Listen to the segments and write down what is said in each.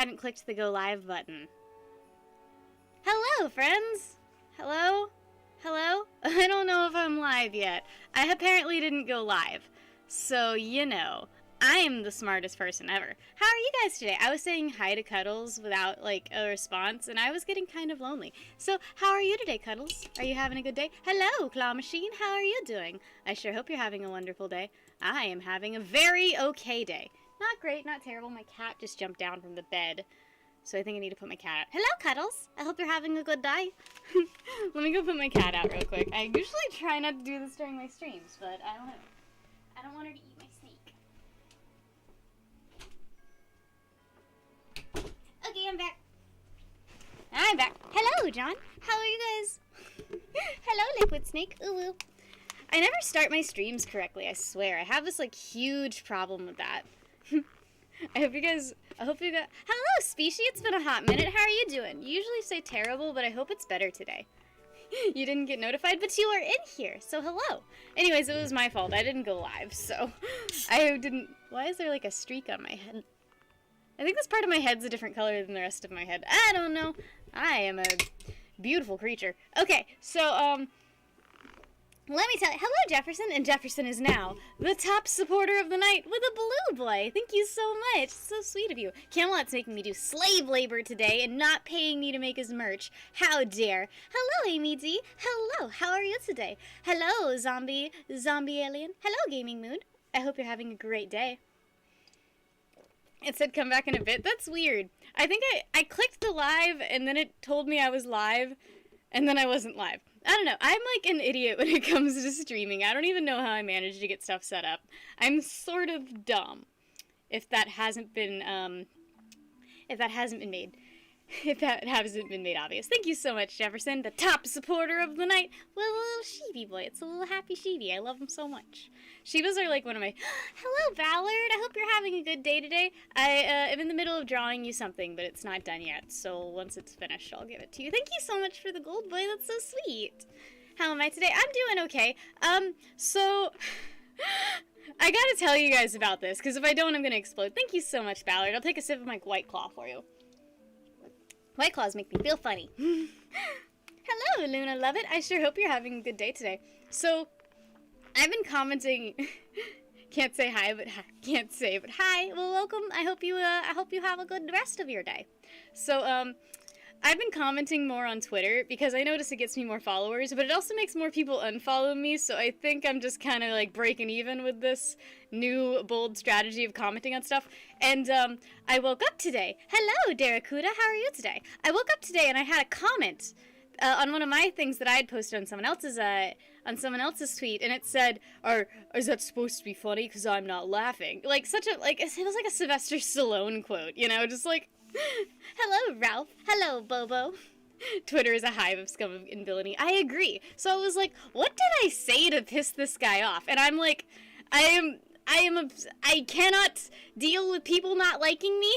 Hadn't clicked the go live button. Hello, friends! Hello? Hello? I don't know if I'm live yet. I apparently didn't go live. So, you know, I am the smartest person ever. How are you guys today? I was saying hi to Cuddles without, like, a response, and I was getting kind of lonely. So, how are you today, Cuddles? Are you having a good day? Hello, Claw Machine. How are you doing? I sure hope you're having a wonderful day. I am having a very okay day. Not great, not terrible. My cat just jumped down from the bed. So I think I need to put my cat out. Hello, Cuddles. I hope you're having a good day. Let me go put my cat out real quick. I usually try not to do this during my streams, but I don't know. I don't want her to eat my snake. Okay, I'm back. I'm back. Hello, John. How are you guys? Hello, Liquid Snake. Ooh, ooh. I never start my streams correctly, I swear. I have this, like, huge problem with that. I hope you got... Hello, Species! It's been a hot minute. How are you doing? You usually say terrible, but I hope it's better today. You didn't get notified, but you are in here, so hello. Anyways, it was my fault. I didn't go live, so... I didn't... Why is there, like, a streak on my head? I think this part of my head's a different color than the rest of my head. I don't know. I am a beautiful creature. Okay, so, let me tell you, hello Jefferson, and Jefferson is now the top supporter of the night with a blue boy. Thank you so much. So sweet of you. Camelot's making me do slave labor today and not paying me to make his merch. How dare. Hello, Amy D. Hello, how are you today? Hello, zombie alien. Hello, Gaming Moon. I hope you're having a great day. It said come back in a bit. That's weird. I think I clicked the live and then it told me I was live and then I wasn't live. I don't know. I'm like an idiot when it comes to streaming. I don't even know how I managed to get stuff set up. I'm sort of dumb. If that hasn't been made. If that hasn't been made obvious. Thank you so much, Jefferson, the top supporter of the night. Well, a little sheepy boy. It's a little happy sheepy. I love him so much. Shivas are like one of my... Hello, Ballard. I hope you're having a good day today. I am in the middle of drawing you something, but it's not done yet. So once it's finished, I'll give it to you. Thank you so much for the gold, boy. That's so sweet. How am I today? I'm doing okay. So... I gotta tell you guys about this, because if I don't, I'm gonna explode. Thank you so much, Ballard. I'll take a sip of my White Claw for you. White Claws make me feel funny. Hello, Luna Love It. I sure hope you're having a good day today. So, I've been commenting. Can't say hi, but hi. Well, welcome. I hope you have a good rest of your day. So, I've been commenting more on Twitter because I notice it gets me more followers, but it also makes more people unfollow me, so I think I'm just kind of like breaking even with this new bold strategy of commenting on stuff. And I woke up today. Hello, Darakuda, how are you today? I woke up today and I had a comment on one of my things that I had posted on someone else's tweet, and it said, is that supposed to be funny because I'm not laughing? Like, it was like a Sylvester Stallone quote, you know, just like... Hello, Ralph. Hello, Bobo. Twitter is a hive of scum and villainy. I agree. So I was like, what did I say to piss this guy off? And I'm like, I cannot deal with people not liking me.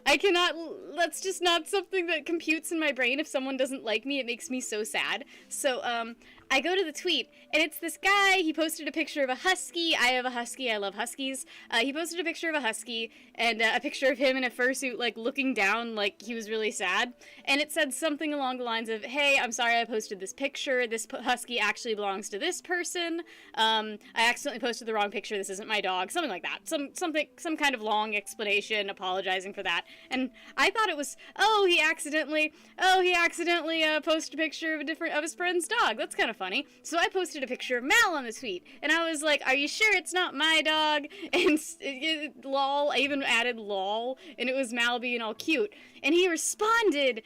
I cannot, that's just not something that computes in my brain. If someone doesn't like me, it makes me so sad. So, I go to the tweet, and it's this guy. He posted a picture of a husky. I have a husky. I love huskies. He posted a picture of a husky and a picture of him in a fursuit, like, looking down like he was really sad. And it said something along the lines of, hey, I'm sorry I posted this picture. This husky actually belongs to this person. I accidentally posted the wrong picture. This isn't my dog. Something like that. Some kind of long explanation apologizing for that. And I thought it was, he accidentally posted a picture of his friend's dog. That's kind of funny. So I posted a picture of Mal on the tweet, and I was like, are you sure it's not my dog? And lol, I even added lol, and it was Mal being all cute. And he responded,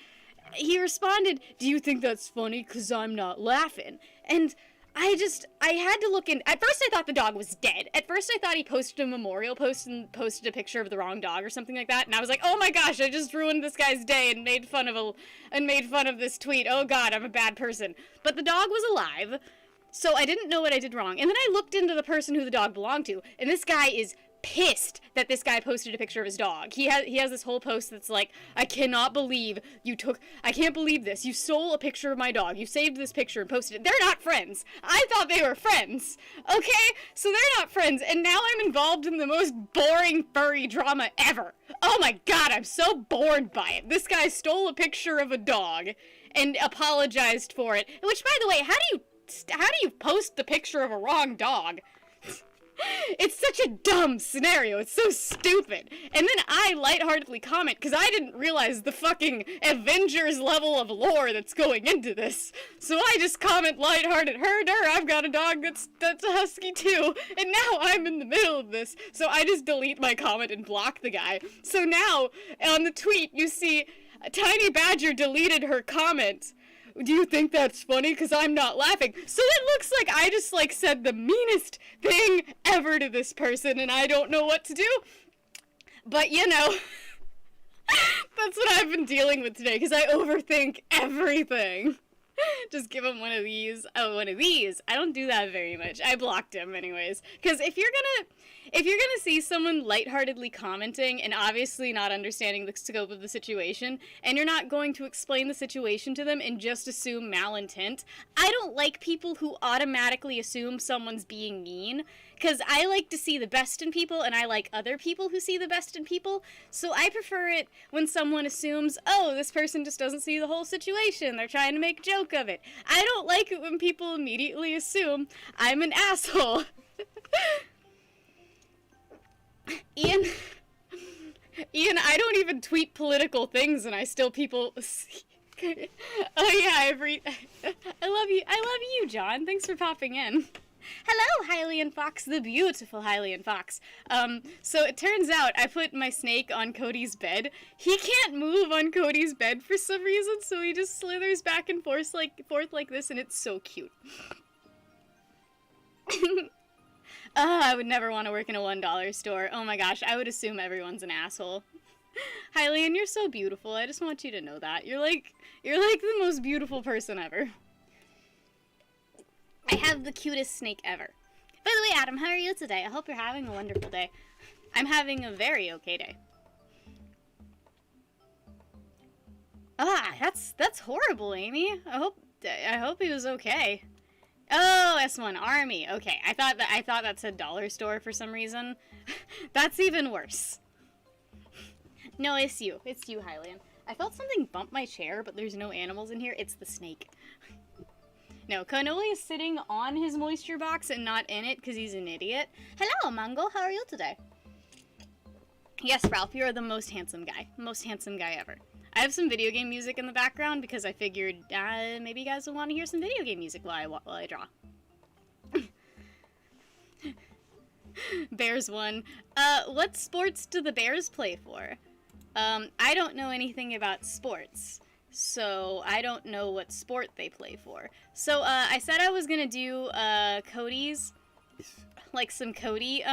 do you think that's funny? 'Cause I'm not laughing. And I had to look in. At first I thought the dog was dead. At first I thought he posted a memorial post and posted a picture of the wrong dog or something like that. And I was like, oh my gosh, I just ruined this guy's day and made fun of this tweet. Oh god, I'm a bad person. But the dog was alive, so I didn't know what I did wrong. And then I looked into the person who the dog belonged to, and this guy is pissed that this guy posted a picture of his dog. He has this whole post that's like, I can't believe this. You stole a picture of my dog. You saved this picture and posted it. They're not friends. I thought they were friends. Okay? So they're not friends, and now I'm involved in the most boring furry drama ever. Oh my god, I'm so bored by it. This guy stole a picture of a dog and apologized for it. Which, by the way, how do you post the picture of a wrong dog? It's such a dumb scenario. It's so stupid. And then I lightheartedly comment, because I didn't realize the fucking Avengers level of lore that's going into this. So I just comment lighthearted, I've got a dog that's a husky too. And now I'm in the middle of this. So I just delete my comment and block the guy. So now, on the tweet, you see, Tiny Badger deleted her comment. Do you think that's funny? Because I'm not laughing. So it looks like I just, said the meanest thing ever to this person, and I don't know what to do. But, that's what I've been dealing with today, because I overthink everything. Just give him one of these. Oh, one of these. I don't do that very much. I blocked him anyways. Because if you're gonna see someone lightheartedly commenting and obviously not understanding the scope of the situation, and you're not going to explain the situation to them and just assume malintent, I don't like people who automatically assume someone's being mean, because I like to see the best in people, and I like other people who see the best in people, so I prefer it when someone assumes, oh, this person just doesn't see the whole situation, they're trying to make a joke of it. I don't like it when people immediately assume I'm an asshole. Ian, I don't even tweet political things, and I still people. Oh yeah, I love you, John. Thanks for popping in. Hello, Hylian Fox, the beautiful Hylian Fox. So it turns out I put my snake on Cody's bed. He can't move on Cody's bed for some reason, so he just slithers back and forth like this, and it's so cute. I would never want to work in a $1 store. Oh my gosh, I would assume everyone's an asshole. Hylian, you're so beautiful. I just want you to know that. You're like the most beautiful person ever. I have the cutest snake ever. By the way, Adam, how are you today? I hope you're having a wonderful day. I'm having a very okay day. Ah, that's horrible, Amy. I hope he was okay. Oh, S1 Army. Okay, I thought that said dollar store for some reason. That's even worse. No, it's you. It's you, Hylian. I felt something bump my chair, but there's no animals in here. It's the snake. No, Cannoli is sitting on his moisture box and not in it because he's an idiot. Hello, Mango. How are you today? Yes, Ralph, you're the most handsome guy. Most handsome guy ever. I have some video game music in the background because I figured maybe you guys will want to hear some video game music while I draw. Bears won. What sports do the Bears play for? I don't know anything about sports, so I don't know what sport they play for. So, I said I was gonna do, Cody's, some Cody,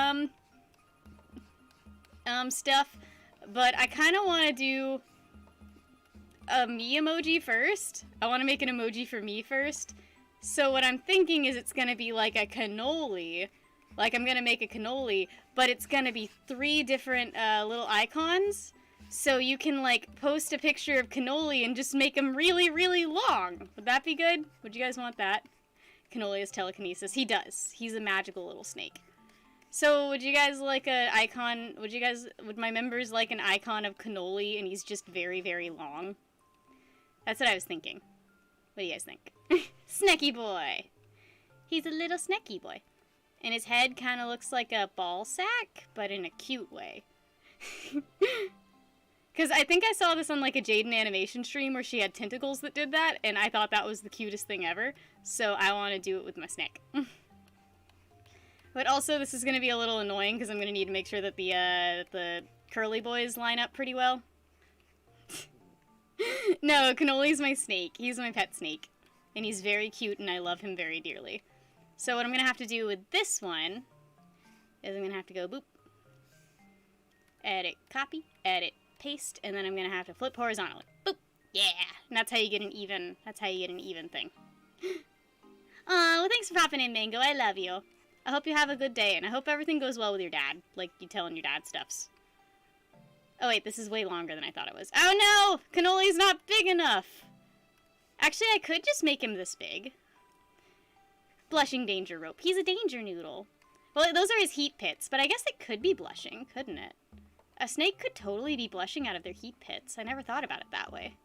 stuff, but I kinda wanna do a me emoji first. I wanna make an emoji for me first. So what I'm thinking is it's gonna be like a cannoli. Like, I'm gonna make a cannoli, but it's gonna be 3 different, little icons. So you can, post a picture of cannoli and just make them really, really long. Would that be good? Would you guys want that? Cannoli has telekinesis. He does. He's a magical little snake. So would you guys like an icon? Would my members like an icon of cannoli and he's just very, very long? That's what I was thinking. What do you guys think? Snacky boy. He's a little snacky boy. And his head kind of looks like a ball sack, but in a cute way. Because I think I saw this on, a Jaden animation stream where she had tentacles that did that, and I thought that was the cutest thing ever. So I want to do it with my snake. But also, this is going to be a little annoying, because I'm going to need to make sure that the curly boys line up pretty well. No, Cannoli's my snake. He's my pet snake. And he's very cute, and I love him very dearly. So what I'm going to have to do with this one is I'm going to have to go boop. Edit, copy, edit, paste, and then I'm going to have to flip horizontally. Boop. Yeah. And that's how you get an even, thing. Aw, well, thanks for popping in, Mango. I love you. I hope you have a good day, and I hope everything goes well with your dad. Like, you telling your dad stuffs. Oh, wait, this is way longer than I thought it was. Oh, no! Cannoli's not big enough! Actually, I could just make him this big. Blushing danger rope. He's a danger noodle. Well, those are his heat pits, but I guess it could be blushing, couldn't it? A snake could totally be blushing out of their heat pits. I never thought about it that way.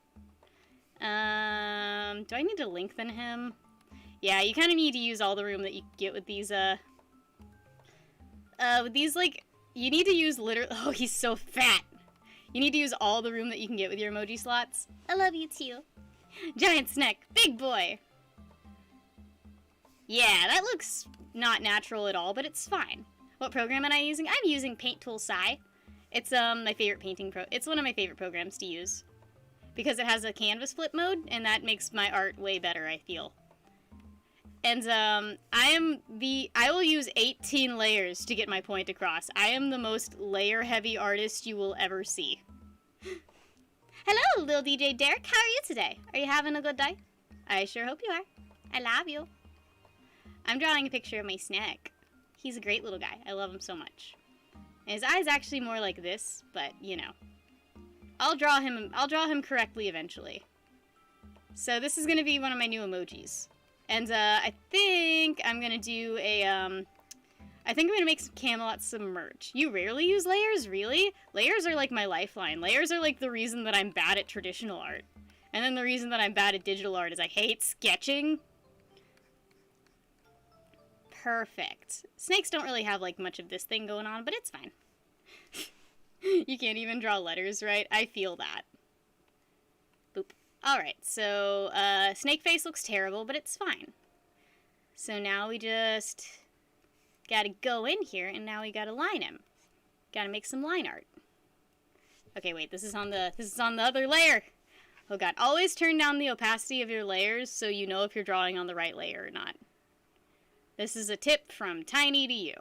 Do I need to lengthen him? Yeah, you kind of need to use all the room that you get with these, like, you need to use literally, oh, he's so fat. You need to use all the room that you can get with your emoji slots. I love you too. Giant snack, big boy. Yeah, that looks not natural at all, but it's fine. What program am I using? I'm using Paint Tool Sci. It's, my favorite painting it's one of my favorite programs to use. Because it has a canvas flip mode, and that makes my art way better, I feel. And, I will use 18 layers to get my point across. I am the most layer-heavy artist you will ever see. Hello, little DJ Derek. How are you today? Are you having a good day? I sure hope you are. I love you. I'm drawing a picture of my snack. He's a great little guy. I love him so much. And his eye's actually more like this, but, you know. I'll draw him correctly eventually. So this is going to be one of my new emojis. And, I think I'm going to do a, I think I'm going to make some Camelot submerge. You rarely use layers, really? Layers are like my lifeline. Layers are like the reason that I'm bad at traditional art. And then the reason that I'm bad at digital art is I hate sketching. Perfect. Snakes don't really have, like, much of this thing going on, but it's fine. You can't even draw letters, right? I feel that. Boop. Alright, so, snake face looks terrible, but it's fine. So now we just gotta go in here, and now we gotta line him. Gotta make some line art. Okay, wait, this is on the other layer! Oh god, always turn down the opacity of your layers so you know if you're drawing on the right layer or not. This is a tip from Tiny to you.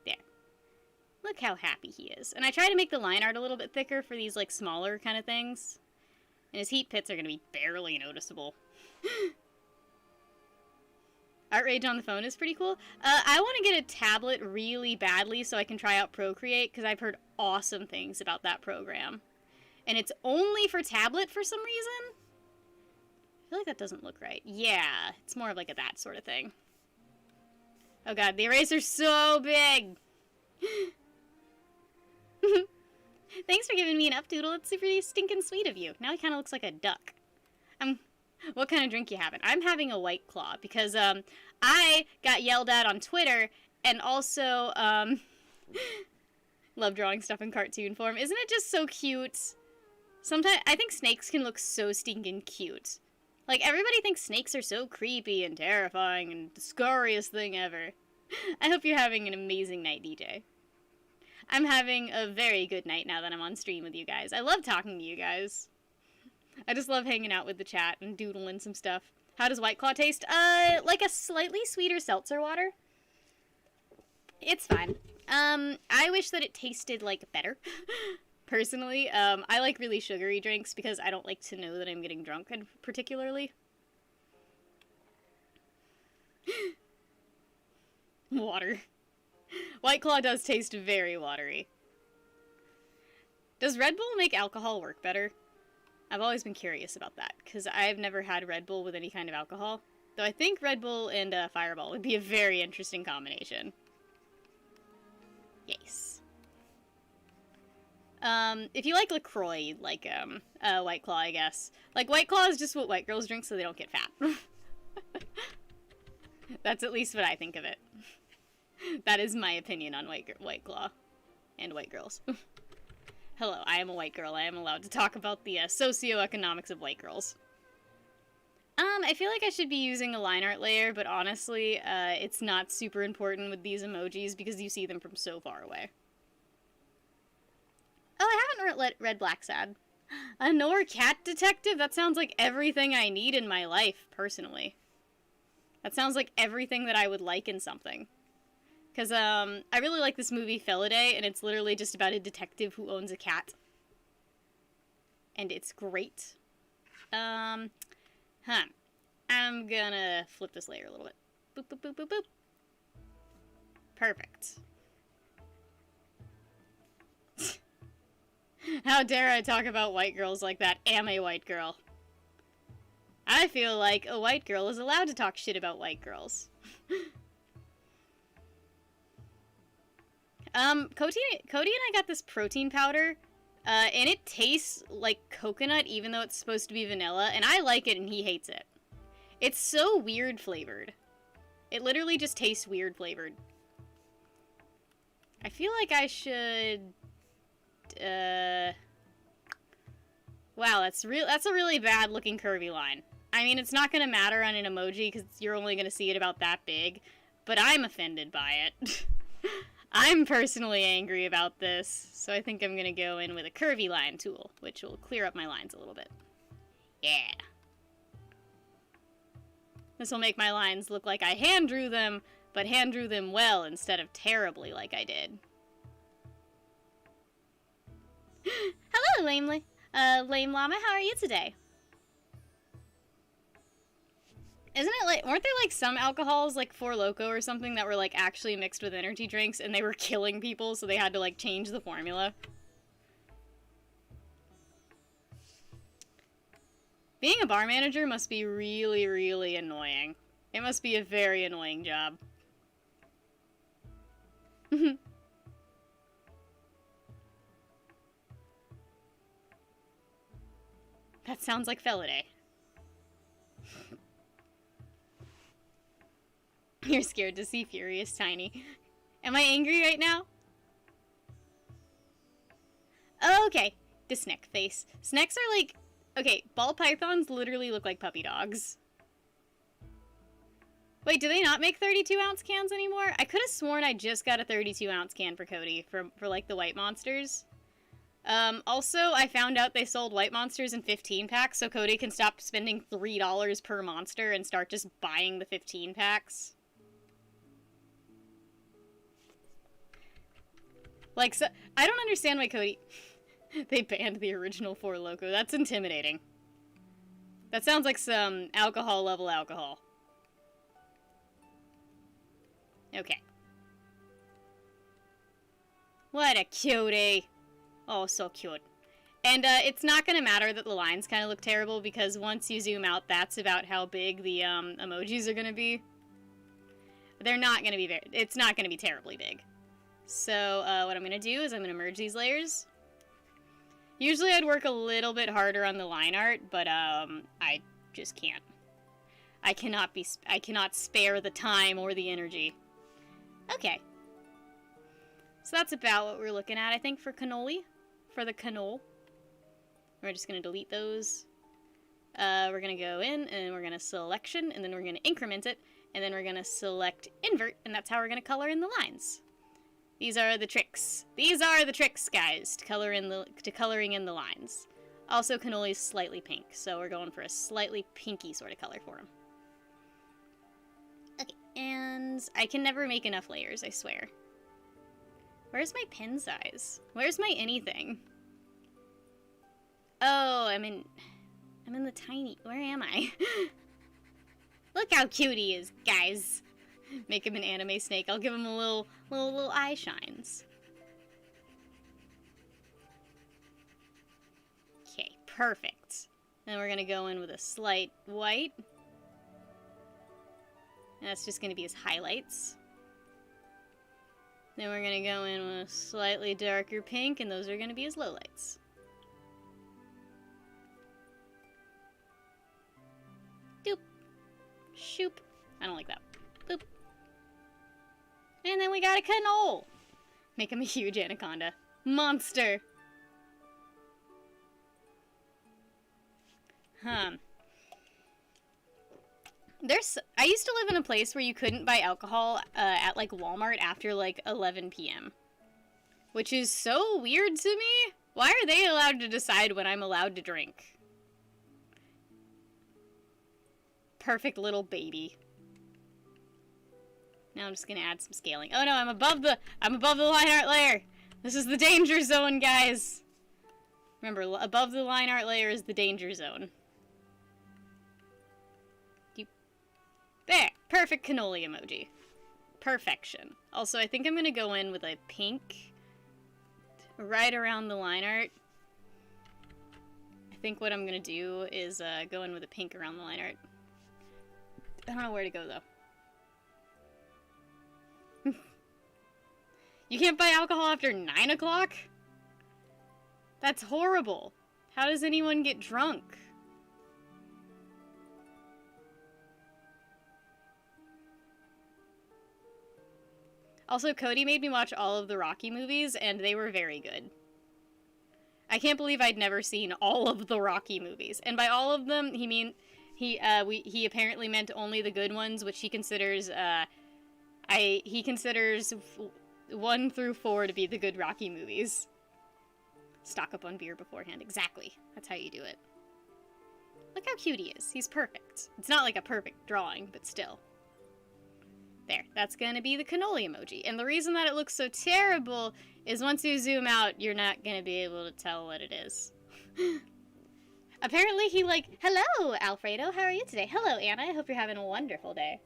There. Look how happy he is. And I try to make the line art a little bit thicker for these, like, smaller kind of things. And his heat pits are going to be barely noticeable. Art Rage on the phone is pretty cool. I want to get a tablet really badly so I can try out Procreate, because I've heard awesome things about that program. And it's only for tablet for some reason. I feel like that doesn't look right. Yeah, it's more of like a that sort of thing. Oh god, the eraser's so big! Thanks for giving me an up-doodle. It's super stinking sweet of you. Now he kind of looks like a duck. What kind of drink you having? I'm having a White Claw because, I got yelled at on Twitter and also, love drawing stuff in cartoon form. Isn't it just so cute? Sometimes, I think snakes can look so stinking cute. Like, everybody thinks snakes are so creepy and terrifying and the scariest thing ever. I hope you're having an amazing night, DJ. I'm having a very good night now that I'm on stream with you guys. I love talking to you guys. I just love hanging out with the chat and doodling some stuff. How does White Claw taste? Like a slightly sweeter seltzer water. It's fine. I wish that it tasted, like, better. Personally, I like really sugary drinks because I don't like to know that I'm getting drunk, particularly. Water. White Claw does taste very watery. Does Red Bull make alcohol work better? I've always been curious about that, because I've never had Red Bull with any kind of alcohol. Though I think Red Bull and Fireball would be a very interesting combination. Yes. If you like LaCroix, you'd like, White Claw, I guess. Like, White Claw is just what white girls drink so they don't get fat. That's at least what I think of it. That is my opinion on White Claw. And white girls. Hello, I am a white girl. I am allowed to talk about the, socioeconomics of white girls. I feel like I should be using a line art layer, but honestly, it's not super important with these emojis because you see them from so far away. Oh, I haven't read Black Sad. A Nor Cat Detective? That sounds like everything I need in my life, personally. That sounds like everything that I would like in something. Because, I really like this movie, Felidae, and it's literally just about a detective who owns a cat. And it's great. I'm I'm gonna flip this layer a little bit. Boop, boop, boop, boop, boop. Perfect. How dare I talk about white girls like that? Am a white girl. I feel like a white girl is allowed to talk shit about white girls. Cody and I got this protein powder, and it tastes like coconut even though it's supposed to be vanilla, and I like it and he hates it. It's so weird flavored. It literally just tastes weird flavored. I feel like I should, wow, that's a really bad looking curvy line. I mean, it's not gonna matter on an emoji because you're only gonna see it about that big, but I'm offended by it. I'm personally angry about this, so I think I'm gonna go in with a curvy line tool, which will clear up my lines a little bit. Yeah. This will make my lines look like I hand drew them, but hand drew them well instead of terribly like I did. Hello, Lame Llama, how are you today? Isn't it like, weren't there like some alcohols, like Four Loko or something, that were like actually mixed with energy drinks and they were killing people, so they had to like change the formula? Being a bar manager must be really, really annoying. It must be a very annoying job. That sounds like Feliday. You're scared to see Furious Tiny. Am I angry right now? Oh, okay. The snack face. Snacks are like... Okay, ball pythons literally look like puppy dogs. Wait, do they not make 32-ounce cans anymore? I could have sworn I just got a 32-ounce can for Cody for like the white monsters. Also, I found out they sold white monsters in 15 packs, so Cody can stop spending $3 per monster and start just buying the 15 packs. Like, so, I don't understand why Cody... They banned the original Four Loko. That's intimidating. That sounds like some alcohol level alcohol. Okay. What a cutie. Oh, so cute. And it's not going to matter that the lines kind of look terrible, because once you zoom out, that's about how big the emojis are going to be. They're not going to be it's not going to be terribly big. So what I'm going to do is I'm going to merge these layers. Usually I'd work a little bit harder on the line art, but I just can't. I cannot spare the time or the energy. Okay. So that's about what we're looking at, I think, for cannoli. For the cannoli. We're just going to delete those. We're going to go in, and we're going to selection, and then we're going to increment it, and then we're going to select invert, and that's how we're going to color in the lines. These are the tricks. These are the tricks, guys, to coloring in the lines. Also, cannoli's slightly pink, so we're going for a slightly pinky sort of color for him. Okay, and I can never make enough layers, I swear. Where's my pen size? Where's my anything? Oh, I'm in the tiny... Where am I? Look how cute he is, guys. Make him an anime snake. I'll give him a little eye shines. Okay, perfect. Then we're gonna go in with a slight white. And that's just gonna be his highlights. Then we're gonna go in with a slightly darker pink, and those are gonna be his lowlights. Doop. Shoop. I don't like that. Boop. And then we got a cannoli. Make him a huge anaconda. Monster. I used to live in a place where you couldn't buy alcohol at like Walmart after like 11 p.m. Which is so weird to me. Why are they allowed to decide when I'm allowed to drink? Perfect little baby. Now I'm just gonna add some scaling. Oh no, I'm above the line art layer. This is the danger zone, guys. Remember, above the line art layer is the danger zone. Doop, There! Perfect cannoli emoji. Perfection. Also, I think I'm gonna go in with a pink right around the line art. I think what I'm gonna do is go in with a pink around the line art. I don't know where to go, though. You can't buy alcohol after 9 o'clock? That's horrible. How does anyone get drunk? Also, Cody made me watch all of the Rocky movies, and they were very good. I can't believe I'd never seen all of the Rocky movies. And by all of them, he apparently meant only the good ones, which he considers, he considers 1 through 4 to be the good Rocky movies. Stock up on beer beforehand. Exactly. That's how you do it. Look how cute he is. He's perfect. It's not like a perfect drawing, but still. There. That's gonna be the cannoli emoji. And the reason that it looks so terrible is once you zoom out, you're not gonna be able to tell what it is. Apparently he hello, Alfredo. How are you today? Hello, Anna. I hope you're having a wonderful day.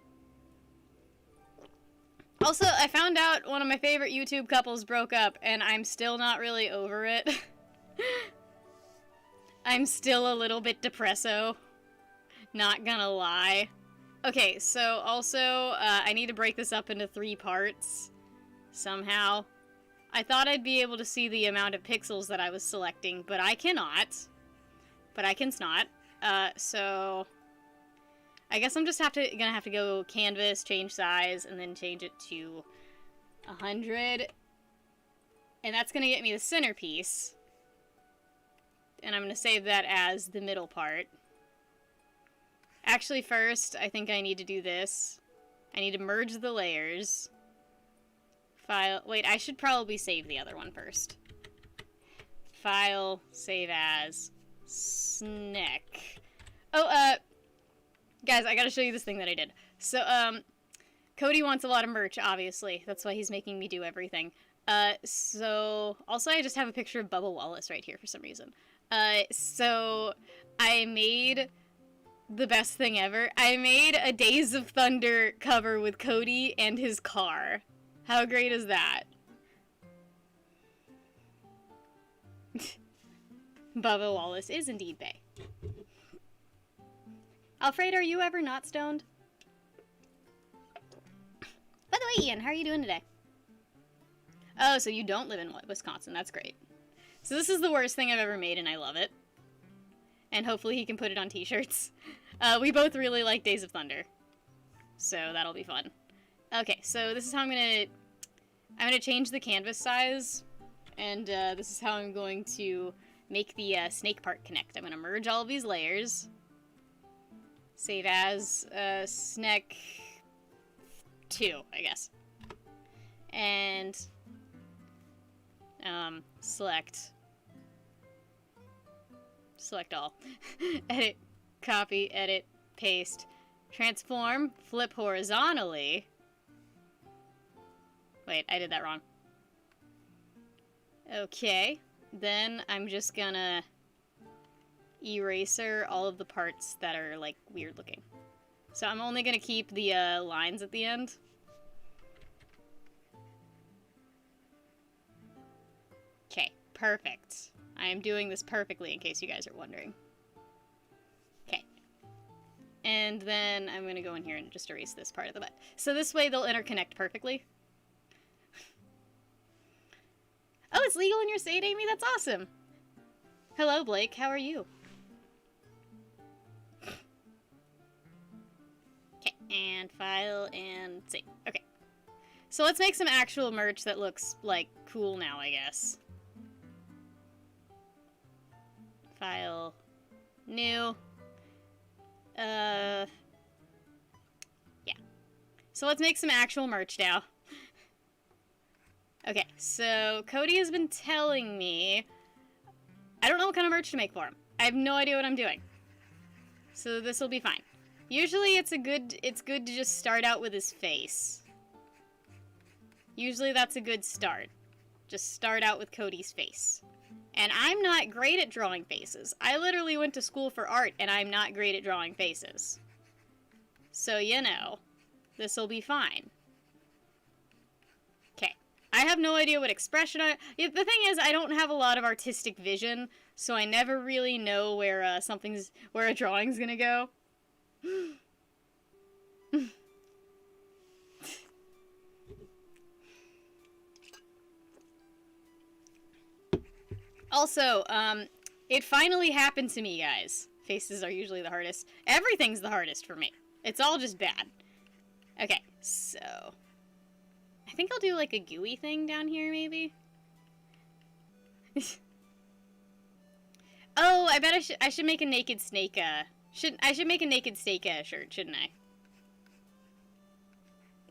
Also, I found out one of my favorite YouTube couples broke up, and I'm still not really over it. I'm still a little bit depresso. Not gonna lie. Okay, so also, I need to break this up into 3 parts. Somehow. I thought I'd be able to see the amount of pixels that I was selecting, but I cannot. But I can snot. So... I guess I'm just gonna have to go canvas, change size, and then change it to 100. And that's gonna get me the centerpiece. And I'm gonna save that as the middle part. Actually, first, I think I need to do this. I need to merge the layers. File, wait, I should probably save the other one first. File, save as, snack. Oh, guys, I gotta show you this thing that I did. So, Cody wants a lot of merch, obviously. That's why he's making me do everything. So, also I just have a picture of Bubba Wallace right here for some reason. So, I made the best thing ever. I made a Days of Thunder cover with Cody and his car. How great is that? Bubba Wallace is indeed bae. Alfred, are you ever not stoned? By the way, Ian, how are you doing today? Oh, so you don't live in Wisconsin. That's great. So this is the worst thing I've ever made, and I love it. And hopefully he can put it on t-shirts. We both really like Days of Thunder. So that'll be fun. Okay, so this is how I'm gonna change the canvas size. And this is how I'm going to make the snake part connect. I'm gonna merge all of these layers. Save as snack 2, I guess. And select all. Edit, copy, edit, paste, transform, flip horizontally. Wait, I did that wrong. Okay, then I'm just gonna eraser all of the parts that are, like, weird looking. So I'm only gonna keep the lines at the end. Okay, perfect. I am doing this perfectly, in case you guys are wondering. Okay. And then I'm gonna go in here and just erase this part of the butt. So this way they'll interconnect perfectly. Oh, it's legal in your state, Amy? That's awesome! Hello, Blake. How are you? Okay, and file and save. Okay. So let's make some actual merch that looks, like, cool now, I guess. File. New. Yeah. So let's make some actual merch now. Okay, so Cody has been telling me... I don't know what kind of merch to make for him. I have no idea what I'm doing. So this will be fine. Usually it's good to just start out with his face. Usually that's a good start. Just start out with Cody's face. And I'm not great at drawing faces. I literally went to school for art, and I'm not great at drawing faces. So, you know, this'll be fine. Okay. I have no idea what expression the thing is, I don't have a lot of artistic vision, so I never really know where where a drawing's gonna go. Also, it finally happened to me, guys. Faces are usually the hardest. Everything's the hardest for me. It's all just bad. Okay, so... I think I'll do, like, a gooey thing down here, maybe? Oh, I bet I should make a naked snake, I should make a naked snake, shirt, shouldn't I?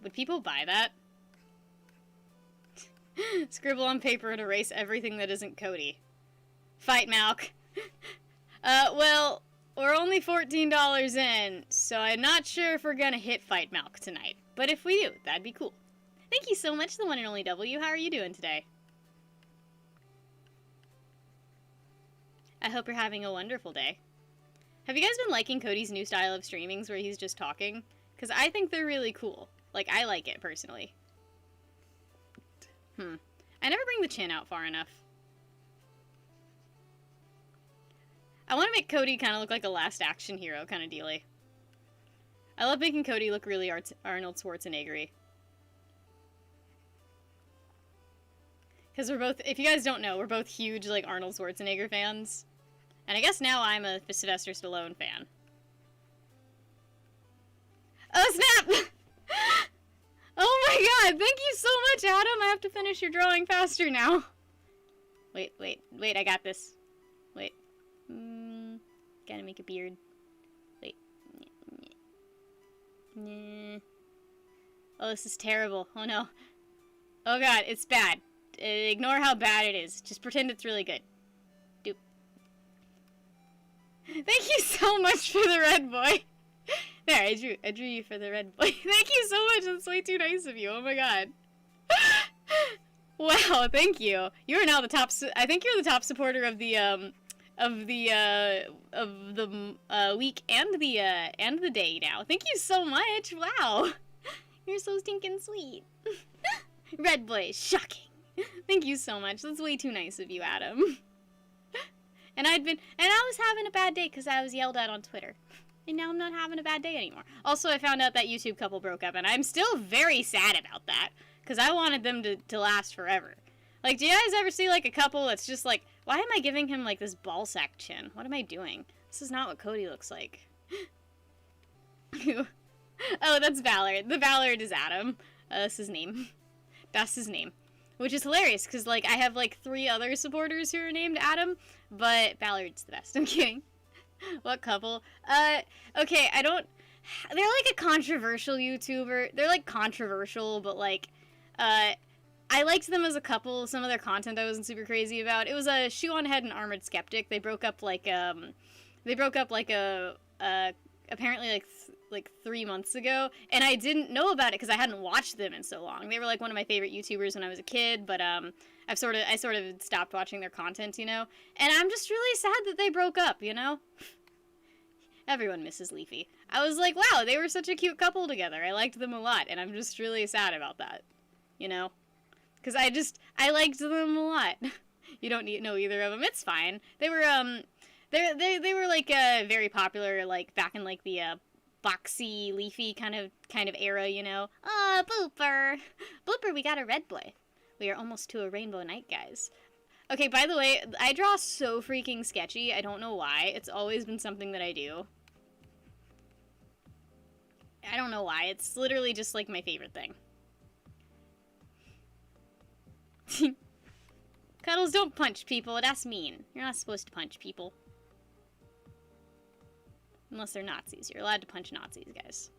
Would people buy that? Scribble on paper and erase everything that isn't Cody. Fight Malk. Well, we're only $14 in, so I'm not sure if we're gonna hit Fight Malk tonight. But if we do, that'd be cool. Thank you so much, the one and only W. How are you doing today? I hope you're having a wonderful day. Have you guys been liking Cody's new style of streamings where he's just talking? Because I think they're really cool. Like, I like it, personally. I never bring the chin out far enough. I want to make Cody kind of look like a Last Action Hero kind of dealy. I love making Cody look really Arnold Schwarzenegger-y. Because we're both, if you guys don't know, we're both huge, like, Arnold Schwarzenegger fans. And I guess now I'm a Sylvester Stallone fan. Oh, snap! Oh my god, thank you so much, Adam! I have to finish your drawing faster now. Wait, I got this. Wait. Gotta make a beard. Wait. Oh, this is terrible. Oh no. Oh god, it's bad. Ignore how bad it is. Just pretend it's really good. Doop. Thank you so much for the red boy. There, I drew you for the red boy. Thank you so much. That's way too nice of you. Oh my god. Wow, thank you. You are now the top. I think you're the top supporter of the week and the day now. Thank you so much. Wow, you're so stinking sweet. Red boy, shocking. Thank you so much. That's way too nice of you, Adam. And I was having a bad day because I was yelled at on Twitter. And now I'm not having a bad day anymore. Also, I found out that YouTube couple broke up, and I'm still very sad about that. Because I wanted them to last forever. Like, do you guys ever see, like, a couple that's just like, why am I giving him, like, this ball sack chin? What am I doing? This is not what Cody looks like. Oh, that's Ballard. The Ballard is Adam. That's his name. That's his name. Which is hilarious, because, like, I have, like, 3 other supporters who are named Adam, but Ballard's the best. I'm kidding. What couple? Okay, they're, like, a controversial YouTuber. They're, like, controversial, but, like, I liked them as a couple. Some of their content I wasn't super crazy about. It was a Shoe on Head and Armored Skeptic. They broke up, like, apparently, like 3 months ago, and I didn't know about it because I hadn't watched them in so long. They were like one of my favorite YouTubers when I was a kid, but I sort of stopped watching their content, you know. And I'm just really sad that they broke up, you know. Everyone misses Leafy. I was like, wow, they were such a cute couple together. I liked them a lot, and I'm just really sad about that, you know, because I liked them a lot. You don't know either of them. It's fine. They were they were like very popular, like back in like the boxy, leafy kind of era, you know. Oh, Booper. Booper, we got a red boy. We are almost to a rainbow night, guys. Okay, by the way, I draw so freaking sketchy. I don't know why. It's always been something that I do. I don't know why. It's literally just like my favorite thing. Cuddles, don't punch people. That's mean. You're not supposed to punch people. Unless they're Nazis. You're allowed to punch Nazis, guys.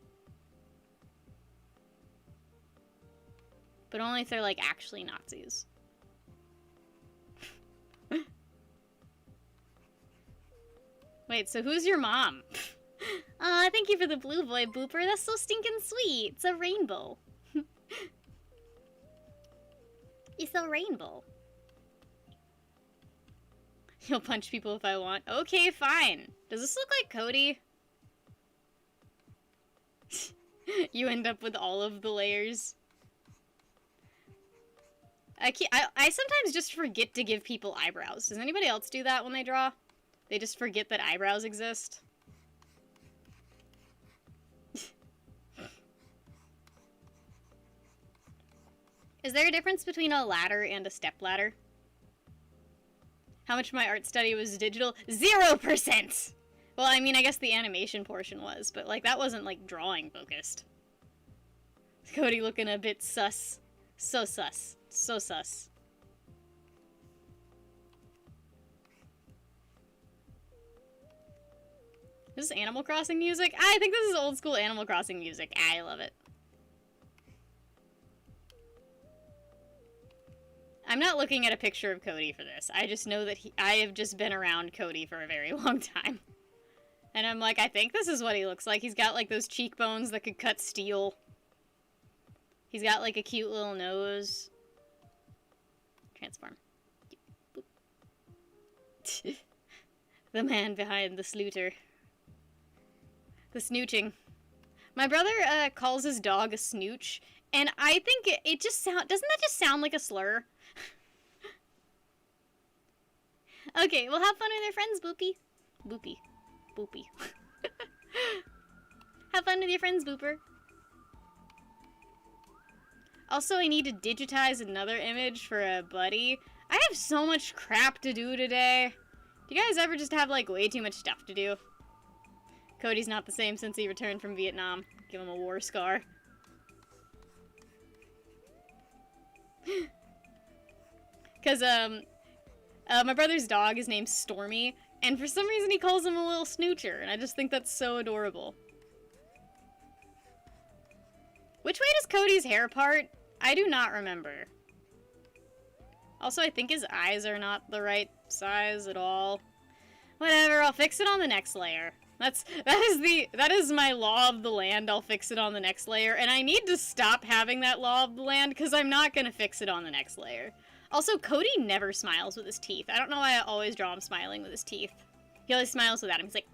But only if they're, like, actually Nazis. Wait, so who's your mom? Aw, thank you for the blue boy, Booper. That's so stinking sweet. It's a rainbow. It's a rainbow. You'll punch people if I want. Okay, fine. Does this look like Cody? You end up with all of the layers. I sometimes just forget to give people eyebrows. Does anybody else do that when they draw? They just forget that eyebrows exist? Is there a difference between a ladder and a stepladder? How much of my art study was digital? 0%! Well, I mean, I guess the animation portion was, but, like, that wasn't, like, drawing focused. Cody looking a bit sus. So sus. So sus. This is Animal Crossing music? I think this is old school Animal Crossing music. I love it. I'm not looking at a picture of Cody for this. I just know that I have just been around Cody for a very long time. And I'm like, I think this is what he looks like. He's got, like, those cheekbones that could cut steel. He's got, like, a cute little nose. Transform. The man behind the sleuter. The snooching. My brother calls his dog a snooch, and I think it just doesn't that just sound like a slur? Okay, well, have fun with your friends, Boopy. Boopy. Boopy. Have fun with your friends, Booper. Also, I need to digitize another image for a buddy. I have so much crap to do today. Do you guys ever just have, like, way too much stuff to do? Cody's not the same since he returned from Vietnam. Give him a war scar. Because, my brother's dog is named Stormy, and for some reason he calls him a little snoocher, and I just think that's so adorable. Which way does Cody's hair part? I do not remember. Also, I think his eyes are not the right size at all. Whatever, I'll fix it on the next layer. That is my law of the land. I'll fix it on the next layer, and I need to stop having that law of the land because I'm not gonna fix it on the next layer. Also, Cody never smiles with his teeth. I don't know why I always draw him smiling with his teeth. He always smiles without him. He's like...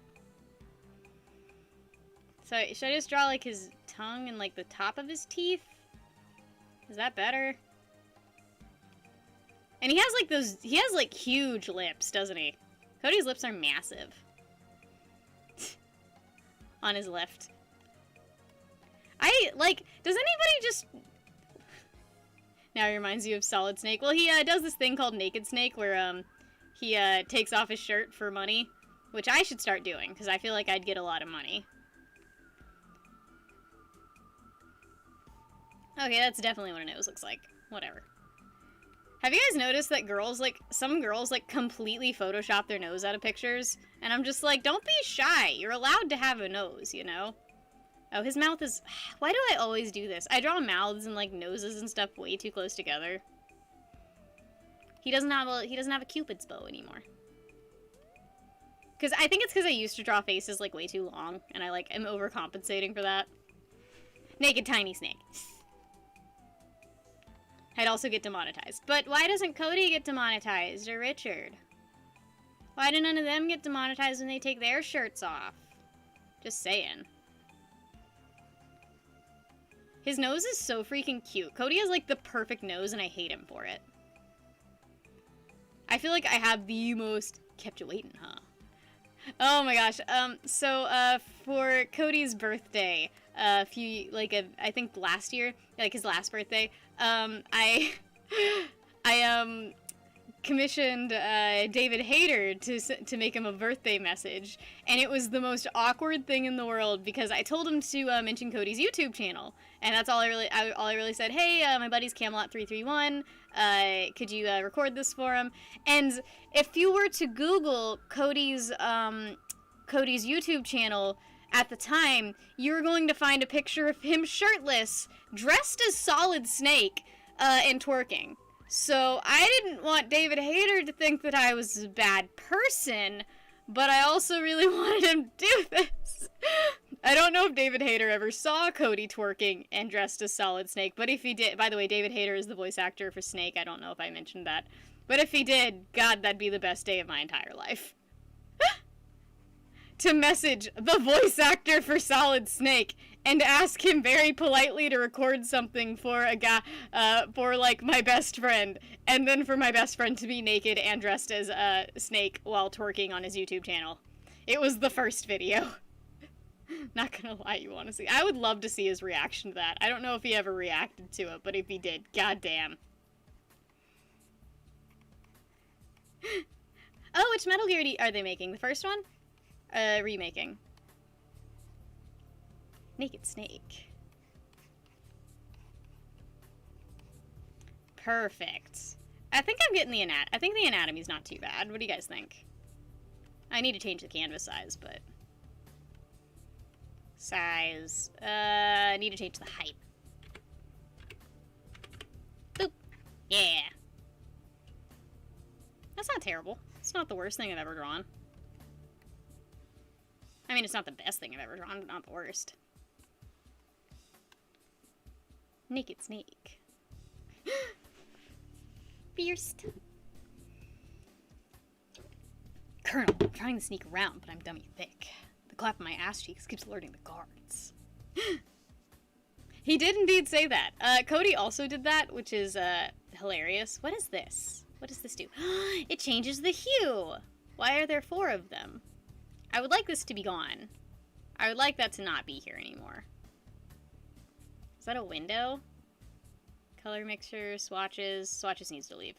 So, should I just draw, like, his tongue and, like, the top of his teeth? Is that better? And he has, like, huge lips, doesn't he? Cody's lips are massive. On his left. Does anybody just... Now he reminds you of Solid Snake. Well, he does this thing called Naked Snake where he takes off his shirt for money, which I should start doing because I feel like I'd get a lot of money. Okay, that's definitely what a nose looks like. Whatever. Have you guys noticed that some girls completely Photoshop their nose out of pictures? And I'm just like, don't be shy. You're allowed to have a nose, you know? Oh, his mouth is... Why do I always do this? I draw mouths and, like, noses and stuff way too close together. He doesn't have a Cupid's bow anymore. I think it's because I used to draw faces, like, way too long, and I, like, am overcompensating for that. Naked tiny snake. I'd also get demonetized. But why doesn't Cody get demonetized, or Richard? Why do none of them get demonetized when they take their shirts off? Just saying. His nose is so freaking cute. Cody has, like, the perfect nose, and I hate him for it. I feel like I have the most... Kept you waiting, huh? Oh my gosh. For Cody's birthday, I think last year, like his last birthday, I commissioned David Hayter to make him a birthday message, and it was the most awkward thing in the world because I told him to mention Cody's YouTube channel, and that's all I really said. Hey, my buddy's Camelot331. Could you record this for him? And if you were to Google Cody's YouTube channel at the time, you were going to find a picture of him shirtless, dressed as Solid Snake, and twerking. So I didn't want David Hayter to think that I was a bad person, but I also really wanted him to do this. I don't know if David Hayter ever saw Cody twerking and dressed as Solid Snake, but if he did, by the way, David Hayter is the voice actor for Snake. I don't know if I mentioned that. But if he did, God, that'd be the best day of my entire life. to message the voice actor for Solid Snake and ask him very politely to record something for a guy, for, like, my best friend, and then for my best friend to be naked and dressed as a snake while twerking on his YouTube channel. It was the first video. Not gonna lie, you want to see. I would love to see his reaction to that. I don't know if he ever reacted to it, but if he did, goddamn. Oh, which Metal Gear are they making? The first one? Remaking. Naked Snake. Perfect. I think I'm getting the I think the anatomy's not too bad. What do you guys think? I need to change the canvas size, but... Size. I need to change the height. Boop. Yeah. That's not terrible. It's not the worst thing I've ever drawn. I mean, it's not the best thing I've ever drawn, but not the worst. Naked Snake. Pierced. Colonel, I'm trying to sneak around, but I'm dummy thick. The clap of my ass cheeks keeps alerting the guards. He did indeed say that. Cody also did that, which is, hilarious. What is this? What does this do? It changes the hue! Why are there 4 of them? I would like this to be gone. I would like that to not be here anymore. Is that a window? Color mixer, swatches. Swatches needs to leave.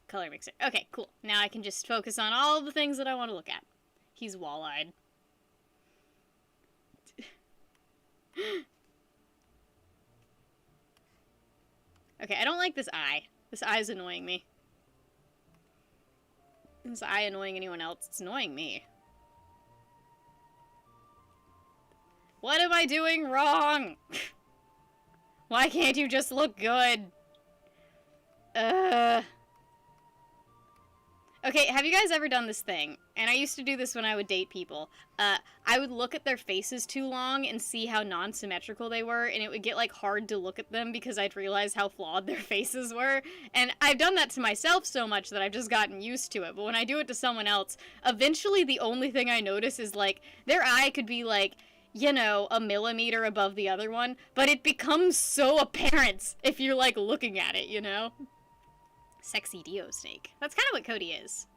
Color mixer. Okay, cool. Now I can just focus on all the things that I want to look at. He's wall-eyed. Okay, I don't like this eye. This eye is annoying me. Is this eye annoying anyone else? It's annoying me. What am I doing wrong? Why can't you just look good? Okay, have you guys ever done this thing? And I used to do this when I would date people. I would look at their faces too long and see how non-symmetrical they were, and it would get, like, hard to look at them because I'd realize how flawed their faces were. And I've done that to myself so much that I've just gotten used to it. But when I do it to someone else, eventually the only thing I notice is, like, their eye could be, like, you know, a millimeter above the other one, but it becomes so apparent if you're, like, looking at it, you know? Sexy Dio Snake. That's kind of what Cody is.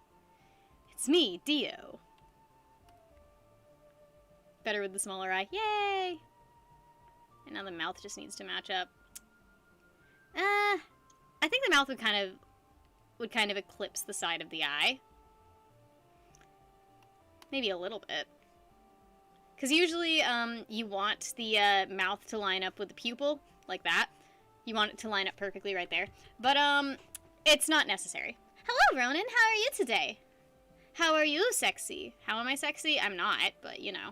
It's me, Dio. Better with the smaller eye. Yay! And now the mouth just needs to match up. I think the mouth would kind of eclipse the side of the eye. Maybe a little bit. Because usually, you want the, mouth to line up with the pupil, like that. You want it to line up perfectly right there. But, it's not necessary. Hello, Ronan. How are you today? How are you, sexy? How am I sexy? I'm not, but, you know.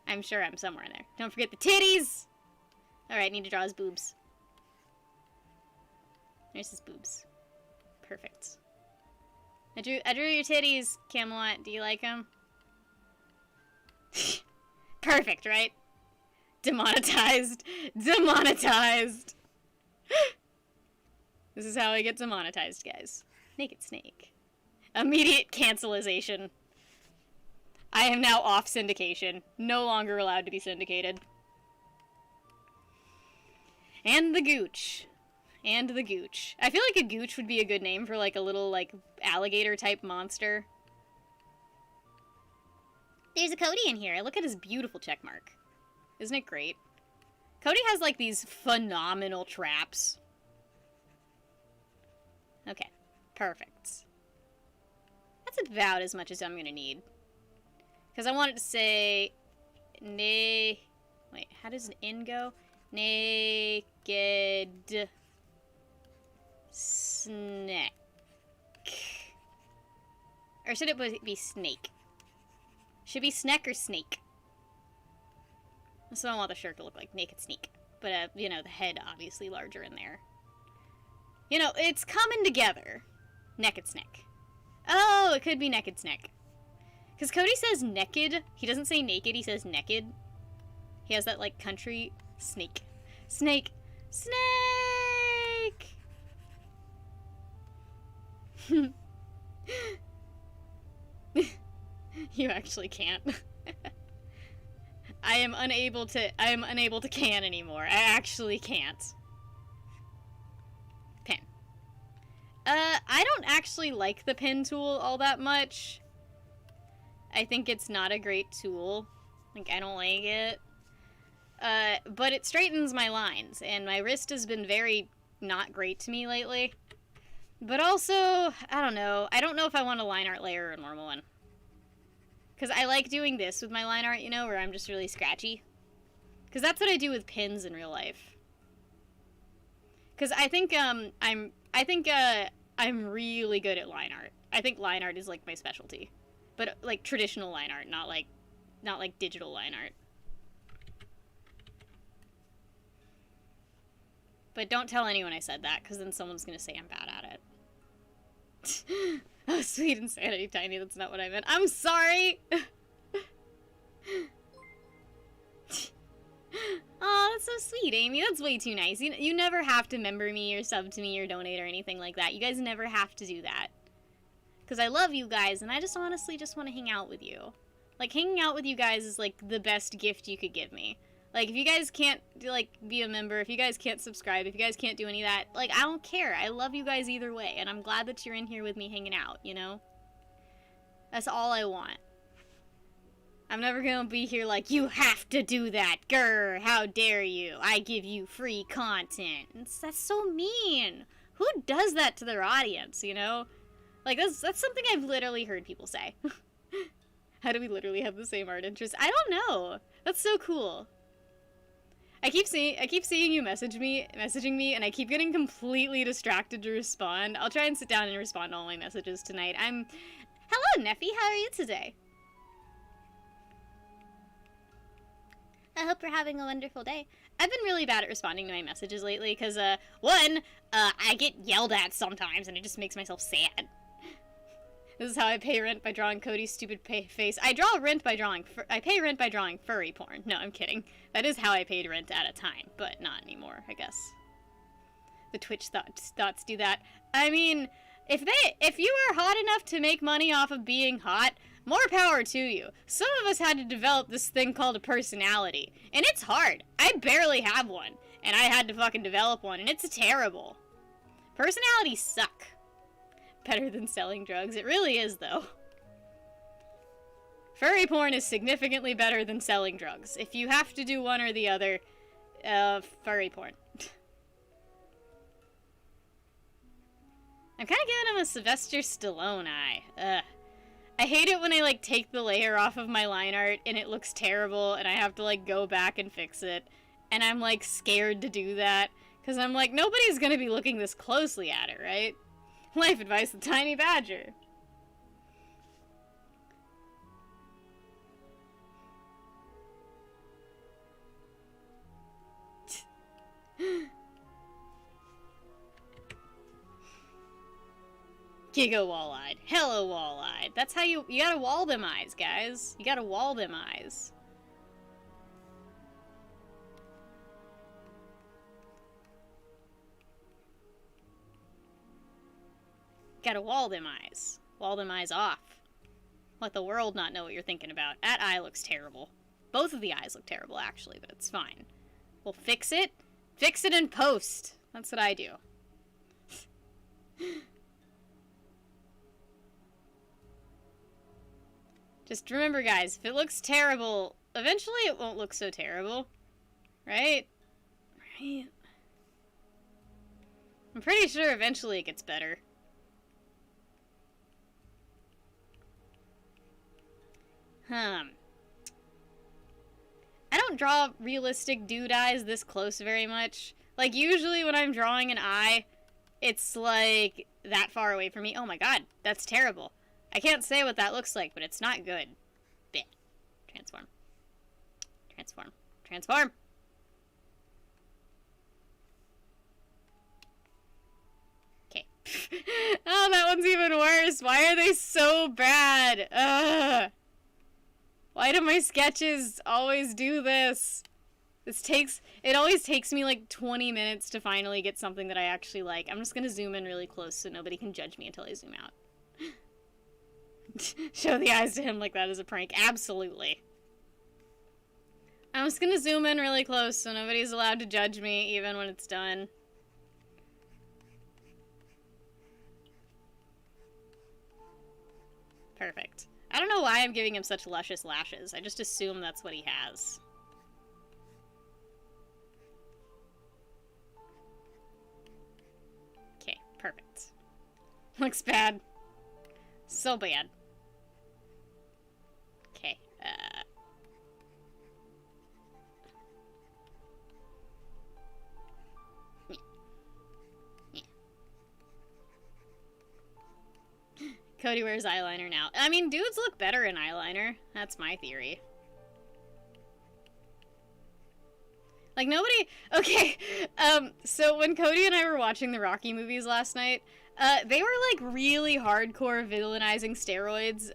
I'm sure I'm somewhere in there. Don't forget the titties! Alright, need to draw his boobs. There's his boobs. Perfect. I drew your titties, Camelot. Do you like them? Perfect, right? Demonetized. Demonetized! This is how I get demonetized, guys. Naked Snake. Immediate cancelization. I am now off syndication. No longer allowed to be syndicated. And the Gooch. And the Gooch. I feel like a Gooch would be a good name for, like, a little, like, alligator-type monster. There's a Cody in here. Look at his beautiful checkmark. Isn't it great? Cody has, like, these phenomenal traps. Okay. Perfect. That's about as much as I'm gonna need. Because I wanted to say... Wait, how does an N go? Naked... Snake. Or should it be snake? Should be snack or snake? So I want the shirt to look like naked snake. But, you know, the head obviously larger in there. You know, it's coming together. Naked snake. Oh, it could be naked snake. Because Cody says naked. He doesn't say naked, he says naked. He has that, like, country snake. Snake. Snake! You actually can't. I am unable to can anymore. I actually can't. Pin. I don't actually like the pin tool all that much. I think it's not a great tool. Like, I don't like it. But it straightens my lines, and my wrist has been very not great to me lately. But also, I don't know. I don't know if I want a line art layer or a normal one. Because I like doing this with my line art, you know, where I'm just really scratchy. Because that's what I do with pins in real life. Because I think, I'm really good at line art. I think line art is, like, my specialty. But, like, traditional line art, not like digital line art. But don't tell anyone I said that, because then someone's gonna say I'm bad at it. Oh, sweet insanity, Tiny, that's not what I meant. I'm sorry! Aw, that's so sweet, Amy. That's way too nice. You never have to member me or sub to me or donate or anything like that. You guys never have to do that. Because I love you guys, and I just honestly just want to hang out with you. Like, hanging out with you guys is, like, the best gift you could give me. Like, if you guys can't, like, be a member, if you guys can't subscribe, if you guys can't do any of that, like, I don't care. I love you guys either way, and I'm glad that you're in here with me hanging out, you know? That's all I want. I'm never gonna be here like, you have to do that, grr, how dare you, I give you free content. That's so mean. Who does that to their audience, you know? Like, that's something I've literally heard people say. How do we literally have the same art interest? I don't know. That's so cool. I keep seeing you messaging me, and I keep getting completely distracted to respond. I'll try and sit down and respond to all my messages tonight. Hello, Neffy, how are you today? I hope you're having a wonderful day. I've been really bad at responding to my messages lately, because, one, I get yelled at sometimes, and it just makes myself sad. This is how I pay rent, by drawing Cody's stupid face. I pay rent by drawing furry porn. No, I'm kidding. That is how I paid rent at a time, but not anymore, I guess. The Twitch thoughts do that. I mean, if you are hot enough to make money off of being hot, more power to you. Some of us had to develop this thing called a personality, and it's hard. I barely have one, and I had to fucking develop one, and it's terrible. Personalities suck. Better than selling drugs. It really is, though. Furry porn is significantly better than selling drugs. If you have to do one or the other, furry porn. I'm kind of giving him a Sylvester Stallone eye. Ugh. I hate it when I, like, take the layer off of my line art and it looks terrible and I have to, like, go back and fix it. And I'm, like, scared to do that. Because I'm like, nobody's gonna be looking this closely at it, right? Life advice, the tiny badger. Giga wall-eyed. Hello wall-eyed. That's how you gotta wall them eyes, guys. You gotta wall them eyes. Gotta wall them eyes. Wall them eyes off. Let the world not know what you're thinking about. That eye looks terrible. Both of the eyes look terrible, actually, but it's fine. We'll fix it. Fix it in post. That's what I do. Just remember, guys, if it looks terrible, eventually it won't look so terrible. Right? Right? I'm pretty sure eventually it gets better. I don't draw realistic dude eyes this close very much. Like, usually when I'm drawing an eye, it's, like, that far away from me. Oh my god, that's terrible. I can't say what that looks like, but it's not good. Bit. Transform. Transform. Transform! Okay. Oh, that one's even worse. Why are they so bad? Ugh. Why do my sketches always do this? It always takes me like 20 minutes to finally get something that I actually like. I'm just gonna zoom in really close so nobody can judge me until I zoom out. Show the eyes to him like that as a prank. Absolutely. I'm just gonna zoom in really close so nobody's allowed to judge me even when it's done. Perfect. I don't know why I'm giving him such luscious lashes. I just assume that's what he has. Okay, perfect. Looks bad. So bad. Okay, Cody wears eyeliner now. I mean, dudes look better in eyeliner. That's my theory. Like, nobody... Okay, so when Cody and I were watching the Rocky movies last night, they were, like, really hardcore villainizing steroids,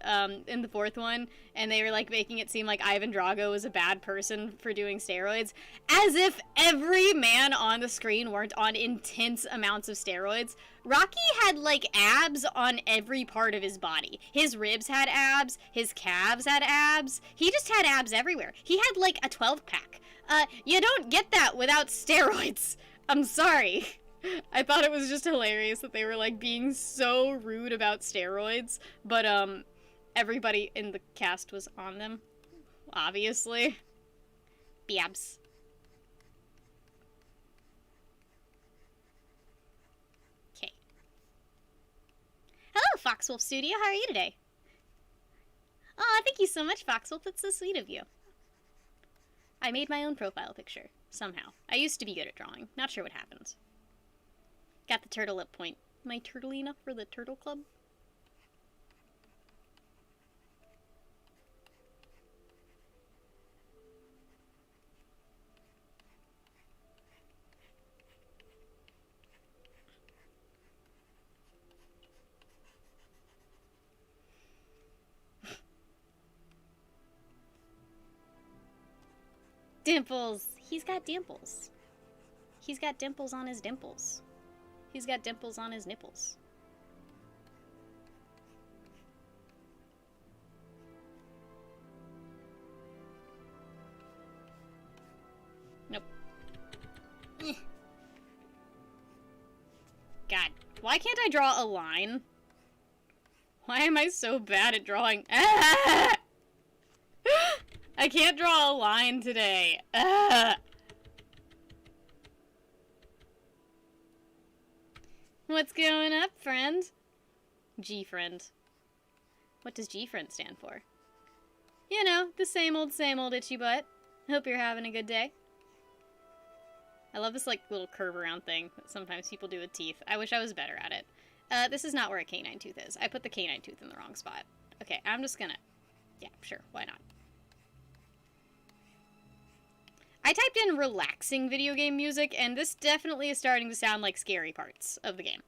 in the fourth one, and they were, like, making it seem like Ivan Drago was a bad person for doing steroids, as if every man on the screen weren't on intense amounts of steroids. Rocky had, like, abs on every part of his body. His ribs had abs, his calves had abs, he just had abs everywhere. He had, like, a 12-pack. You don't get that without steroids. I'm sorry. I thought it was just hilarious that they were, like, being so rude about steroids, but, everybody in the cast was on them, obviously. Biabs. Okay. Hello, Foxwolf Studio. How are you today? Aw, thank you so much, Foxwolf. That's so sweet of you. I made my own profile picture, somehow. I used to be good at drawing. Not sure what happened. Got the turtle lip point. Am I turtly enough for the turtle club? Dimples! He's got dimples. He's got dimples on his dimples. He's got dimples on his nipples. Nope. God, why can't I draw a line? Why am I so bad at drawing? Ah! I can't draw a line today. Ah! What's going up, friend? G-friend. What does G-friend stand for? You know, the same old itchy butt. Hope you're having a good day. I love this, like, little curve around thing that sometimes people do with teeth. I wish I was better at it. This is not where a canine tooth is. I put the canine tooth in the wrong spot. Okay, I'm just gonna... Yeah, sure, why not? I typed in relaxing video game music, and this definitely is starting to sound like scary parts of the game.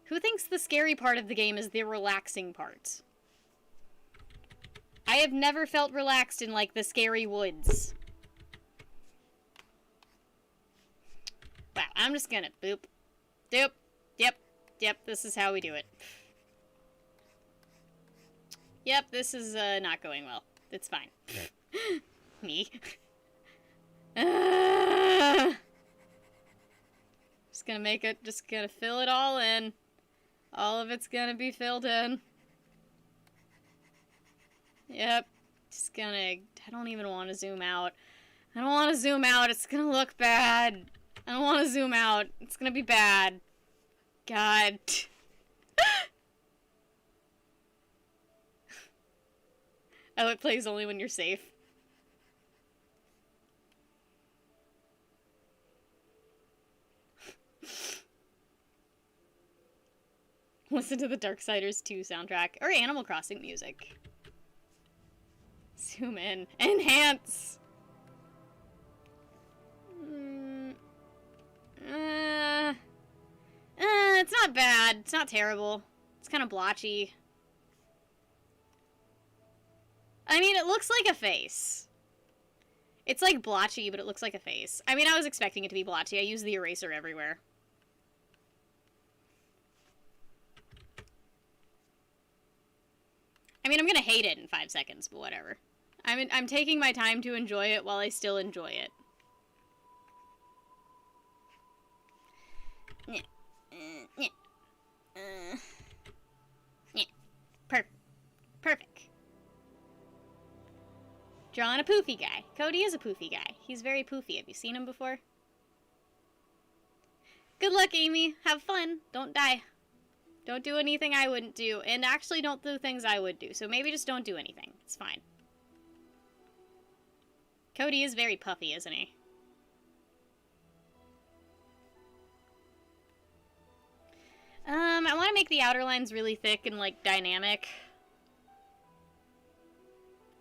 Who thinks the scary part of the game is the relaxing part? I have never felt relaxed in, like, the scary woods. Wow, I'm just gonna boop. Doop. Yep, this is how we do it. Yep, this is, not going well. It's fine. Me. Just gonna make it, just gonna fill it all in. All of it's gonna be filled in. Yep. Just gonna, I don't even want to zoom out. I don't want to zoom out, it's gonna look bad. I don't want to zoom out, it's gonna be bad. God. Oh, it plays only when you're safe. Listen to the Darksiders 2 soundtrack. Or Animal Crossing music. Zoom in. Enhance! It's not bad. It's not terrible. It's kind of blotchy. I mean, it looks like a face. It's like blotchy, but it looks like a face. I mean, I was expecting it to be blotchy. I use the eraser everywhere. I mean, I'm gonna hate it in 5 seconds, but whatever. I'm taking my time to enjoy it while I still enjoy it. Perfect. Drawing a poofy guy. Cody is a poofy guy. He's very poofy. Have you seen him before? Good luck, Amy. Have fun. Don't die. Don't do anything I wouldn't do. And actually don't do things I would do. So maybe just don't do anything. It's fine. Cody is very puffy, isn't he? I want to make the outer lines really thick and, like, dynamic.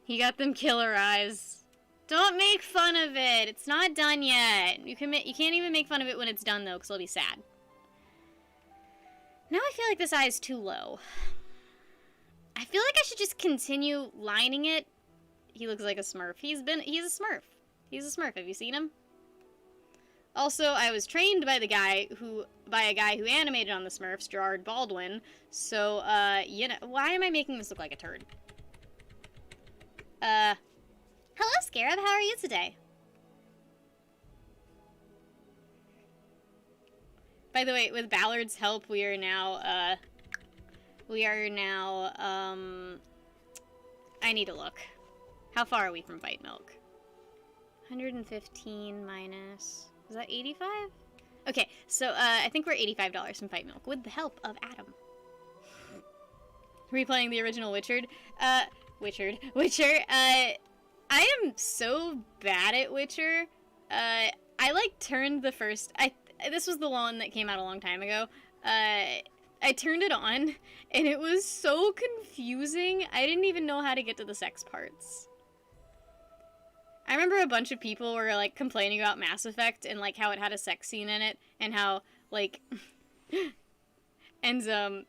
He got them killer eyes. Don't make fun of it. It's not done yet. You can't even make fun of it when it's done, though, because it'll be sad. Now I feel like this eye is too low. I feel like I should just continue lining it. He looks like a Smurf. He's a Smurf. He's a Smurf. Have you seen him? Also, I was trained by a guy who animated on the Smurfs, Gerard Baldwin. So, you know, why am I making this look like a turd? Hello, Scarab. How are you today? By the way, with Ballard's help, we are now, I need to look. How far are we from Vite Milk? 115 minus... Is that 85? Okay, so, I think we're $85 from Vite Milk, with the help of Adam. Replaying the original Witcher. I am so bad at Witcher. I, like, turned the first... This was the one that came out a long time ago. I turned it on, and it was so confusing. I didn't even know how to get to the sex parts. I remember a bunch of people were, like, complaining about Mass Effect and, like, how it had a sex scene in it, and how, like... and, oh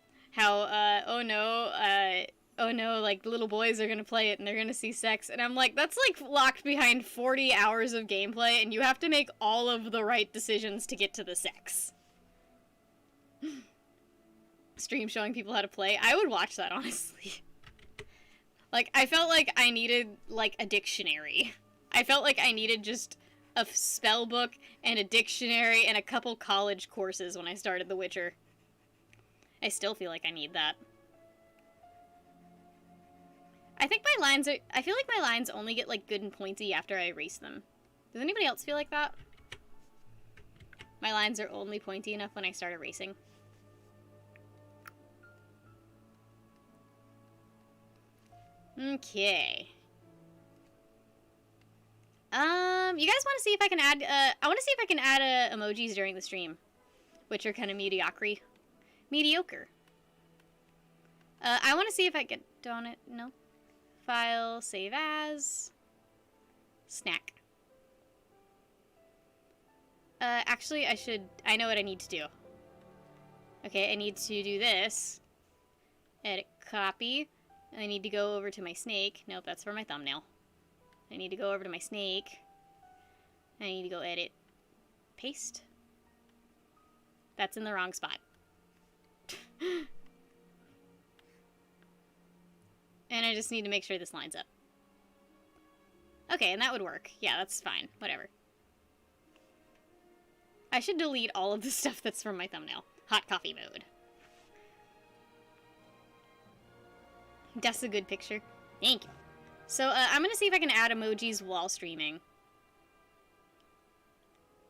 no, like, little boys are gonna play it and they're gonna see sex. And I'm like, that's, like, locked behind 40 hours of gameplay, and you have to make all of the right decisions to get to the sex. Stream showing people how to play. I would watch that, honestly. Like, I felt like I needed, like, a dictionary. I felt like I needed just a spell book and a dictionary and a couple college courses when I started The Witcher. I still feel like I need that. I think my lines are... I feel like my lines only get, like, good and pointy after I erase them. Does anybody else feel like that? My lines are only pointy enough when I start erasing. Okay. You guys want to see if I can add, I want to see if I can add, emojis during the stream. Which are kind of mediocre. I want to see if I can, don't it, no. File, save as, snack. Actually, I know what I need to do. Okay, I need to do this. Edit, copy. I need to go over to my snake. Nope, that's for my thumbnail. I need to go over to my snake. I need to go edit, paste. That's in the wrong spot. And I just need to make sure this lines up. Okay, and that would work. Yeah, that's fine. Whatever. I should delete all of the stuff that's from my thumbnail. Hot coffee mode. That's a good picture. Thank you. So, I'm gonna see if I can add emojis while streaming.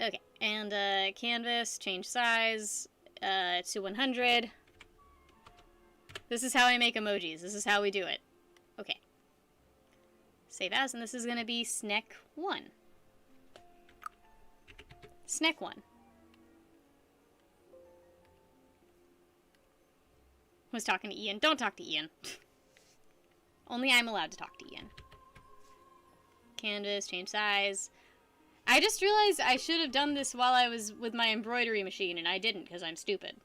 Okay, and, canvas, change size, to 100. This is how I make emojis. This is how we do it. Okay. Save as, and this is gonna be Sneck1. Sneck1. Was talking to Ian. Don't talk to Ian. Only I'm allowed to talk to Ian. Canvas, change size. I just realized I should have done this while I was with my embroidery machine, and I didn't because I'm stupid.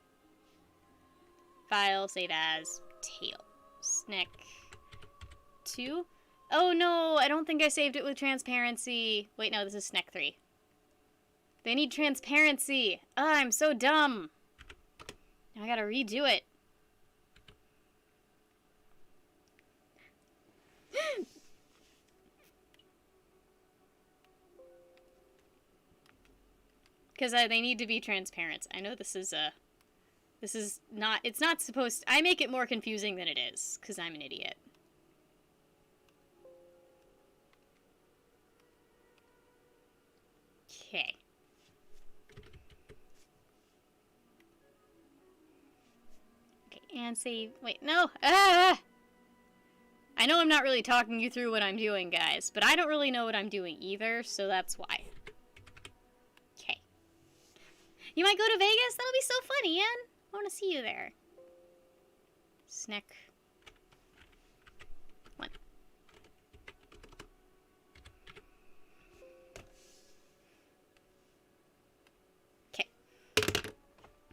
File, save as, tail. Sneck 2. Oh no, I don't think I saved it with transparency. Wait, no, this is Sneck 3. They need transparency. Oh, I'm so dumb. Now I gotta redo it. Because they need to be transparent. I know this is not, it's not supposed to, I make it more confusing than it is, because I'm an idiot. Okay. Okay, and save, wait, no! Ah! I know I'm not really talking you through what I'm doing, guys, but I don't really know what I'm doing either, so that's why. Okay. You might go to Vegas? That'll be so fun, Ian! I want to see you there. Snack. One. Okay.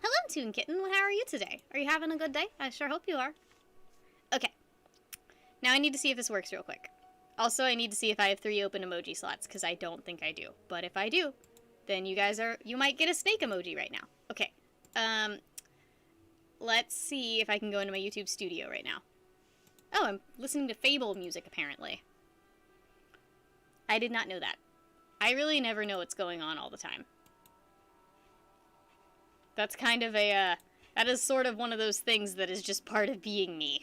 Hello, Toon Kitten. How are you today? Are you having a good day? I sure hope you are. Okay. Now I need to see if this works real quick. Also, I need to see if I have 3 open emoji slots, because I don't think I do. But if I do, then you might get a snake emoji right now. Okay. Let's see if I can go into my YouTube studio right now. Oh, I'm listening to Fable music, apparently. I did not know that. I really never know what's going on all the time. That's kind of that is sort of one of those things that is just part of being me.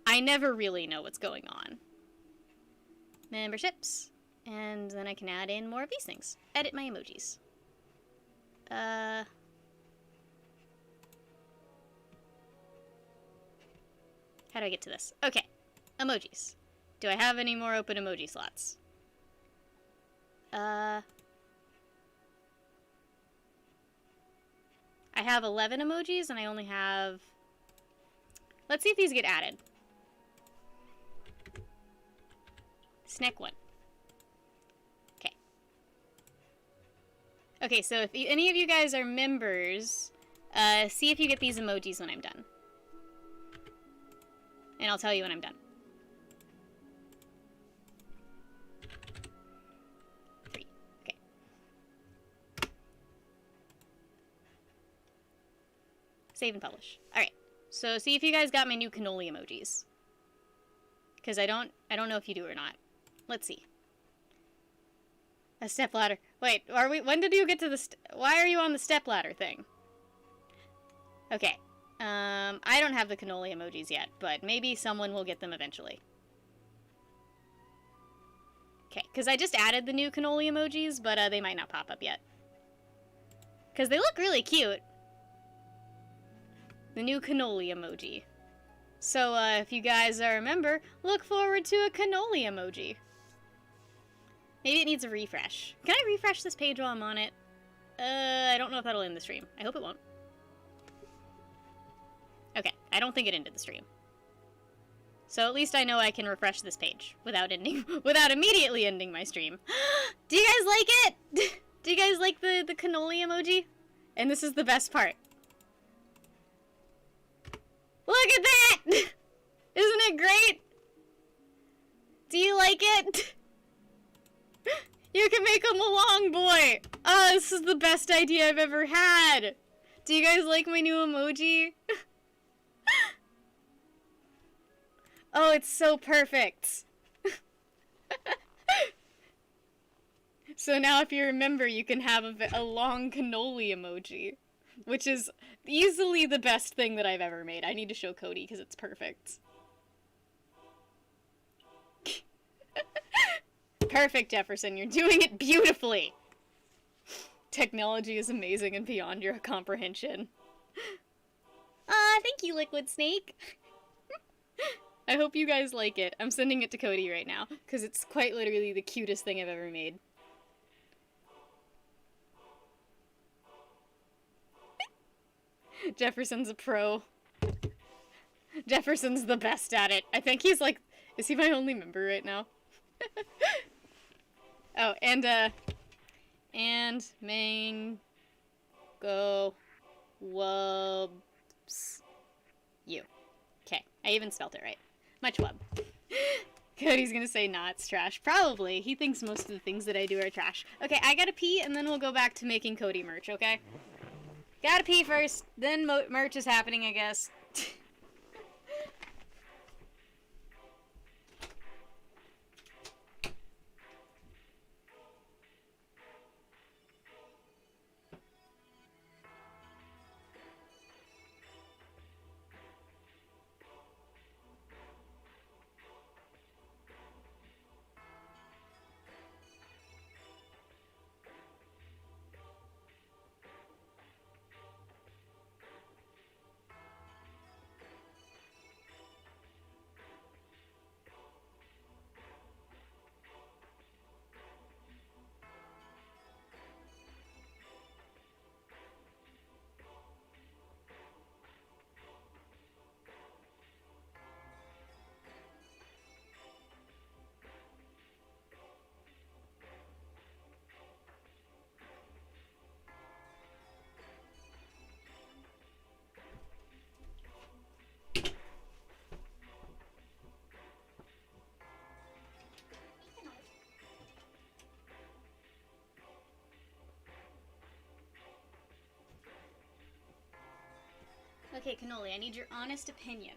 I never really know what's going on. Memberships. And then I can add in more of these things. Edit my emojis. How do I get to this? Okay. Emojis. Do I have any more open emoji slots? I have 11 emojis and I only have... Let's see if these get added. Snack one. Okay. Okay, so if any of you guys are members, see if you get these emojis when I'm done. And I'll tell you when I'm done. 3. Okay. Save and publish. Alright. So see if you guys got my new cannoli emojis. Because I don't know if you do or not. Let's see. A stepladder. Wait, when did you get to the why are you on the stepladder thing? Okay. I don't have the cannoli emojis yet, but maybe someone will get them eventually. Okay, because I just added the new cannoli emojis, but they might not pop up yet. Because they look really cute. The new cannoli emoji. So, if you guys are a member, look forward to a cannoli emoji. Maybe it needs a refresh. Can I refresh this page while I'm on it? I don't know if that'll end the stream. I hope it won't. Okay, I don't think it ended the stream. So at least I know I can refresh this page without immediately ending my stream. Do you guys like it? Do you guys like the cannoli emoji? And this is the best part. Look at that! Isn't it great? Do you like it? You can make him a long boy! Oh, this is the best idea I've ever had! Do you guys like my new emoji? Oh, it's so perfect! So now if you remember, you can have a long cannoli emoji. Which is easily the best thing that I've ever made. I need to show Cody because it's perfect. Perfect, Jefferson. You're doing it beautifully. Technology is amazing and beyond your comprehension. Thank you, Liquid Snake. I hope you guys like it. I'm sending it to Cody right now because it's quite literally the cutest thing I've ever made. Jefferson's a pro. Jefferson's the best at it. I think he's like... Is he my only member right now? Oh, and mango wubs you. Okay, I even spelled it right. Much wub. Cody's gonna say, nah, it's trash. Probably. He thinks most of the things that I do are trash. Okay, I gotta pee, and then we'll go back to making Cody merch, okay? Gotta pee first, then merch is happening, I guess. Okay, Cannoli, I need your honest opinion.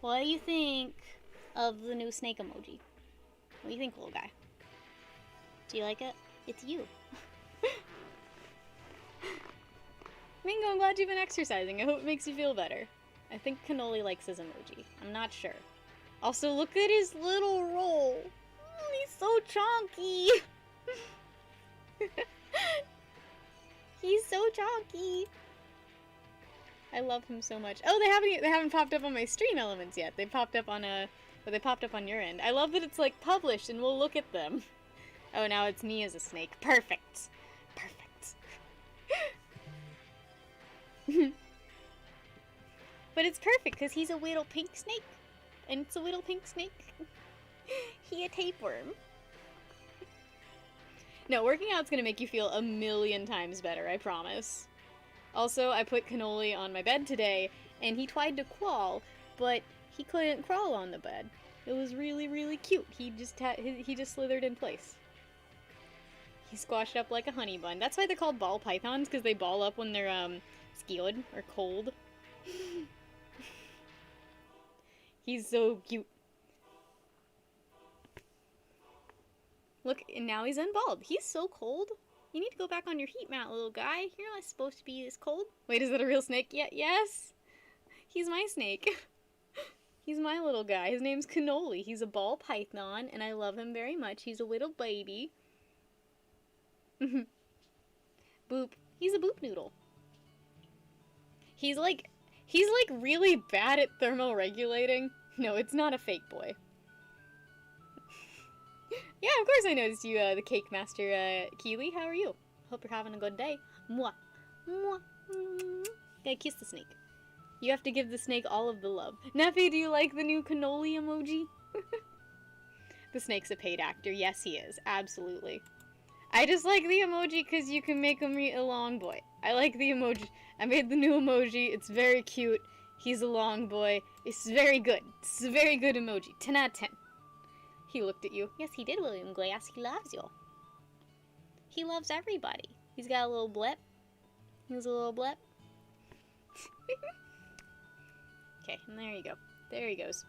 What do you think of the new snake emoji? What do you think, little guy? Do you like it? It's you. Mingo, I'm glad you've been exercising. I hope it makes you feel better. I think Cannoli likes his emoji. I'm not sure. Also, look at his little roll. Oh, he's so chonky. He's so chonky. I love him so much. Oh, they haven't popped up on my stream elements yet. They popped up on they popped up on your end. I love that it's like published and we'll look at them. Oh, now it's me as a snake. Perfect. Perfect. But it's perfect because he's a little pink snake. And it's a little pink snake. He a tapeworm. No, working out's gonna make you feel a million times better, I promise. Also, I put Cannoli on my bed today, and he tried to crawl, but he couldn't crawl on the bed. It was really, really cute. He just slithered in place. He squashed up like a honey bun. That's why they're called ball pythons, because they ball up when they're, scared or cold. He's so cute. Look, and now he's unballed. He's so cold. You need to go back on your heat mat, little guy. You're not supposed to be this cold. Wait, is that a real snake? Yeah, yes. He's my snake. He's my little guy. His name's Cannoli. He's a ball python, and I love him very much. He's a little baby. Boop. He's a boop noodle. He's like really bad at thermoregulating. No, it's not a fake boy. Yeah, of course I noticed you, the Cake Master, Keely. How are you? Hope you're having a good day. Mwah. Mwah. Gotta kiss the snake. You have to give the snake all of the love. Neffy, do you like the new cannoli emoji? The snake's a paid actor. Yes, he is. Absolutely. I just like the emoji because you can make him a long boy. I like the emoji. I made the new emoji. It's very cute. He's a long boy. It's very good. It's a very good emoji. 10 out of 10. He looked at you. Yes, he did, William Glass. He loves you. He loves everybody. He's got a little blip. He's a little blip. Okay, and there you go. There he goes.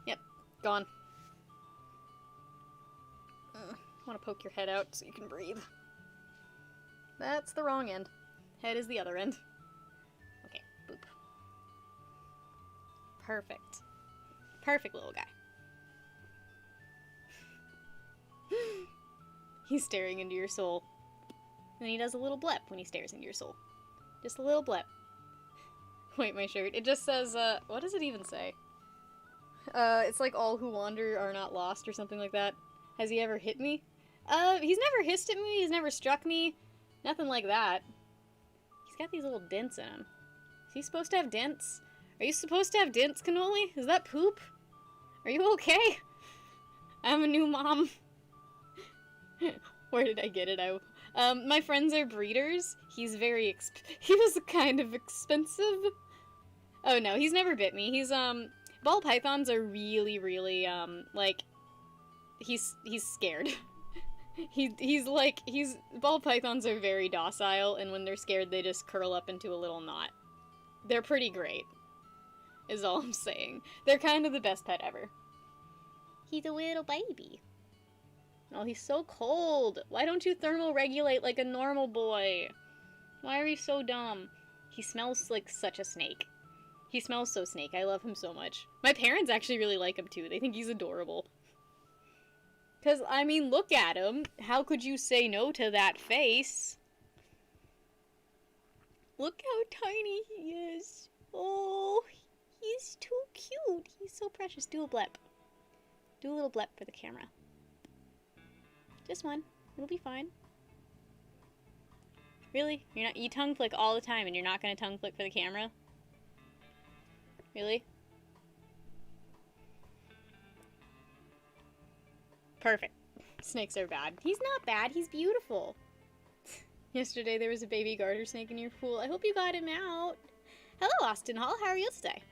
Yep, gone. I want to poke your head out so you can breathe. That's the wrong end. Head is the other end. Okay, boop. Perfect. Perfect little guy. He's staring into your soul. And he does a little blip when he stares into your soul. Just a little blip. Wait, my shirt. It just says, what does it even say? It's like all who wander are not lost or something like that. Has he ever hit me? He's never hissed at me. He's never struck me. Nothing like that. He's got these little dents in him. Is he supposed to have dents? Are you supposed to have dents, Cannoli? Is that poop? Are you okay? I'm a new mom. Where did I get it? My friends are breeders. He's very he was kind of expensive. Oh no, he's never bit me. He's, ball pythons are really, really, like, he's scared. Ball pythons are very docile, and when they're scared, they just curl up into a little knot. They're pretty great, is all I'm saying. They're kind of the best pet ever. He's a little baby. Oh, he's so cold. Why don't you thermoregulate like a normal boy? Why are you so dumb? He smells like such a snake. He smells so snake. I love him so much. My parents actually really like him too. They think he's adorable. Because, I mean, look at him. How could you say no to that face? Look how tiny he is. Oh, he's too cute. He's so precious. Do a blep. Do a little blep for the camera. Just one. It'll be fine. Really? You tongue flick all the time and you're not gonna tongue flick for the camera? Really? Perfect. Snakes are bad. He's not bad. He's beautiful. Yesterday there was a baby garter snake in your pool. I hope you got him out. Hello, Austin Hall. How are you today?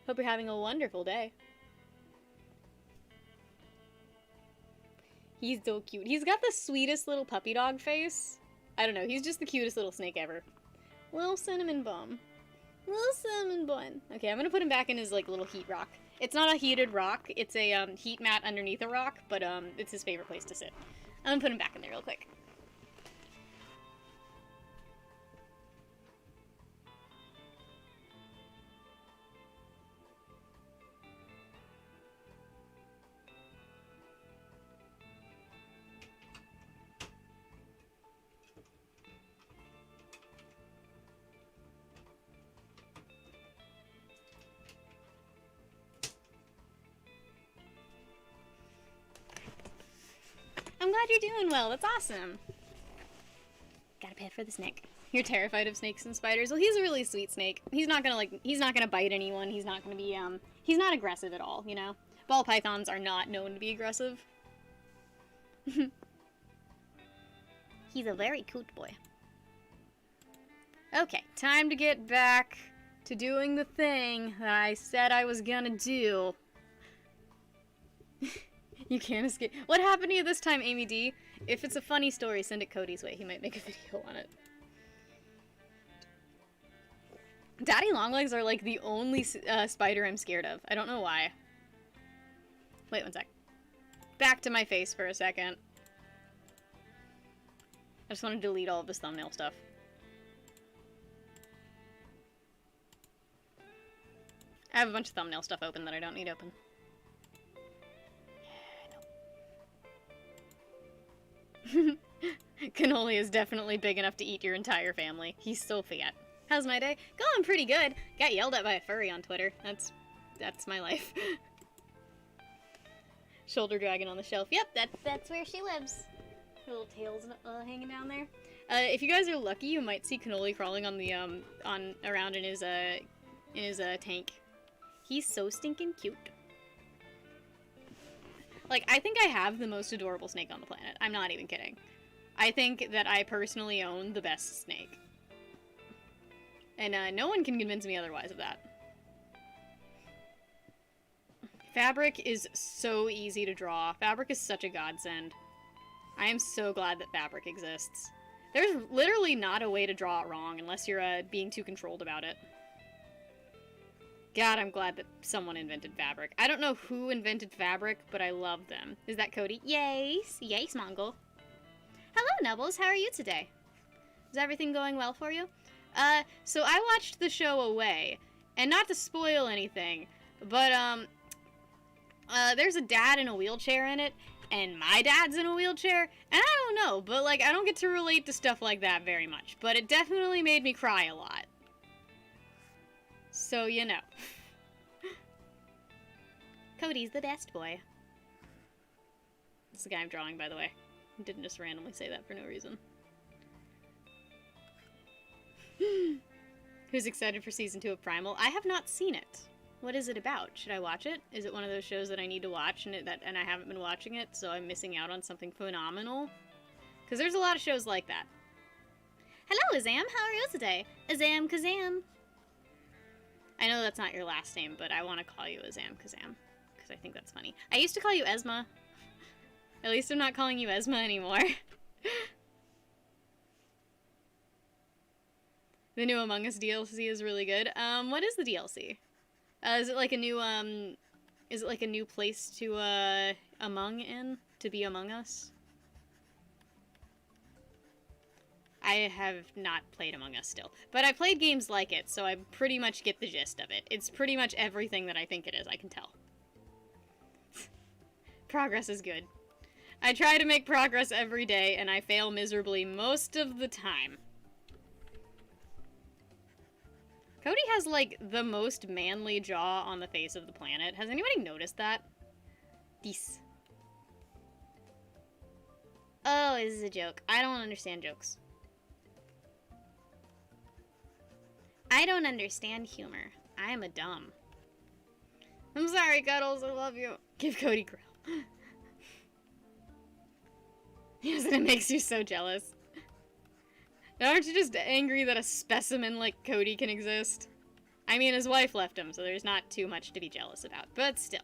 Hope you're having a wonderful day. He's so cute. He's got the sweetest little puppy dog face. I don't know. He's just the cutest little snake ever. Little cinnamon bum. Little cinnamon bun. Okay, I'm gonna put him back in his, like, little heat rock. It's not a heated rock. It's a, heat mat underneath a rock, but, it's his favorite place to sit. I'm gonna put him back in there real quick. I'm glad you're doing well. That's awesome. Gotta pay for the snake. You're terrified of snakes and spiders. Well, he's a really sweet snake. He's not gonna bite anyone. He's not gonna be, he's not aggressive at all, you know? Ball pythons are not known to be aggressive. He's a very cute boy. Okay, time to get back to doing the thing that I said I was gonna do. You can't escape. What happened to you this time, Amy D? If it's a funny story, send it Cody's way. He might make a video on it. Daddy longlegs are like the only spider I'm scared of. I don't know why. Wait one sec. Back to my face for a second. I just want to delete all of this thumbnail stuff. I have a bunch of thumbnail stuff open that I don't need open. Cannoli is definitely big enough to eat your entire family. He's so fat. How's my day? Going pretty good. Got yelled at by a furry on Twitter. That's my life. Shoulder dragon on the shelf. Yep, that's where she lives. Her little tail's hanging down there. If you guys are lucky, you might see Cannoli crawling on the around in his tank. He's so stinking cute. Like, I think I have the most adorable snake on the planet. I'm not even kidding. I think that I personally own the best snake. And no one can convince me otherwise of that. Fabric is so easy to draw. Fabric is such a godsend. I am so glad that fabric exists. There's literally not a way to draw it wrong unless you're being too controlled about it. God, I'm glad that someone invented fabric. I don't know who invented fabric, but I love them. Is that Cody? Yes! Yes, Mongol. Hello, Nubbles. How are you today? Is everything going well for you? So I watched the show Away, and not to spoil anything, but, there's a dad in a wheelchair in it, and my dad's in a wheelchair, and I don't know, but, like, I don't get to relate to stuff like that very much, but it definitely made me cry a lot. So, you know. Cody's the best boy. That's the guy I'm drawing, by the way. I didn't just randomly say that for no reason. Who's excited for season 2 of Primal? I have not seen it. What is it about? Should I watch it? Is it one of those shows that I need to watch and I haven't been watching it, so I'm missing out on something phenomenal? Because there's a lot of shows like that. Hello, Azam. How are you today? Azam Kazam. I know that's not your last name, but I want to call you Azam Kazam, because I think that's funny. I used to call you Esma. At least I'm not calling you Esma anymore. The new Among Us DLC is really good. What is the DLC? Is it like a new place to, among in? To be among us? I have not played Among Us still. But I played games like it, so I pretty much get the gist of it. It's pretty much everything that I think it is, I can tell. Progress is good. I try to make progress every day, and I fail miserably most of the time. Cody has, like, the most manly jaw on the face of the planet. Has anybody noticed that? This. Oh, this is a joke. I don't understand jokes. I don't understand humor. I am a dumb. I'm sorry, Cuddles. I love you. Give Cody grill. Yes, it makes you so jealous. Aren't you just angry that a specimen like Cody can exist? I mean, his wife left him, so there's not too much to be jealous about, but still.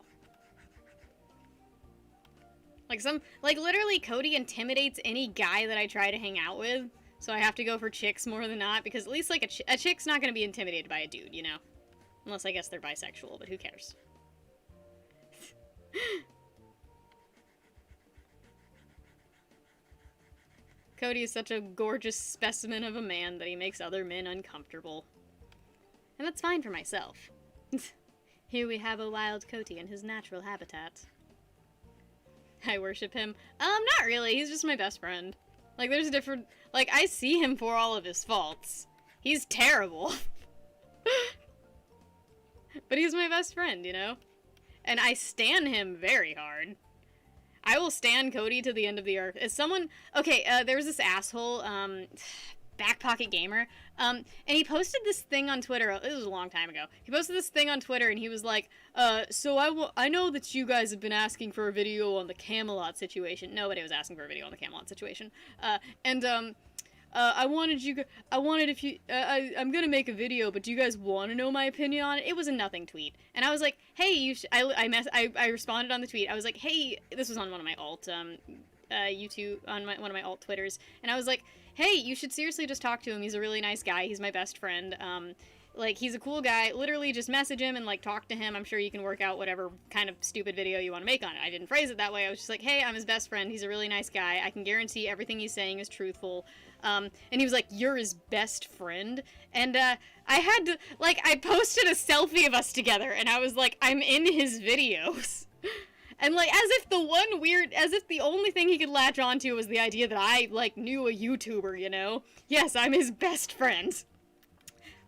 Like, literally, Cody intimidates any guy that I try to hang out with. So I have to go for chicks more than not, because at least, like, a chick's not gonna be intimidated by a dude, you know? Unless I guess they're bisexual, but who cares? Cody is such a gorgeous specimen of a man that he makes other men uncomfortable. And that's fine for myself. Here we have a wild Cody in his natural habitat. I worship him. Not really. He's just my best friend. Like, there's a different... Like, I see him for all of his faults. He's terrible. But he's my best friend, you know? And I stan him very hard. I will stan Cody to the end of the earth. As someone... Okay, there was this asshole, Back Pocket Gamer, and he posted this thing on Twitter. This was a long time ago. He posted this thing on Twitter, and he was like, so I know that you guys have been asking for a video on the Camelot situation. Nobody was asking for a video on the Camelot situation. I'm gonna make a video, but do you guys want to know my opinion on it? It was a nothing tweet. And I was like, hey, I responded on the tweet. I was like, hey, this was on one of my alt, YouTube, on one of my alt Twitters. And I was like, hey, you should seriously just talk to him. He's a really nice guy. He's my best friend. Like, he's a cool guy. Literally just message him and, like, talk to him. I'm sure you can work out whatever kind of stupid video you want to make on it. I didn't phrase it that way. I was just like, hey, I'm his best friend. He's a really nice guy. I can guarantee everything he's saying is truthful. And he was like, you're his best friend? And, I had to, like, I posted a selfie of us together, and I was like, I'm in his videos. And, like, as if the only thing he could latch onto was the idea that I, like, knew a YouTuber, you know? Yes, I'm his best friend.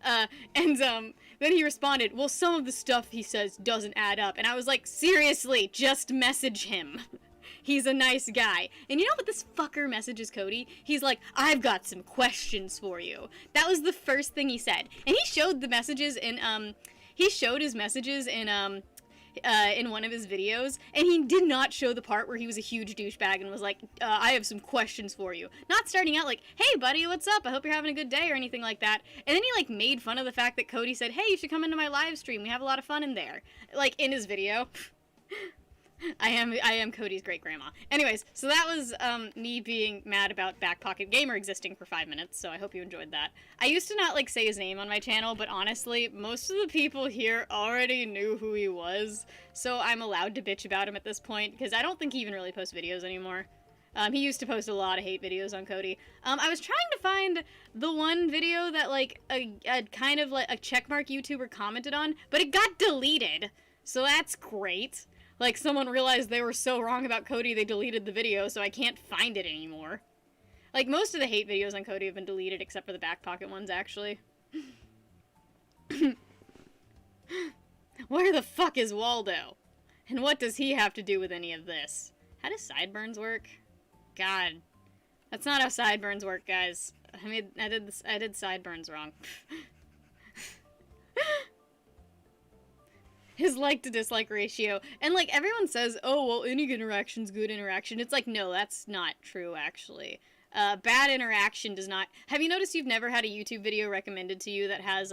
Then he responded, well, some of the stuff he says doesn't add up. And I was like, seriously, just message him. He's a nice guy. And you know what this fucker messages Cody? He's like, I've got some questions for you. That was the first thing he said. And he showed the messages in, in one of his videos, and he did not show the part where he was a huge douchebag and was like, I have some questions for you. Not starting out like, hey buddy, what's up? I hope you're having a good day, or anything like that. And then he, like, made fun of the fact that Cody said, hey, you should come into my live stream. We have a lot of fun in there. Like, in his video. I am Cody's great-grandma. Anyways, so that was, me being mad about Back Pocket Gamer existing for 5 minutes, so I hope you enjoyed that. I used to not, like, say his name on my channel, but honestly, most of the people here already knew who he was, so I'm allowed to bitch about him at this point, because I don't think he even really posts videos anymore. He used to post a lot of hate videos on Cody. I was trying to find the one video that, like, a kind of, like, a checkmark YouTuber commented on, but it got deleted, so that's great. Like, someone realized they were so wrong about Cody, they deleted the video, so I can't find it anymore. Like, most of the hate videos on Cody have been deleted, except for the back pocket ones, actually. Where the fuck is Waldo? And what does he have to do with any of this? How do sideburns work? God. That's not how sideburns work, guys. I did sideburns wrong. His like to dislike ratio. And, like, everyone says, oh, well, any interaction's good interaction. It's like, no, that's not true, actually. Bad interaction does not... Have you noticed you've never had a YouTube video recommended to you that has,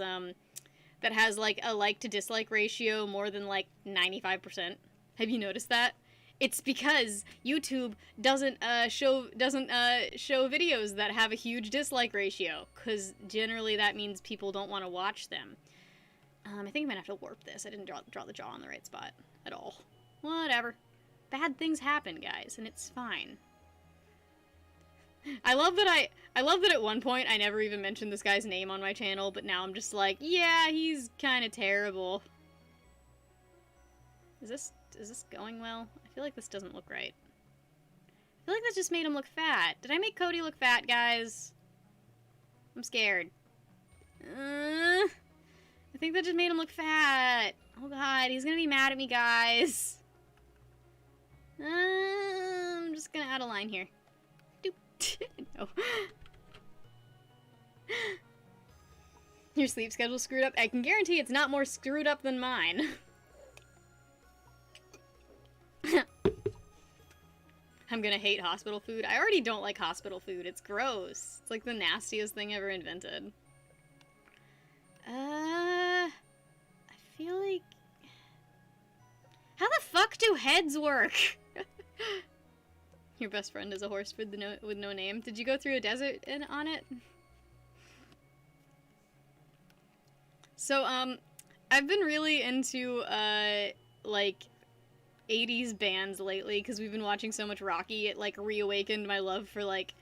like, a like to dislike ratio more than, like, 95%? Have you noticed that? It's because YouTube doesn't show videos that have a huge dislike ratio, because generally that means people don't want to watch them. I think I might have to warp this. I didn't draw the jaw on the right spot at all. Whatever. Bad things happen, guys, and it's fine. I love that at one point I never even mentioned this guy's name on my channel, but now I'm just like, yeah, he's kind of terrible. Is this going well? I feel like this doesn't look right. I feel like that just made him look fat. Did I make Cody look fat, guys? I'm scared. I think that just made him look fat. Oh god, he's gonna be mad at me, guys. I'm just gonna add a line here. Doop. No. Your sleep schedule's screwed up? I can guarantee it's not more screwed up than mine. I'm gonna hate hospital food. I already don't like hospital food. It's gross. It's like the nastiest thing ever invented. I feel like... How the fuck do heads work? Your best friend is a horse with no name. Did you go through a desert on it? So, I've been really into, like, 80s bands lately, because we've been watching so much Rocky. It, like, reawakened my love for, like,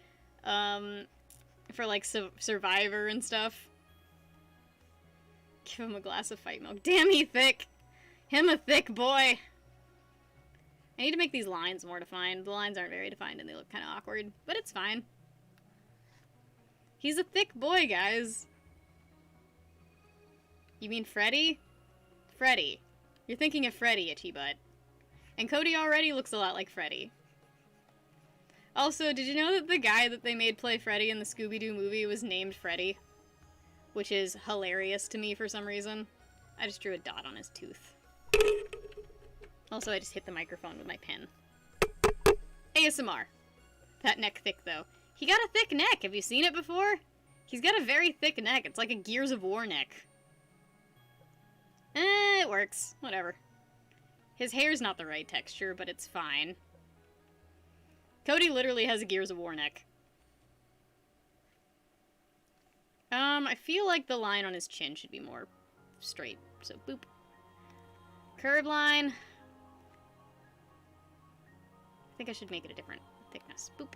Survivor and stuff. Give him a glass of fight milk. Damn, he thick! Him a thick boy! I need to make these lines more defined. The lines aren't very defined and they look kind of awkward, but it's fine. He's a thick boy, guys. You mean Freddy? Freddy. You're thinking of Freddy, Itchy Butt. And Cody already looks a lot like Freddy. Also, did you know that the guy that they made play Freddy in the Scooby-Doo movie was named Freddy? Which is hilarious to me for some reason. I just drew a dot on his tooth. Also, I just hit the microphone with my pen. ASMR. That neck thick, though. He got a thick neck! Have you seen it before? He's got a very thick neck. It's like a Gears of War neck. It works. Whatever. His hair's not the right texture, but it's fine. Cody literally has a Gears of War neck. I feel like the line on his chin should be more straight, so boop. Curve line. I think I should make it a different thickness. Boop.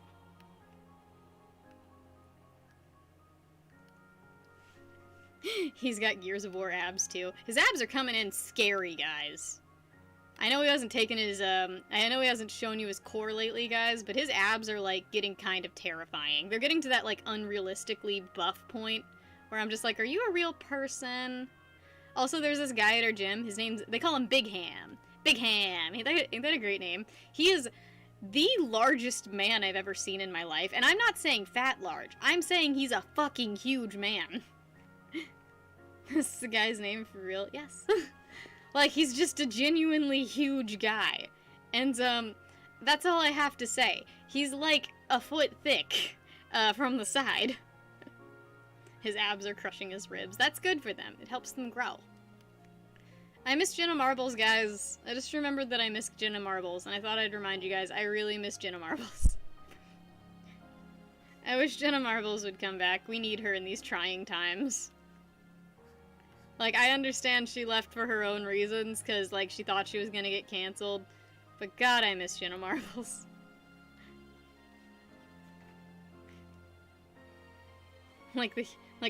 He's got Gears of War abs, too. His abs are coming in scary, guys. I know he hasn't taken his, I know he hasn't shown you his core lately, guys, but his abs are, like, getting kind of terrifying. They're getting to that, like, unrealistically buff point, where I'm just like, are you a real person? Also, there's this guy at our gym, his name's, they call him Big Ham. Big Ham! Ain't that a great name? He is the largest man I've ever seen in my life, and I'm not saying fat large, I'm saying he's a fucking huge man. This is the guy's name for real? Yes. Like, he's just a genuinely huge guy. And, that's all I have to say. He's like a foot thick, from the side. His abs are crushing his ribs. That's good for them. It helps them grow. I miss Jenna Marbles, guys. I just remembered that I missed Jenna Marbles, and I thought I'd remind you guys, I really miss Jenna Marbles. I wish Jenna Marbles would come back. We need her in these trying times. Like, I understand she left for her own reasons, because, like, she thought she was gonna get canceled. But God, I miss Jenna Marbles. Like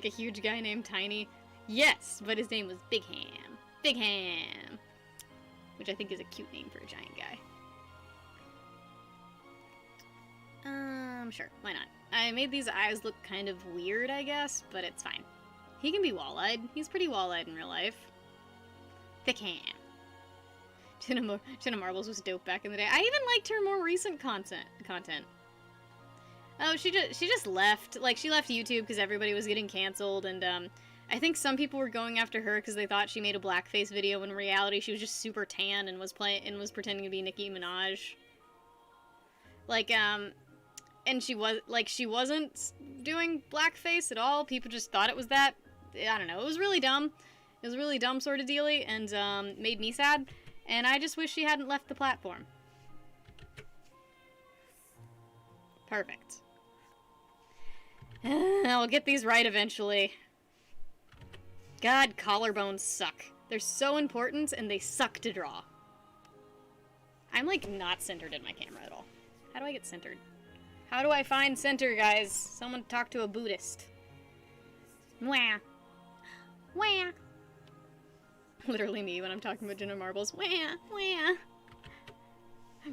a huge guy named Tiny. Yes, but his name was Big Ham. Big Ham! Which I think is a cute name for a giant guy. Sure, why not? I made these eyes look kind of weird, I guess, but it's fine. He can be wall-eyed. He's pretty wall-eyed in real life. Thick Ham. Jenna Marbles was dope back in the day. I even liked her more recent content. Oh, she just left. Like, she left YouTube because everybody was getting canceled, and, I think some people were going after her because they thought she made a blackface video, when in reality she was just super tan and was pretending to be Nicki Minaj. Like, and she wasn't doing blackface at all. People just thought it was that. I don't know. It was really dumb. It was a really dumb sort of dealy, and, made me sad. And I just wish she hadn't left the platform. Perfect. I'll get these right eventually. God, collarbones suck. They're so important, and they suck to draw. I'm, like, not centered in my camera at all. How do I get centered? How do I find center, guys? Someone talk to a Buddhist. Wah. Wah. Literally me when I'm talking about Jenna Marbles. Wah. Wah.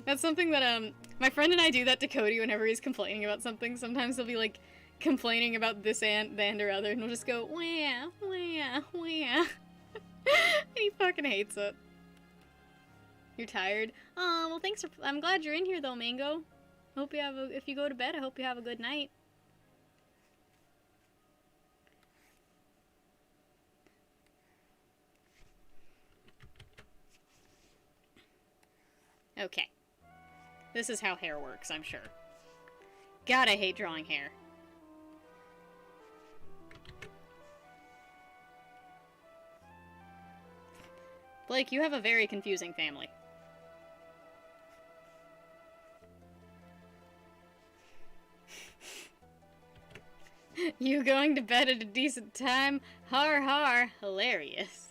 That's something that, my friend and I do that to Cody whenever he's complaining about something. Sometimes he'll be, like, complaining about this and or other, and we'll just go, wah, wah, wah. He fucking hates it. You're tired? Oh, well, thanks for, I'm glad you're in here, though, Mango. Hope you have if you go to bed, I hope you have a good night. Okay. This is how hair works, I'm sure. God, I hate drawing hair. Blake, you have a very confusing family. You going to bed at a decent time? Har har. Hilarious.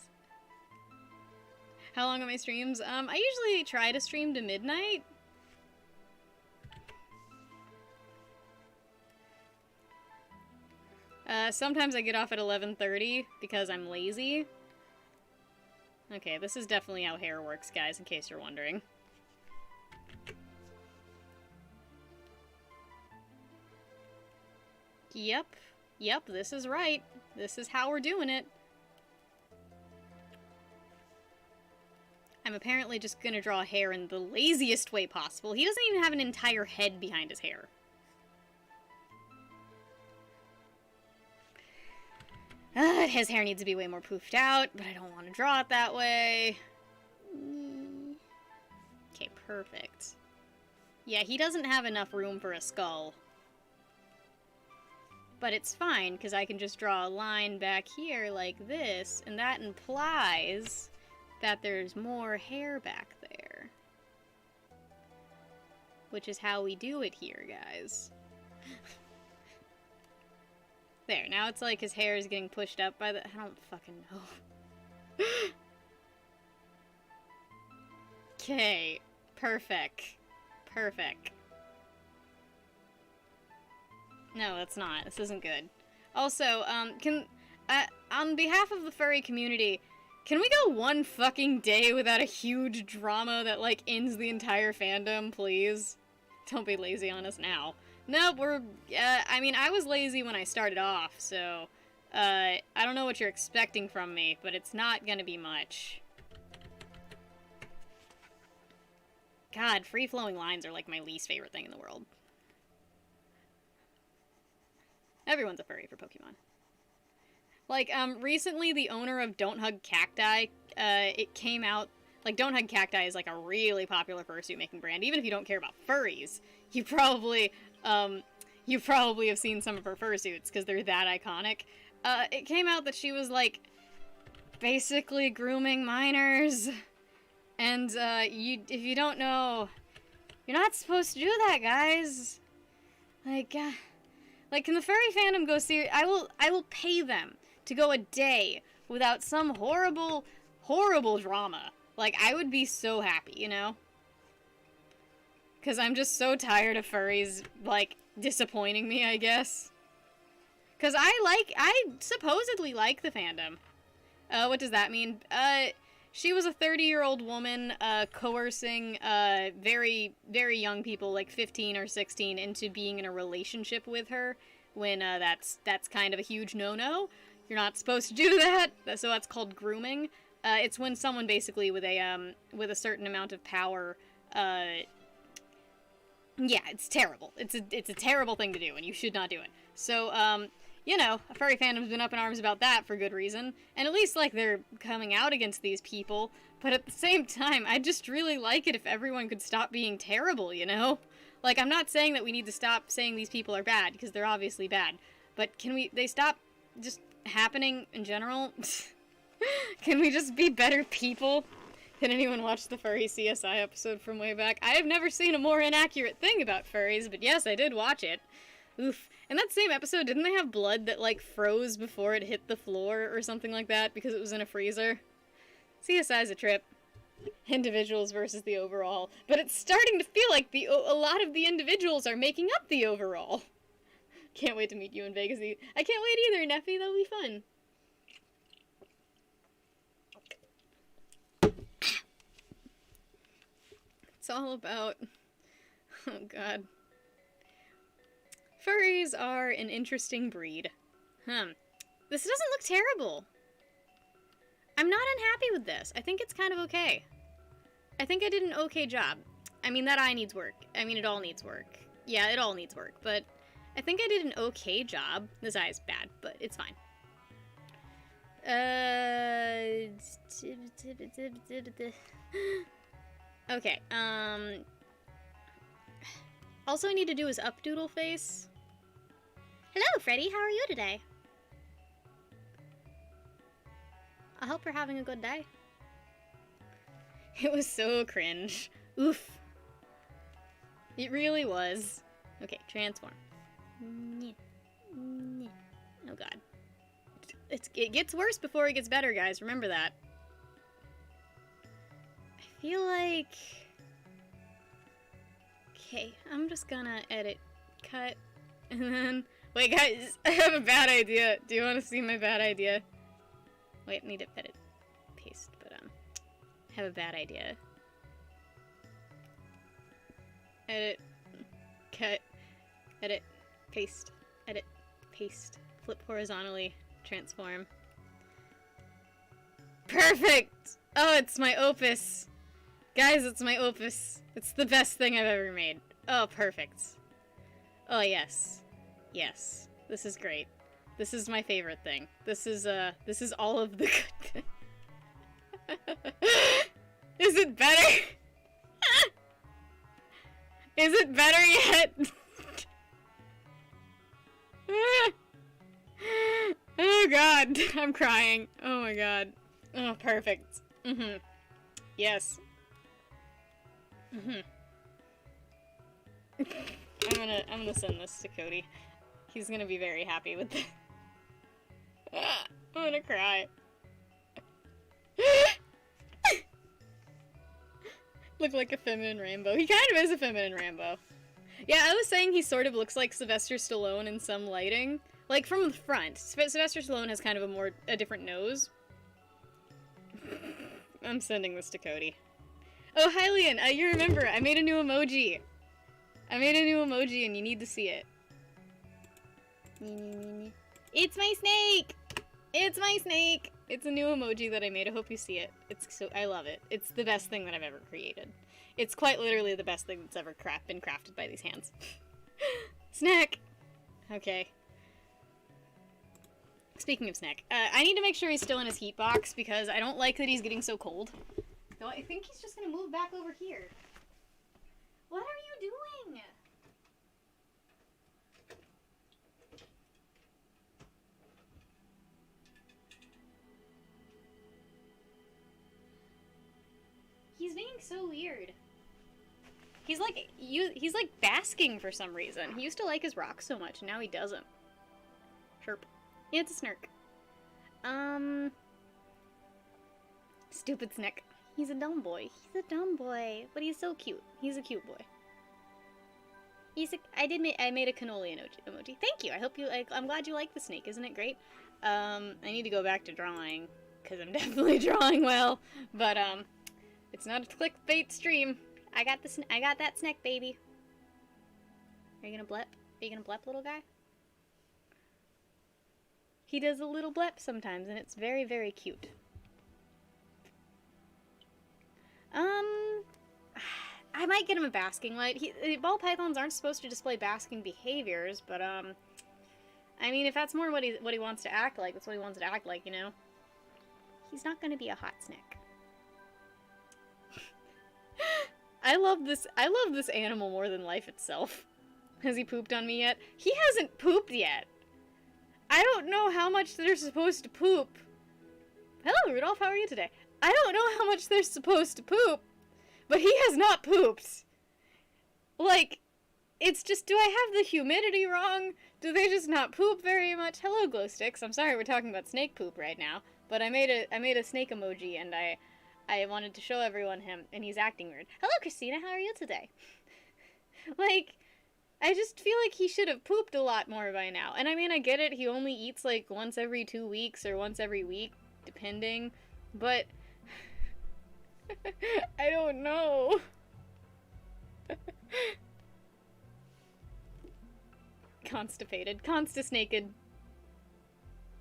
How long are my streams? I usually try to stream to midnight. Sometimes I get off at 11:30 because I'm lazy. Okay, this is definitely how hair works, guys, in case you're wondering. Yep, this is right. This is how we're doing it. I'm apparently just gonna draw hair in the laziest way possible. He doesn't even have an entire head behind his hair. His hair needs to be way more poofed out, but I don't want to draw it that way. Okay, perfect. Yeah, he doesn't have enough room for a skull. But it's fine, because I can just draw a line back here like this, and that implies that there's more hair back there. Which is how we do it here, guys. There, now it's like his hair is getting pushed up by the... I don't fucking know. Okay, perfect. Perfect. No, that's not. This isn't good. Also, on behalf of the furry community, can we go one fucking day without a huge drama that, like, ends the entire fandom, please? Don't be lazy on us now. Nope, I mean, I was lazy when I started off, so, I don't know what you're expecting from me, but it's not gonna be much. God, free-flowing lines are, like, my least favorite thing in the world. Everyone's a furry for Pokemon. Like, recently the owner of Don't Hug Cacti, it came out, like, Don't Hug Cacti is, like, a really popular fursuit making brand. Even if you don't care about furries, you probably have seen some of her fursuits, because they're that iconic. It came out that she was, like, basically grooming minors. And, if you don't know, you're not supposed to do that, guys. Like, can the furry fandom go serious? I will pay them to go a day without some horrible, horrible drama. Like, I would be so happy, you know? Because I'm just so tired of furries, like, disappointing me, I guess. Because I supposedly like the fandom. What does that mean? She was a 30-year-old woman, coercing, very, very young people, like 15 or 16, into being in a relationship with her, when, that's kind of a huge no-no. You're not supposed to do that, so that's called grooming. It's when someone basically with a certain amount of power, yeah, it's terrible. It's a terrible thing to do, and you should not do it. So, you know, a furry fandom's been up in arms about that for good reason, and at least, like, they're coming out against these people, but at the same time, I'd just really like it if everyone could stop being terrible, you know? Like, I'm not saying that we need to stop saying these people are bad, because they're obviously bad, but they stop just happening in general? Can we just be better people? Did anyone watch the furry CSI episode from way back? I have never seen a more inaccurate thing about furries, but yes, I did watch it. Oof. In that same episode, didn't they have blood that, like, froze before it hit the floor or something like that because it was in a freezer? CSI's a trip. Individuals versus the overall. But it's starting to feel like a lot of the individuals are making up the overall. Can't wait to meet you in Vegas. I can't wait either, Neffy. That'll be fun. It's all about... Oh, God. Furries are an interesting breed. This doesn't look terrible. I'm not unhappy with this. I think it's kind of okay. I think I did an okay job. I mean, that eye needs work. I mean, it all needs work. Yeah, it all needs work, but I think I did an okay job. This eye is bad, but it's fine. Okay, also I need to do his updoodle face. Hello, Freddy, how are you today? I hope you're having a good day. It was so cringe. Oof. It really was. Okay, transform. Oh god. It gets worse before it gets better, guys. Remember that. I feel like... Okay, I'm just gonna edit, cut, and then... Wait, guys, I have a bad idea. Do you want to see my bad idea? Wait, I need to edit, paste, but, I have a bad idea. Edit, cut, edit, paste, edit, paste, flip horizontally, transform. Perfect! Oh, it's my opus. Guys, it's my opus. It's the best thing I've ever made. Oh, perfect. Oh, yes. Yes. This is great. This is my favorite thing. This is all of the good Is it better? Is it better yet? Oh god, I'm crying. Oh my god. Oh, perfect. Mm-hmm. Yes. Mm-hmm. I'm gonna send this to Cody. He's gonna be very happy with this. I'm gonna cry. Look like a feminine Rambo. He kind of is a feminine Rambo. Yeah, I was saying he sort of looks like Sylvester Stallone in some lighting. Like, from the front. Sylvester Stallone has kind of a different nose. I'm sending this to Cody. Oh, Hylian, you remember, I made a new emoji. I made a new emoji and you need to see it. It's my snake! It's my snake! It's a new emoji that I made. I hope you see it. I love it. It's the best thing that I've ever created. It's quite literally the best thing that's ever been crafted by these hands. Snack! Okay. Speaking of Snack, I need to make sure he's still in his heat box because I don't like that he's getting so cold. So I think he's just gonna move back over here. What are you doing? He's being so weird. He's like basking for some reason. He used to like his rocks so much, and now he doesn't. Chirp. Yeah, it's a snark. Stupid Snick. He's a dumb boy. He's a dumb boy, but he's so cute. He's a cute boy. I made a cannoli emoji. Thank you. I hope you like. I'm glad you like the snake. Isn't it great? I need to go back to drawing because I'm definitely drawing well, but it's not a clickbait stream. I got that snack, baby. Are you gonna blep? Are you gonna blep, little guy? He does a little blep sometimes, and it's very, very cute. I might get him a basking light. Ball pythons aren't supposed to display basking behaviors, but, I mean, if that's more what he wants to act like, that's what he wants to act like, you know? He's not gonna be a hot snack. I love this animal more than life itself. Has he pooped on me yet? He hasn't pooped yet. I don't know how much they're supposed to poop. Hello, Rudolph, how are you today? I don't know how much they're supposed to poop, but he has not pooped. Like, it's just, do I have the humidity wrong? Do they just not poop very much? Hello, glow sticks. I'm sorry we're talking about snake poop right now, but I made a snake emoji, and I wanted to show everyone him, and he's acting weird. Hello, Christina, how are you today? Like, I just feel like he should have pooped a lot more by now. And I mean, I get it, he only eats like once every 2 weeks or once every week, depending, but I don't know. Constipated. Constisnaked. Let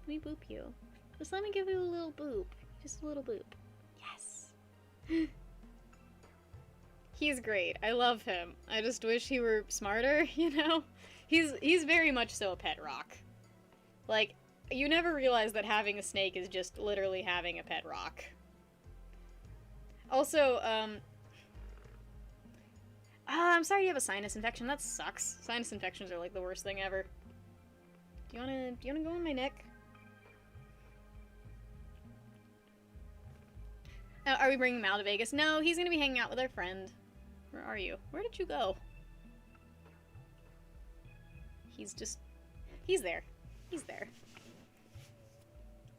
me boop you. Just let me give you a little boop. Just a little boop. Yes. He's great. I love him. I just wish he were smarter, you know? He's very much so a pet rock. Like, you never realize that having a snake is just literally having a pet rock. Also, I'm sorry you have a sinus infection. That sucks. Sinus infections are like the worst thing ever. Do you wanna go on my neck? Are we bringing him out to Vegas? No, he's gonna be hanging out with our friend. Where are you? Where did you go? He's just... He's there. He's there.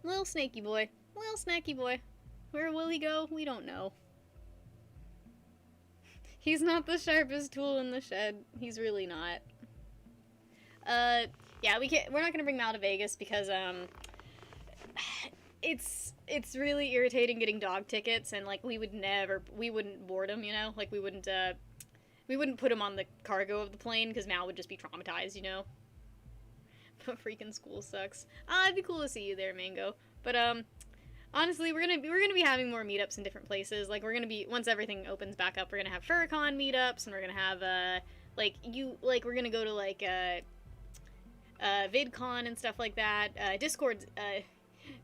Little snaky boy. Little snacky boy. Where will he go? We don't know. He's not the sharpest tool in the shed. He's really not. Yeah, we're not gonna bring Mal to Vegas because, it's really irritating getting dog tickets, and, like, we wouldn't board him, you know? Like, we wouldn't put him on the cargo of the plane, because Mal would just be traumatized, you know? But freaking school sucks. It'd be cool to see you there, Mango. But, honestly, we're gonna be having more meetups in different places. Like, once everything opens back up, we're gonna have FurCon meetups, and we're gonna have, we're gonna go to, like, VidCon and stuff like that.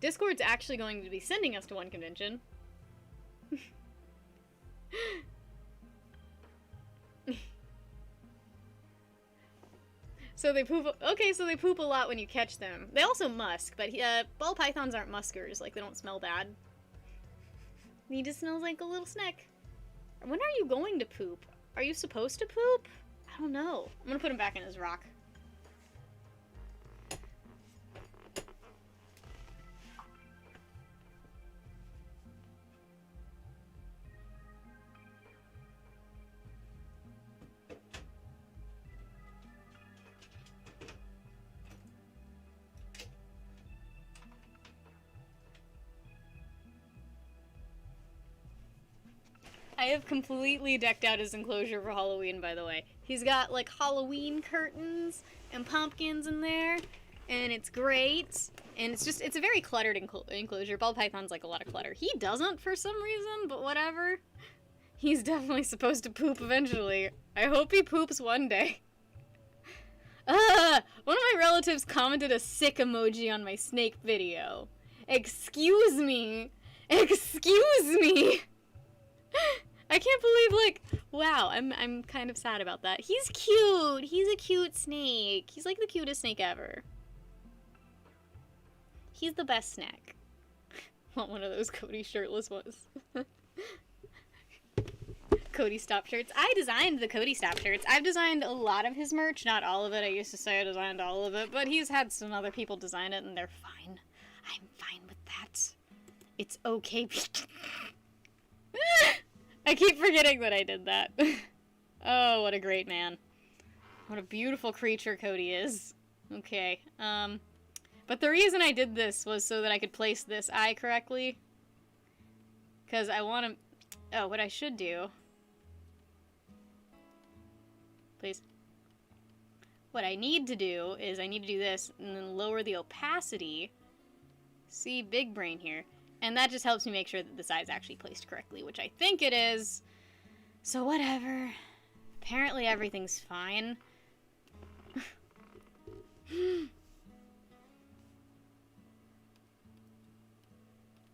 Discord's actually going to be sending us to one convention. So they poop. Okay, so they poop a lot when you catch them. They also musk, but ball pythons aren't muskers. Like, they don't smell bad. He just smells like a little snack. When are you going to poop? Are you supposed to poop? I don't know. I'm gonna put him back in his rock. I have completely decked out his enclosure for Halloween, by the way. He's got, like, Halloween curtains and pumpkins in there, and it's great. And it's a very cluttered enclosure. Ball pythons like a lot of clutter. He doesn't for some reason, but whatever. He's definitely supposed to poop eventually. I hope he poops one day. One of my relatives commented a sick emoji on my snake video. Excuse me. Excuse me. I can't believe, like, wow, I'm kind of sad about that. He's cute. He's a cute snake. He's, like, the cutest snake ever. He's the best snack. Want one of those Cody shirtless ones. Cody Stop shirts. I designed the Cody Stop shirts. I've designed a lot of his merch. Not all of it. I used to say I designed all of it. But he's had some other people design it, and they're fine. I'm fine with that. It's okay. I keep forgetting that I did that. Oh, what a great man. What a beautiful creature Cody is. Okay, but the reason I did this was so that I could place this eye correctly. Because I want to... Oh, what I should do... Please. What I need to do is I need to do this and then lower the opacity. See, big brain here. And that just helps me make sure that this eye is actually placed correctly, which I think it is. So whatever. Apparently everything's fine.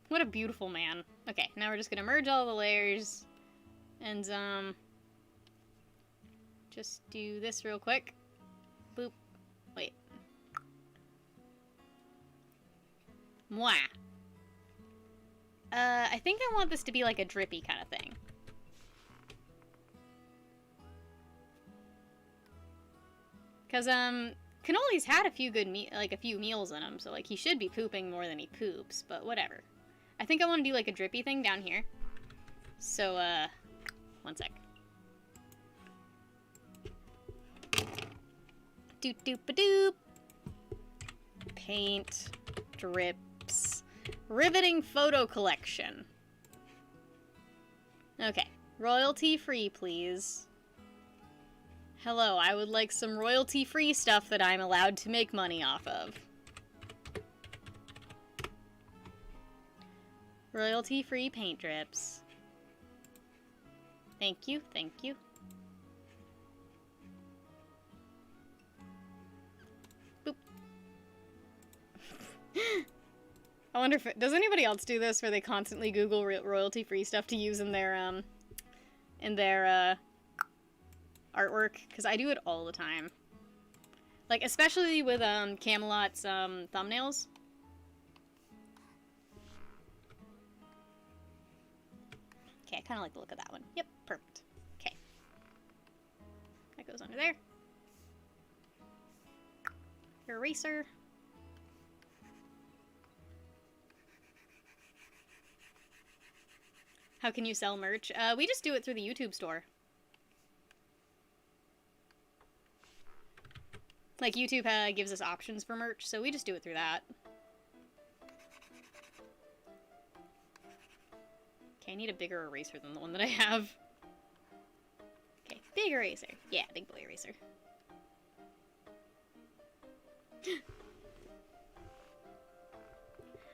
What a beautiful man. Okay, now we're just gonna merge all the layers. And, just do this real quick. Boop. Wait. Mwah. I think I want this to be like a drippy kind of thing. Cause, Cannoli's had a few good a few meals in him, so, like, he should be pooping more than he poops, but whatever. I think I want to do, like, a drippy thing down here. So, one sec. Doop-doop-a-doop. Paint. Drips. Riveting photo collection. Okay. Royalty-free, please. Hello, I would like some royalty-free stuff that I'm allowed to make money off of. Royalty-free paint drips. Thank you, thank you. Boop. I wonder if does anybody else do this where they constantly Google royalty-free stuff to use in their artwork? Because I do it all the time. Like, especially with Camelot's thumbnails. Okay, I kind of like the look of that one. Yep, perfect. Okay. That goes under there. Eraser. How can you sell merch? We just do it through the YouTube store. Like, YouTube gives us options for merch, so we just do it through that. Okay, I need a bigger eraser than the one that I have. Okay, big eraser. Yeah, big boy eraser.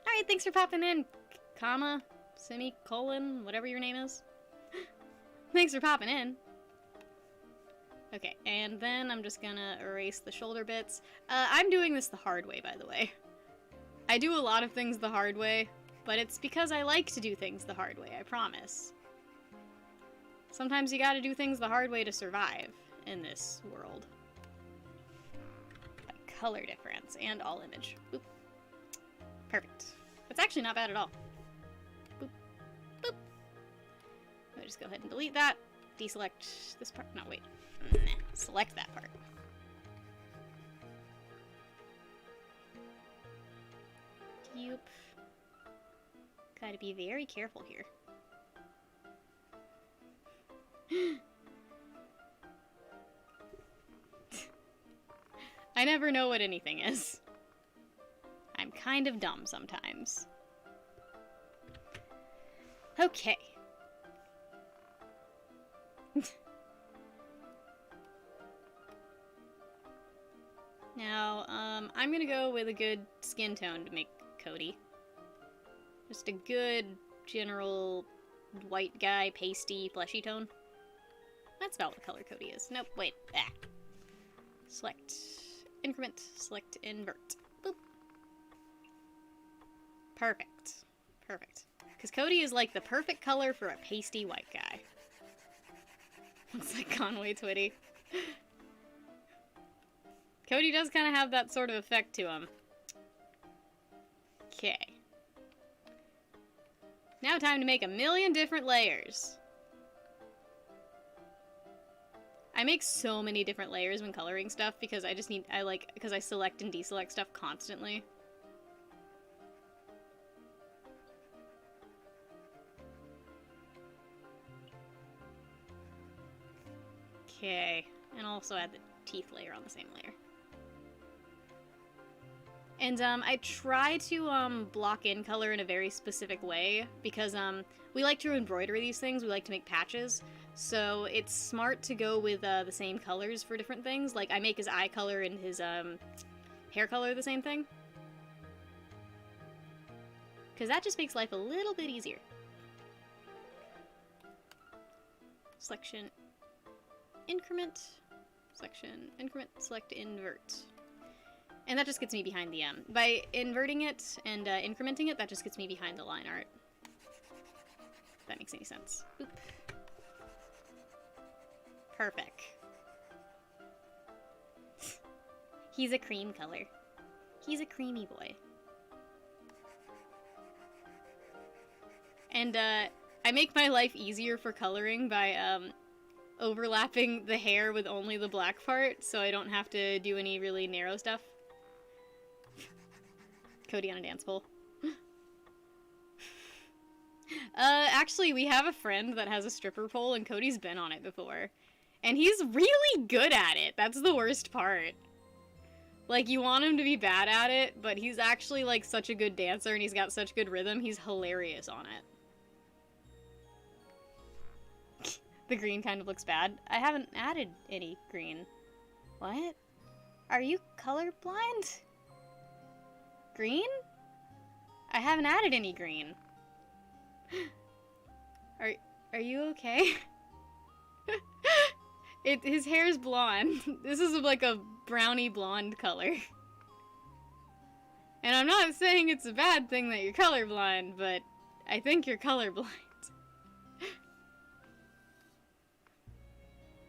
Alright, thanks for popping in, comma, semicolon, whatever your name is. Thanks for popping in. Okay, and then I'm just gonna erase the shoulder bits. I'm doing this the hard way, by the way. I do a lot of things the hard way, but it's because I like to do things the hard way, I promise. Sometimes you gotta do things the hard way to survive in this world. By color difference and all image. Boop. Perfect. That's actually not bad at all. Boop. Boop. Let me just go ahead and delete that. Deselect this part. No, wait. Nah. Select that part. Yup. Gotta be very careful here. I never know what anything is. I'm kind of dumb sometimes. Okay. Now, I'm gonna go with a good skin tone to make Cody. Just a good, general, white guy, pasty, fleshy tone. That's not what color Cody is. Nope, wait. Ah. Select. Increment. Select invert. Boop. Perfect. Perfect. Because Cody is like the perfect color for a pasty white guy. Looks like Conway Twitty. Cody does kind of have that sort of effect to him. Okay. Now time to make a million different layers. I make so many different layers when coloring stuff because because I select and deselect stuff constantly. Okay, and also add the teeth layer on the same layer. And I try to block in color in a very specific way because we like to embroider these things. We like to make patches, so it's smart to go with the same colors for different things. Like I make his eye color and his hair color the same thing, because that just makes life a little bit easier. Selection, increment, selection, increment, select, invert. And that just gets me behind the, by inverting it and incrementing it, that just gets me behind the line art. If that makes any sense. Oop. Perfect. He's a cream color. He's a creamy boy. And, I make my life easier for coloring by, overlapping the hair with only the black part, so I don't have to do any really narrow stuff. Cody on a dance pole. Actually, we have a friend that has a stripper pole, and Cody's been on it before. And he's really good at it. That's the worst part. Like, you want him to be bad at it, but he's actually, like, such a good dancer, and he's got such good rhythm, he's hilarious on it. The green kind of looks bad. I haven't added any green. What? Are you colorblind? Green? I haven't added any green. Are you okay? His hair's blonde. This is like a brownie blonde color. And I'm not saying it's a bad thing that you're colorblind, but I think you're colorblind.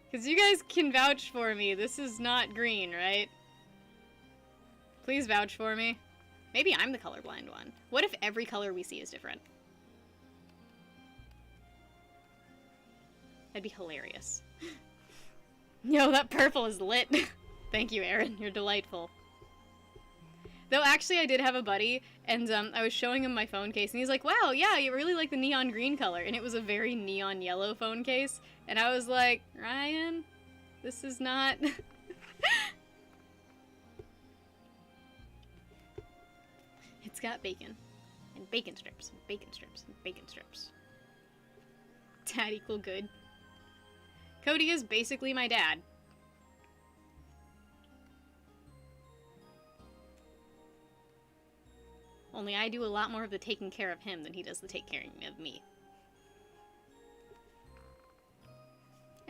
Because you guys can vouch for me. This is not green, right? Please vouch for me. Maybe I'm the colorblind one. What if every color we see is different? That'd be hilarious. Yo, that purple is lit. Thank you, Aaron. You're delightful. Though actually I did have a buddy, and I was showing him my phone case, and he's like, wow, yeah, you really like the neon green color. And it was a very neon yellow phone case. And I was like, Ryan, this is not... It's got bacon. And bacon strips, and bacon strips, and bacon strips. Dad equal good. Cody is basically my dad. Only I do a lot more of the taking care of him than he does the taking care of me.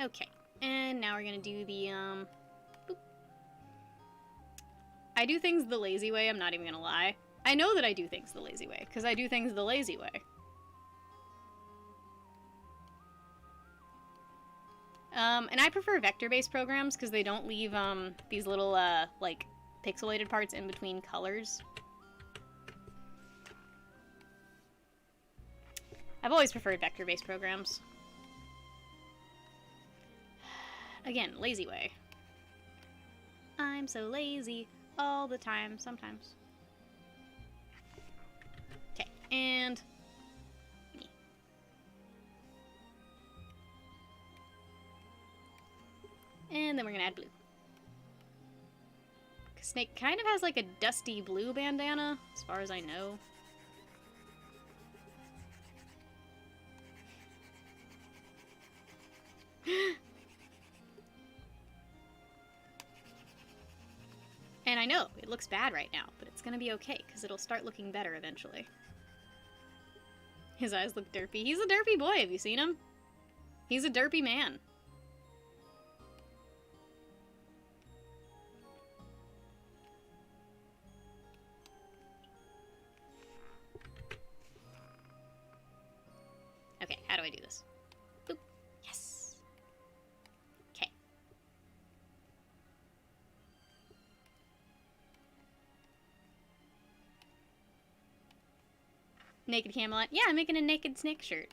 Okay, and now we're gonna do the, boop. I do things the lazy way, I'm not even gonna lie. I know that I do things the lazy way, because I do things the lazy way. And I prefer vector-based programs, because they don't leave, these little, like, pixelated parts in between colors. I've always preferred vector-based programs. Again, lazy way. I'm so lazy all the time, sometimes. Okay, and... me. And then we're gonna add blue. Snake kind of has like a dusty blue bandana, as far as I know. And I know, it looks bad right now, but it's gonna be okay, because it'll start looking better eventually. His eyes look derpy. He's a derpy boy, have you seen him? He's a derpy man. Okay, how do I do this? Boop. Yes. Okay. Naked Camelot. Yeah, I'm making a naked snake shirt.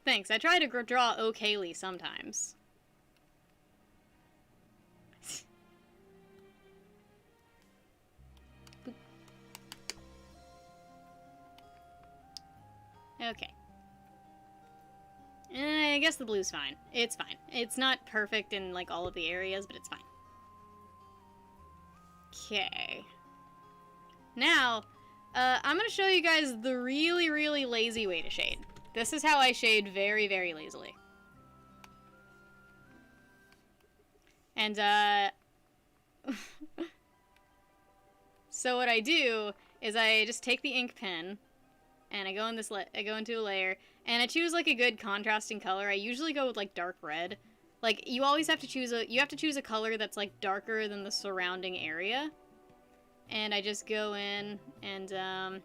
Thanks. I try to draw okayly sometimes. Okay. I guess the blue's fine. It's fine. It's not perfect in, like, all of the areas, but it's fine. Okay. Now, I'm gonna show you guys the really, really lazy way to shade. This is how I shade very, very lazily. And, so what I do is I just take the ink pen, and I go in I go into a layer, and I choose like a good contrasting color. I usually go with like dark red. Like you always have to choose a color that's like darker than the surrounding area. And I just go in and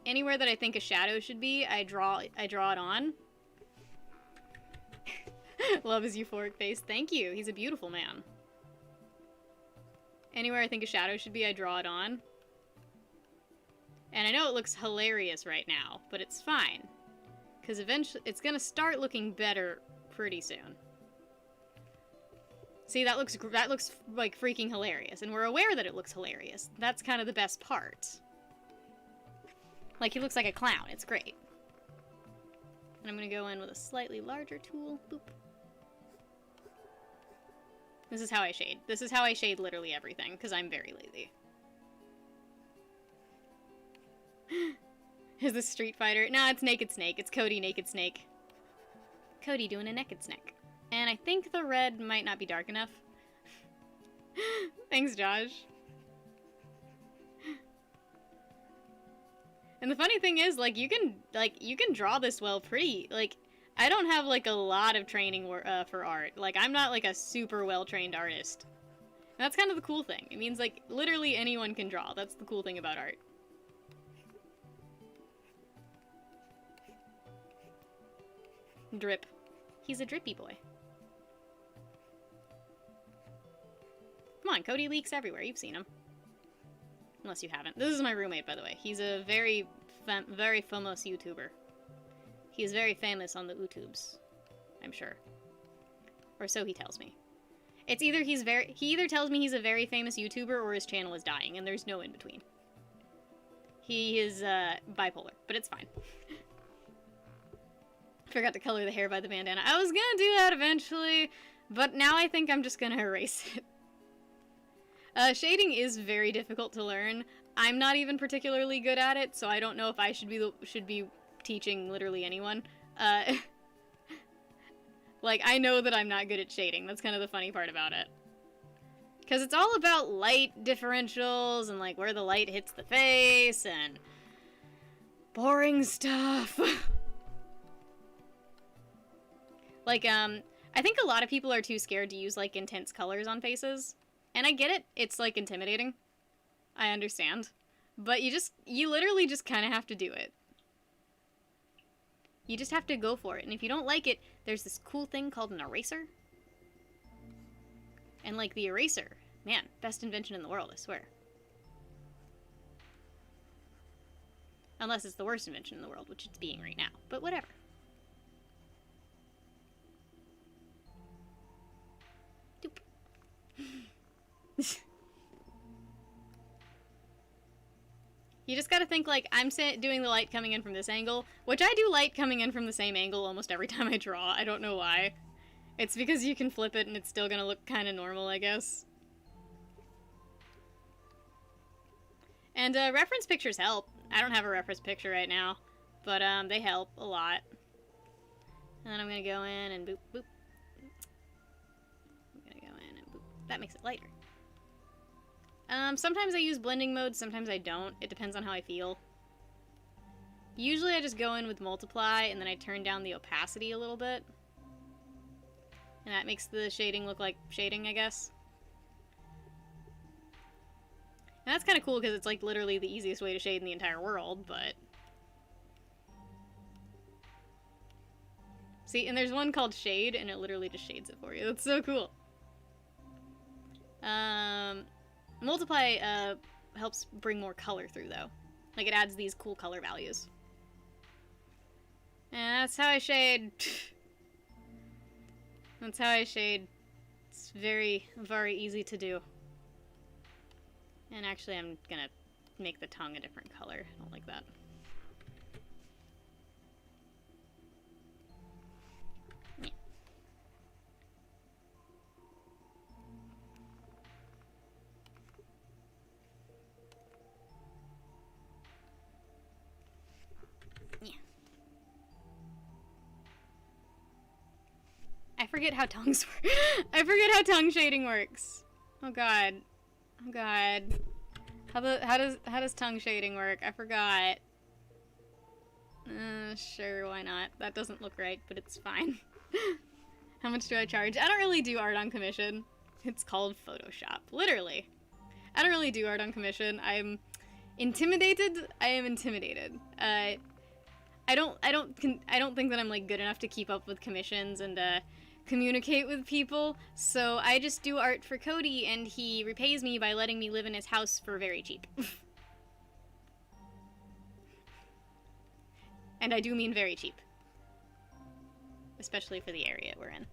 anywhere that I think a shadow should be, I draw it on. Love his euphoric face. Thank you. He's a beautiful man. Anywhere I think a shadow should be, I draw it on. And I know it looks hilarious right now, but it's fine. Because eventually, it's gonna start looking better pretty soon. See, that looks like freaking hilarious, and we're aware that it looks hilarious. That's kind of the best part. Like, he looks like a clown. It's great. And I'm gonna go in with a slightly larger tool. Boop. This is how I shade. This is how I shade literally everything, because I'm very lazy. Is this Street Fighter? Nah, it's Naked Snake. It's Cody Naked Snake. Cody doing a naked snake. And I think the red might not be dark enough. Thanks, Josh. And the funny thing is, like, you can draw this well pretty, like, I don't have, like, a lot of training for art. Like, I'm not, like, a super well-trained artist. And that's kind of the cool thing. It means, like, literally anyone can draw. That's the cool thing about art. Drip. He's a drippy boy. Come on, Cody leaks everywhere. You've seen him. Unless you haven't. This is my roommate, by the way. He's a very famous YouTuber. He is very famous on the YouTubes, I'm sure. Or so he tells me. It's either he either tells me he's a very famous YouTuber or his channel is dying, and there's no in between. He is bipolar, but it's fine. Forgot to color the hair by the bandana. I was gonna do that eventually, but now I think I'm just gonna erase it. Shading is very difficult to learn. I'm not even particularly good at it, so I don't know if I should be teaching literally anyone. Like, I know that I'm not good at shading. That's kind of the funny part about it. Because it's all about light differentials and, like, where the light hits the face and boring stuff. Like, I think a lot of people are too scared to use, like, intense colors on faces. And I get it. It's, like, intimidating. I understand. But you literally just kind of have to do it. You just have to go for it. And if you don't like it, there's this cool thing called an eraser. And, like, the eraser, man, best invention in the world, I swear. Unless it's the worst invention in the world, which it's being right now. But whatever. Doop. You just gotta think, like, I'm doing the light coming in from this angle, which I do light coming in from the same angle almost every time I draw. I don't know why. It's because you can flip it and it's still gonna look kind of normal, I guess. And reference pictures help. I don't have a reference picture right now, but they help a lot. And then I'm gonna go in and boop, boop. I'm gonna go in and boop. That makes it lighter. Sometimes I use blending mode, sometimes I don't. It depends on how I feel. Usually I just go in with multiply, and then I turn down the opacity a little bit. And that makes the shading look like shading, I guess. And that's kind of cool, because it's, like, literally the easiest way to shade in the entire world, but... See, and there's one called Shade, and it literally just shades it for you. That's so cool. Multiply helps bring more color through, though. Like, it adds these cool color values. And that's how I shade. That's how I shade. It's very, very easy to do. And actually, I'm gonna make the tongue a different color. I don't like that. I forget how tongues work. I forget how tongue shading works. Oh god. Oh god. How does tongue shading work? I forgot. Sure, why not? That doesn't look right, but it's fine. How much do I charge? I don't really do art on commission. It's called Photoshop. Literally. I don't really do art on commission. I'm intimidated. I am intimidated. I don't think that I'm, like, good enough to keep up with commissions and communicate with people, so I just do art for Cody, and he repays me by letting me live in his house for very cheap. And I do mean very cheap. Especially for the area we're in.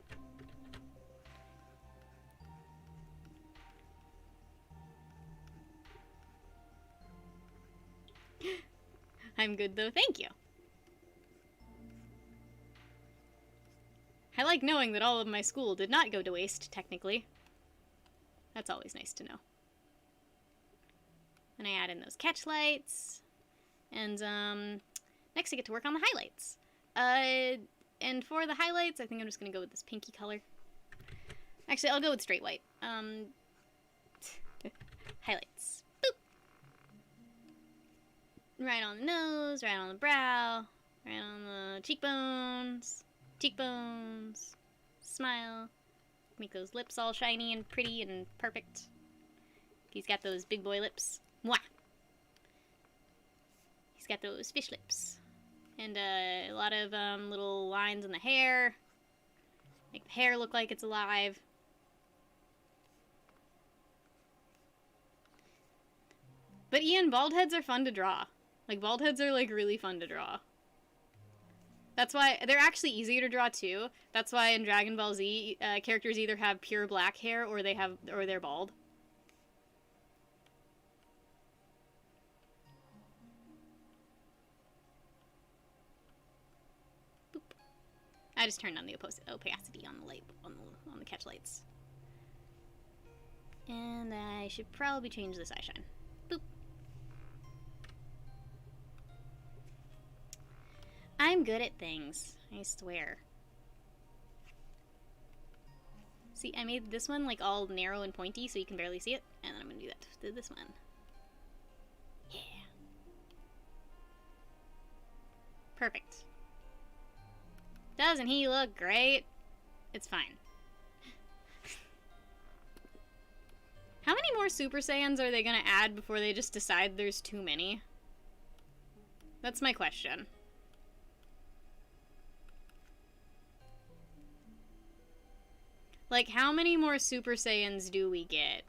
I'm good though, thank you. I like knowing that all of my school did not go to waste, technically. That's always nice to know. And I add in those catch lights. And, next I get to work on the highlights. And for the highlights, I think I'm just gonna go with this pinky color. Actually, I'll go with straight white. Highlights. Boop! Right on the nose, right on the brow, right on the cheekbones. Cheekbones, smile, make those lips all shiny and pretty and perfect. He's got those big boy lips. Mwah! He's got those fish lips. And a lot of little lines in the hair. Make the hair look like it's alive. But Ian, bald heads are fun to draw. Like, bald heads are, like, really fun to draw. That's why they're actually easier to draw too. That's why in Dragon Ball Z, characters either have pure black hair or they're bald. Boop. I just turned on the opacity on the light on the catch lights. And I should probably change this eye shine. Boop. I'm good at things, I swear. See, I made this one like all narrow and pointy so you can barely see it, and then I'm gonna do that to this one. Yeah. Perfect. Doesn't he look great? It's fine. How many more Super Saiyans are they gonna add before they just decide there's too many? That's my question. Like, how many more Super Saiyans do we get?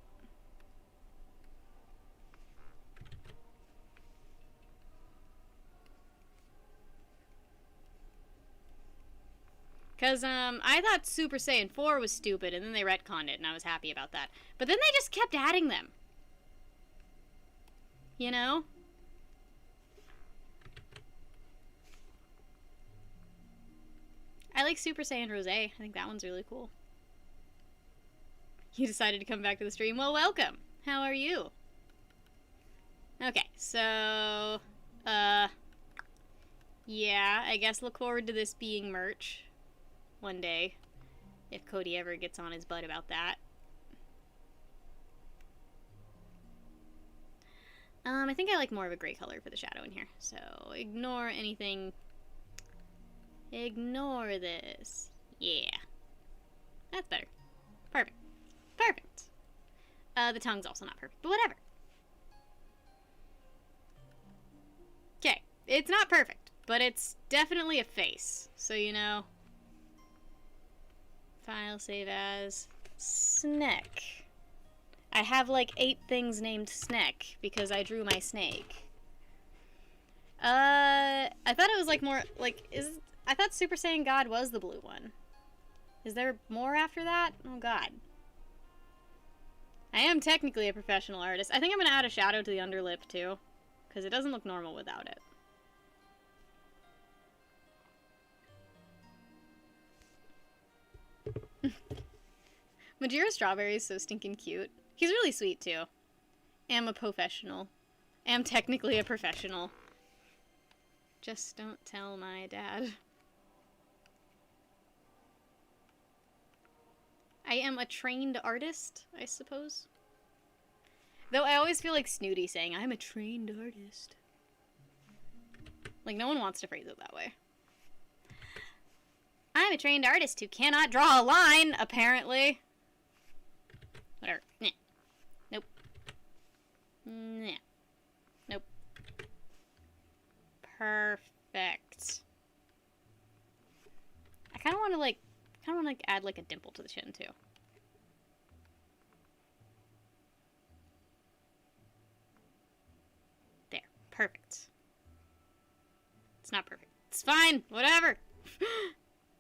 Because, I thought Super Saiyan 4 was stupid, and then they retconned it, and I was happy about that. But then they just kept adding them. You know? I like Super Saiyan Rose. I think that one's really cool. You decided to come back to the stream? Well, welcome. How are you? Okay, so... yeah, I guess look forward to this being merch. One day, if Cody ever gets on his butt about that. I think I like more of a gray color for the shadow in here, so ignore anything. Ignore this. Yeah. That's better. Perfect. Perfect. The tongue's also not perfect, but whatever. Okay, it's not perfect, but it's definitely a face, so you know. File, save as, Sneck. I have like 8 things named Sneck because I drew my snake. I thought it was like more, like, I thought Super Saiyan God was the blue one. Is there more after that? Oh god. I am technically a professional artist. I think I'm gonna add a shadow to the underlip too, because it doesn't look normal without it. Majira Strawberry is so stinking cute. He's really sweet, too. Am a professional. Am technically a professional. Just don't tell my dad. I am a trained artist, I suppose. Though I always feel like snooty saying, I'm a trained artist. Like, no one wants to phrase it that way. I'm a trained artist who cannot draw a line, apparently. Whatever. Nah. Nope. Nah. Nope. Perfect. I kind of want to add like a dimple to the chin too. There. Perfect. It's not perfect. It's fine. Whatever.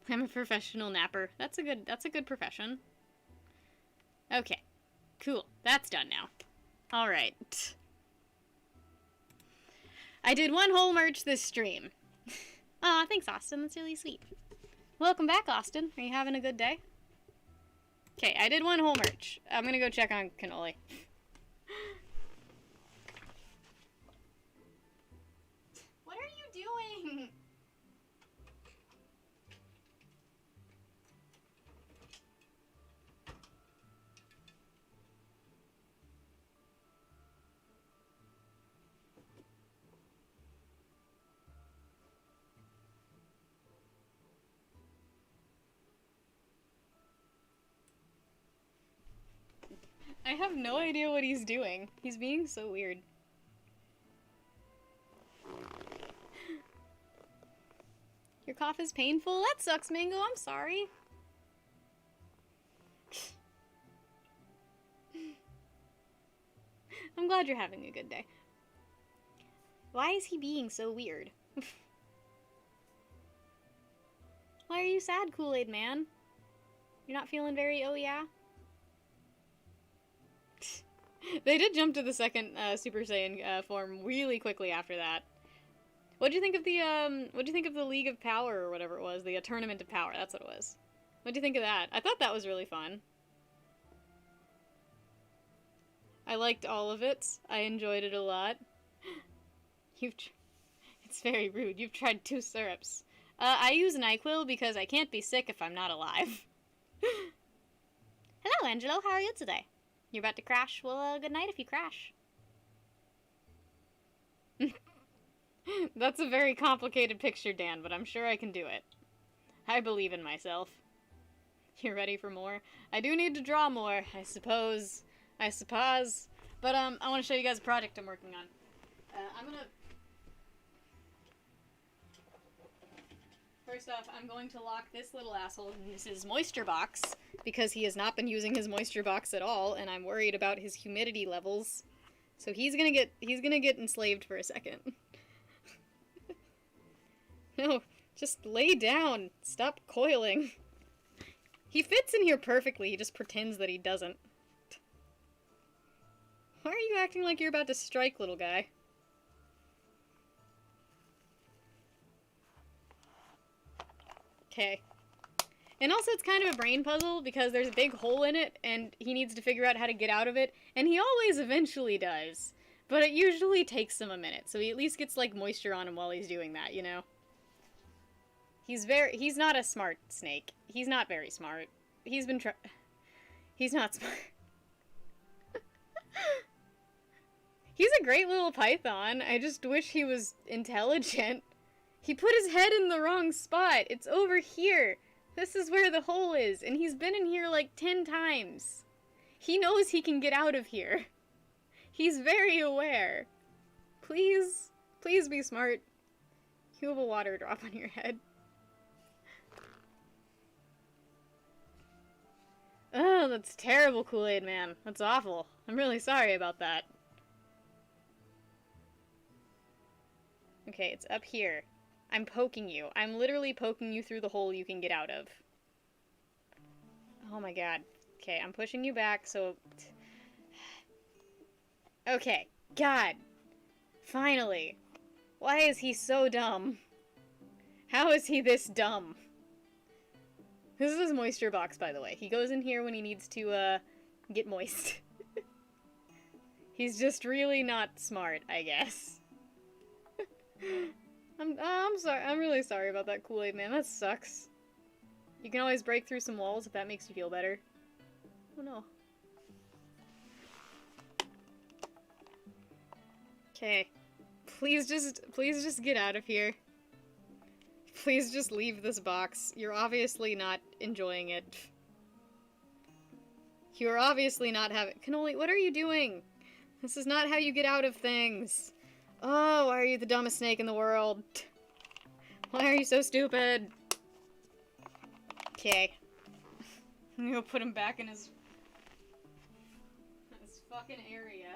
I'm a professional napper. That's a good profession. Okay. Cool. That's done now. Alright. I did one whole merch this stream. Aw, thanks, Austin. That's really sweet. Welcome back, Austin. Are you having a good day? Okay, I did one whole merch. I'm gonna go check on Cannoli. What are you doing? I have no idea what he's doing. He's being so weird. Your cough is painful? That sucks, Mango. I'm sorry. I'm glad you're having a good day. Why is he being so weird? Why are you sad, Kool-Aid man? You're not feeling very, oh yeah? They did jump to the second Super Saiyan form really quickly after that. What'd you think of the League of Power or whatever it was? The Tournament of Power, that's what it was. What'd you think of that? I thought that was really fun. I liked all of it. I enjoyed it a lot. It's very rude. You've tried 2 syrups. I use NyQuil because I can't be sick if I'm not alive. Hello, Angelo. How are you today? You're about to crash? Well, good night if you crash. That's a very complicated picture, Dan, but I'm sure I can do it. I believe in myself. You're ready for more? I do need to draw more, I suppose. But, I want to show you guys a project I'm working on. First off, I'm going to lock this little asshole in his moisture box, because he has not been using his moisture box at all, and I'm worried about his humidity levels. So he's gonna get enslaved for a second. No, just lay down. Stop coiling. He fits in here perfectly, he just pretends that he doesn't. Why are you acting like you're about to strike, little guy? Okay. And also it's kind of a brain puzzle because there's a big hole in it and he needs to figure out how to get out of it, and he always eventually does. But it usually takes him a minute, so he at least gets like moisture on him while he's doing that, you know? He's not a smart snake. He's not very smart. He's not smart. He's a great little python. I just wish he was intelligent. He put his head in the wrong spot. It's over here. This is where the hole is, and he's been in here like 10 times. He knows he can get out of here. He's very aware. Please, please be smart. You have a water drop on your head. Oh, that's terrible, Kool-Aid man. That's awful. I'm really sorry about that. Okay, it's up here. I'm poking you. I'm literally poking you through the hole you can get out of. Oh my god. Okay, I'm pushing you back, so... Okay. God. Finally. Why is he so dumb? How is he this dumb? This is his moisture box, by the way. He goes in here when he needs to, get moist. He's just really not smart, I guess. I'm sorry. I'm really sorry about that, Kool-Aid man. That sucks. You can always break through some walls if that makes you feel better. Oh no. Okay. Please just get out of here. Please just leave this box. You're obviously not enjoying it. You're obviously not having— Cannoli, what are you doing? This is not how you get out of things. Oh, why are you the dumbest snake in the world? Why are you so stupid? Okay. I'm gonna put him back in his fucking area.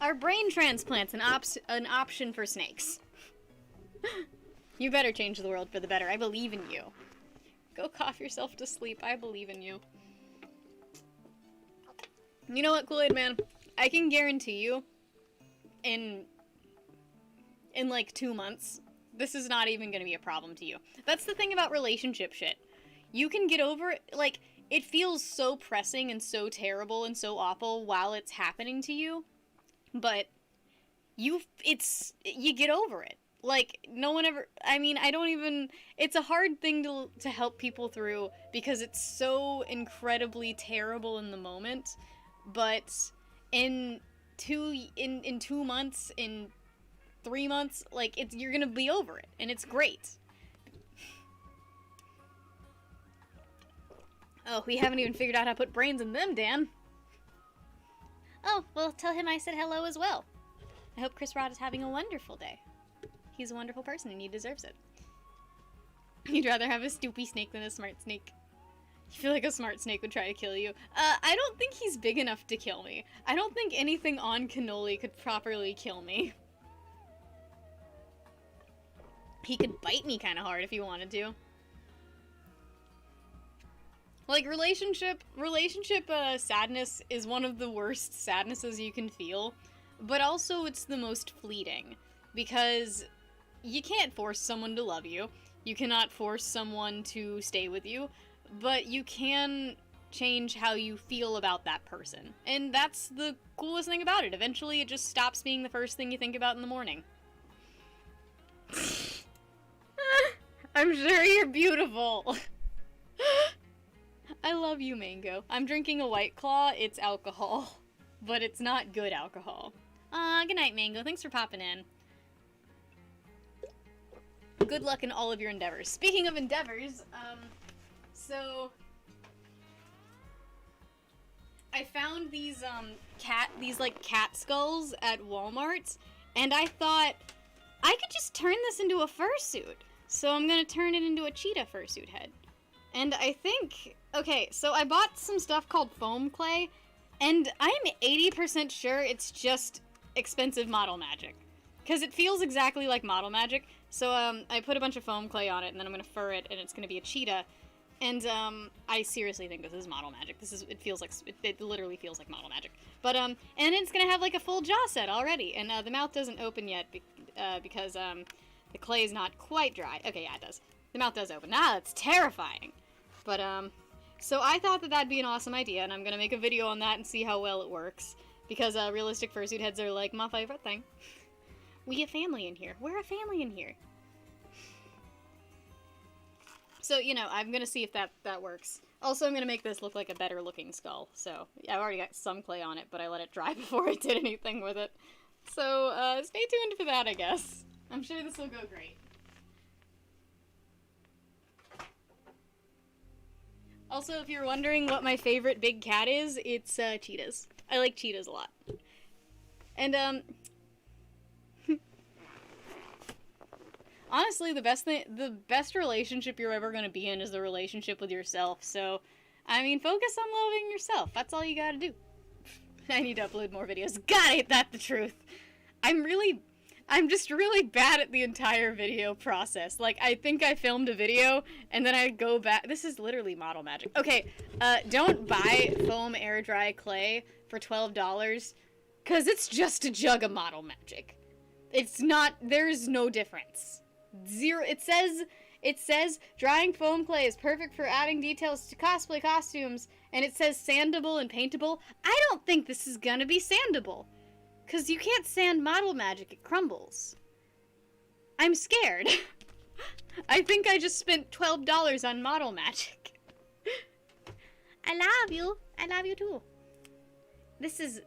Are brain transplants an option for snakes? You better change the world for the better. I believe in you. Go cough yourself to sleep. I believe in you. You know what, Kool-Aid man? I can guarantee you, in like 2 months, this is not even gonna be a problem to you. That's the thing about relationship shit. You can get over it, like, it feels so pressing and so terrible and so awful while it's happening to you. But you get over it. Like, no one ever, I mean, it's a hard thing to help people through because it's so incredibly terrible in the moment. but in 2 months, in 3 months, like, you're gonna be over it, and it's great. Oh, we haven't even figured out how to put brains in them, Dan. Oh, well, tell him I said hello as well. I hope Chris Rod is having a wonderful day. He's a wonderful person and he deserves it. You'd rather have a stoopy snake than a smart snake. You feel like a smart snake would try to kill you. I don't think he's big enough to kill me. I don't think anything on cannoli could properly kill me. He could bite me kind of hard if he wanted to. Like, relationship sadness is one of the worst sadnesses you can feel, but also it's the most fleeting, because you can't force someone to love you, you cannot force someone to stay with you, but you can change how you feel about that person, and that's the coolest thing about it. Eventually it just stops being the first thing you think about in the morning. I'm sure you're beautiful. I love you, Mango. I'm drinking a White Claw. It's alcohol. But it's not good alcohol. Good night, Mango. Thanks for popping in. Good luck in all of your endeavors. Speaking of endeavors, so... I found these, cat skulls at Walmart, and I thought, I could just turn this into a fursuit. So I'm gonna turn it into a cheetah fursuit head. And I think... Okay, so I bought some stuff called foam clay, and I'm 80% sure it's just expensive model magic. Because it feels exactly like model magic. So, I put a bunch of foam clay on it, and then I'm gonna fur it, and it's gonna be a cheetah. And, I seriously think this is model magic. It literally feels like model magic. But, and it's gonna have, like, a full jaw set already. And, the mouth doesn't open yet, because, the clay is not quite dry. Okay, yeah, it does. The mouth does open. Ah, that's terrifying. But, so I thought that that'd be an awesome idea, and I'm gonna make a video on that and see how well it works. Because, realistic fursuit heads are, like, my favorite thing. We a family in here. We're a family in here. So, you know, I'm gonna see if that works. Also, I'm gonna make this look like a better looking skull. So, I've already got some clay on it, but I let it dry before I did anything with it. So, stay tuned for that, I guess. I'm sure this will go great. Also, if you're wondering what my favorite big cat is, it's, cheetahs. I like cheetahs a lot. And, honestly, the best relationship you're ever gonna be in is the relationship with yourself, so, I mean, focus on loving yourself. That's all you gotta do. I need to upload more videos. God, ain't that the truth. I'm just really bad at the entire video process. Like, I think I filmed a video, and then I go back. This is literally model magic. Okay, don't buy foam air dry clay for $12, because it's just a jug of model magic. It's not, there's no difference. Zero, it says drying foam clay is perfect for adding details to cosplay costumes, and it says sandable and paintable. I don't think this is gonna be sandable. Because you can't sand model magic, it crumbles. I'm scared. I think I just spent $12 on model magic. I love you. I love you too. This is,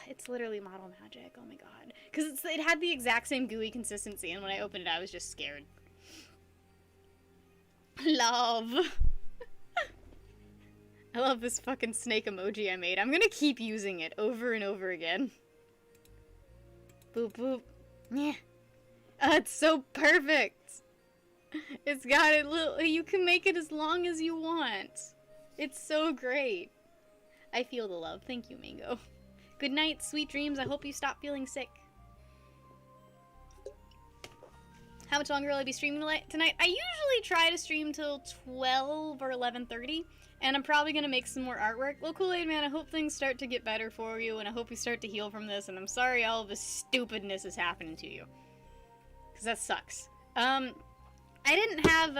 it's literally model magic, oh my god. Because it had the exact same gooey consistency, and when I opened it, I was just scared. Love. I love this fucking snake emoji I made. I'm gonna keep using it over and over again. Boop, boop. Yeah. It's so perfect. It's got it little, you can make it as long as you want. It's so great. I feel the love. Thank you, Mango. Good night, sweet dreams. I hope you stop feeling sick. How much longer will I be streaming tonight? I usually try to stream till 12 or 11:30. And I'm probably going to make some more artwork. Well, Kool-Aid Man, I hope things start to get better for you, and I hope you start to heal from this, and I'm sorry all this stupidness is happening to you. Because that sucks. I didn't have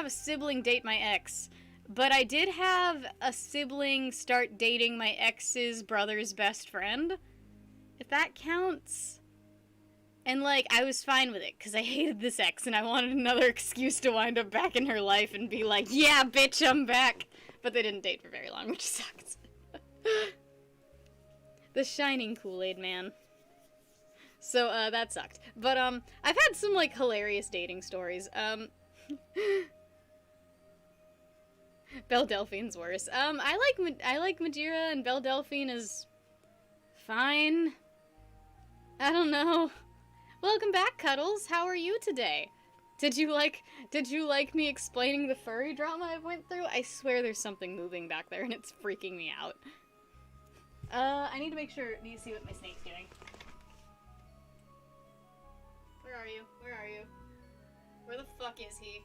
a sibling date my ex, but I did have a sibling start dating my ex's brother's best friend. If that counts. And, like, I was fine with it, because I hated this ex, and I wanted another excuse to wind up back in her life and be like, yeah, bitch, I'm back. But they didn't date for very long, which sucks. The Shining Kool-Aid Man. So, that sucked. But, I've had some, like, hilarious dating stories. Belle Delphine's worse. I like Madeira, and Belle Delphine is fine. I don't know. Welcome back, Cuddles. How are you today? Did you like me explaining the furry drama I went through? I swear there's something moving back there and it's freaking me out. I need to make sure. Do you see what my snake's doing? Where are you? Where are you? Where the fuck is he?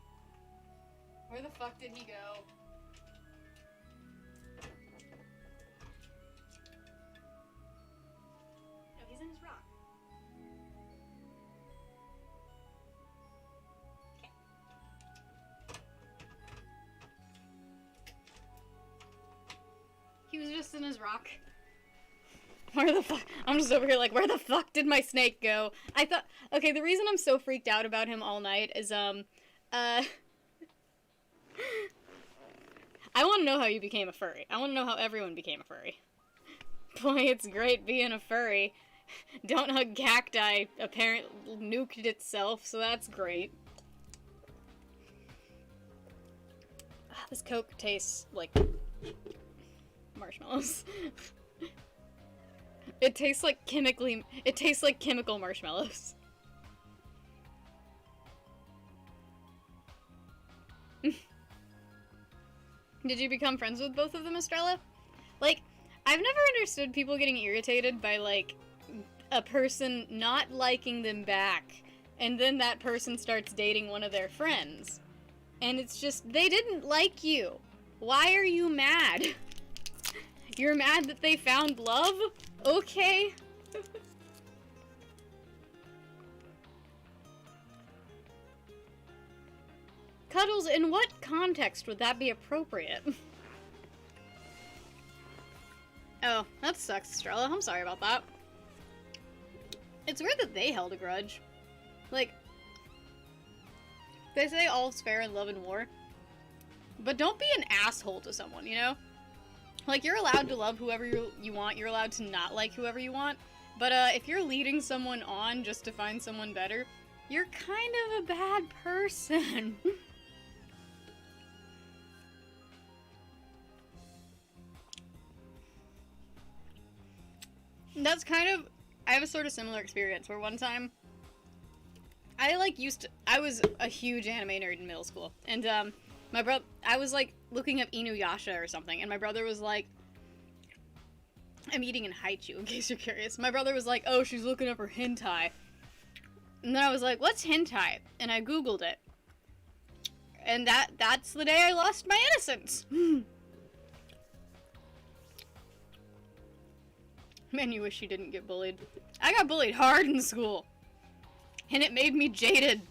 Where the fuck did he go? No, he's in his rock. Okay. He was just in his rock. Where the fuck? I'm just over here like, where the fuck did my snake go? I thought, okay, the reason I'm so freaked out about him all night is, I want to know how you became a furry. I want to know how everyone became a furry. Boy, it's great being a furry. Don't Hug Cacti apparently nuked itself, so that's great. This Coke tastes like marshmallows. It tastes like chemical marshmallows. Did you become friends with both of them, Estrella? Like, I've never understood people getting irritated by, like, a person not liking them back, and then that person starts dating one of their friends. And it's just, they didn't like you. Why are you mad? You're mad that they found love? Okay. Cuddles, in what context would that be appropriate? Oh, that sucks, Estrella. I'm sorry about that. It's weird that they held a grudge. Like, they say all's fair in love and war. But don't be an asshole to someone, you know? Like, you're allowed to love whoever you want. You're allowed to not like whoever you want. But, if you're leading someone on just to find someone better, you're kind of a bad person. That's kind of... I have a sort of similar experience where one time... I was a huge anime nerd in middle school. And, I was, like, looking up Inuyasha or something, and my brother was like... I'm eating in haichu, in case you're curious. My brother was like, oh, she's looking up her hentai. And then I was like, what's hentai? And I googled it. And that's the day I lost my innocence. Man, you wish you didn't get bullied. I got bullied hard in school. And it made me jaded.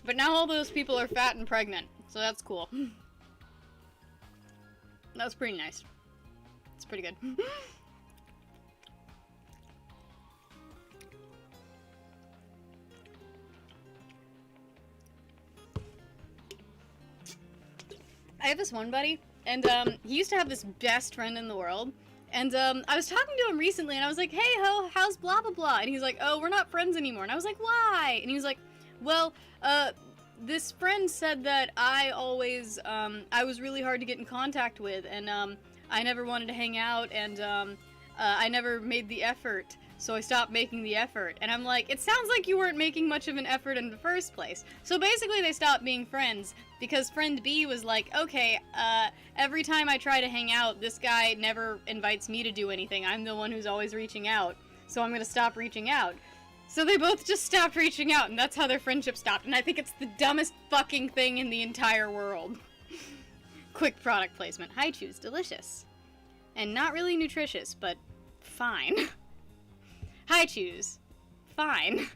But now all those people are fat and pregnant. So that's cool. That's pretty nice. It's pretty good. I have this one buddy, and he used to have this best friend in the world. And I was talking to him recently, and I was like, hey ho, how's blah blah blah? And he's like, oh, we're not friends anymore. And I was like, why? And he was like, well, this friend said that I always, I was really hard to get in contact with, and I never wanted to hang out, and I never made the effort, so I stopped making the effort. And I'm like, it sounds like you weren't making much of an effort in the first place. So basically they stopped being friends, because friend B was like, okay, every time I try to hang out, this guy never invites me to do anything. I'm the one who's always reaching out, so I'm gonna stop reaching out. So they both just stopped reaching out, and that's how their friendship stopped. And I think it's the dumbest fucking thing in the entire world. Quick product placement. Haichu's delicious. And not really nutritious, but fine. Haichu's. Fine.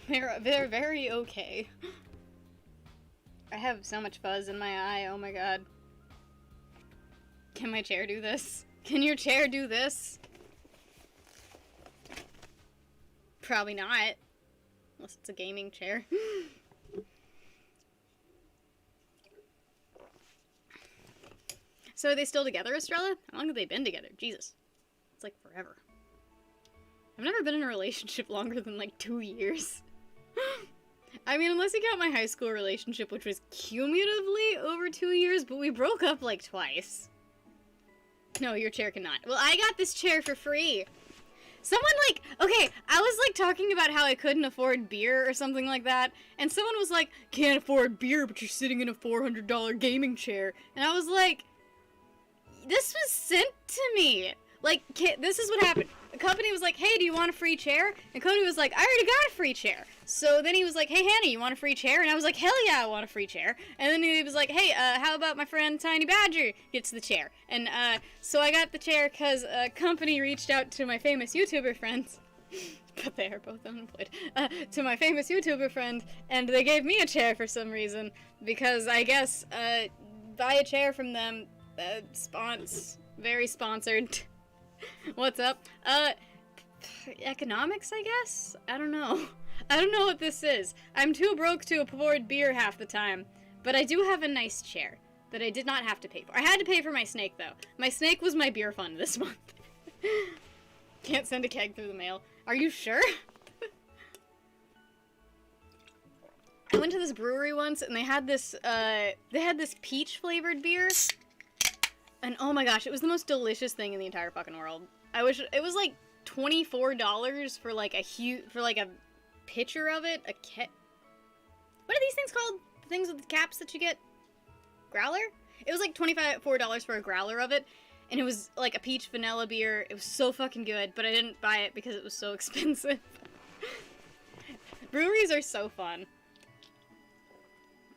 They're very okay. I have so much fuzz in my eye, oh my god. Can my chair do this? Can your chair do this? Probably not. Unless it's a gaming chair. So are they still together, Estrella? How long have they been together? Jesus. It's like forever. I've never been in a relationship longer than like 2 years. I mean, unless you count my high school relationship, which was cumulatively over 2 years, but we broke up like twice. No, your chair cannot. Well, I got this chair for free. Someone like, okay, I was like talking about how I couldn't afford beer or something like that, and someone was like, can't afford beer, but you're sitting in a $400 gaming chair. And I was like, this was sent to me. Like, this is what happened. The company was like, hey, do you want a free chair? And Cody was like, I already got a free chair. So then he was like, hey, Hannah, you want a free chair? And I was like, hell yeah, I want a free chair. And then he was like, hey, how about my friend Tiny Badger gets the chair? And so I got the chair because a company reached out to my famous YouTuber friends. But they are both unemployed. To my famous YouTuber friend, and they gave me a chair for some reason. Because I guess, buy a chair from them, very sponsored. What's up? Economics, I guess? I don't know. I don't know what this is. I'm too broke to afford beer half the time. But I do have a nice chair that I did not have to pay for. I had to pay for my snake, though. My snake was my beer fund this month. Can't send a keg through the mail. Are you sure? I went to this brewery once, and they had this peach-flavored beer. And oh my gosh, it was the most delicious thing in the entire fucking world. I wish it was like $24 for like a pitcher of it. What are these things called? The things with the caps that you get? Growler? It was like $24 for a growler of it, and it was like a peach vanilla beer. It was so fucking good, but I didn't buy it because it was so expensive. Breweries are so fun.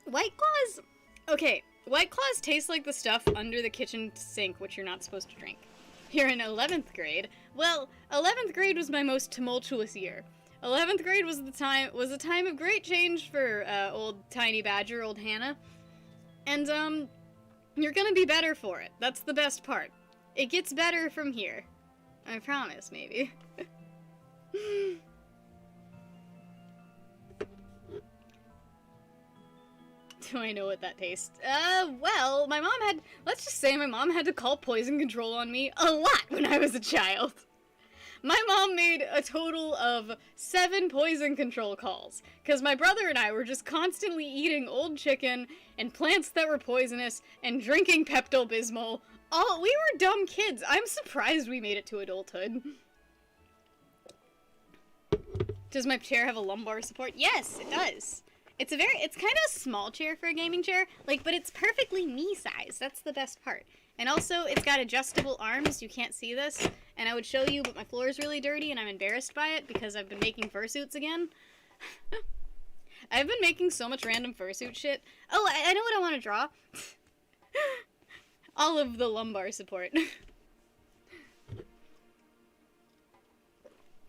White Claws? Okay. White Claws taste like the stuff under the kitchen sink, which you're not supposed to drink. You're in 11th grade. Well, 11th grade was my most tumultuous year. 11th grade was a time of great change for old Tiny Badger, old Hannah. And you're gonna be better for it. That's the best part. It gets better from here. I promise, maybe. Do I know what that tastes? Well, let's just say my mom had to call poison control on me a lot when I was a child. My mom made a total of 7 poison control calls, because my brother and I were just constantly eating old chicken and plants that were poisonous and drinking Pepto-Bismol. We were dumb kids. I'm surprised we made it to adulthood. Does my chair have a lumbar support? Yes, it does. It's kind of a small chair for a gaming chair, but it's perfectly me size. That's the best part. And also, it's got adjustable arms. You can't see this, and I would show you, but my floor is really dirty, and I'm embarrassed by it because I've been making fursuits again. I've been making so much random fursuit shit. Oh, I know what I want to draw. All of the lumbar support.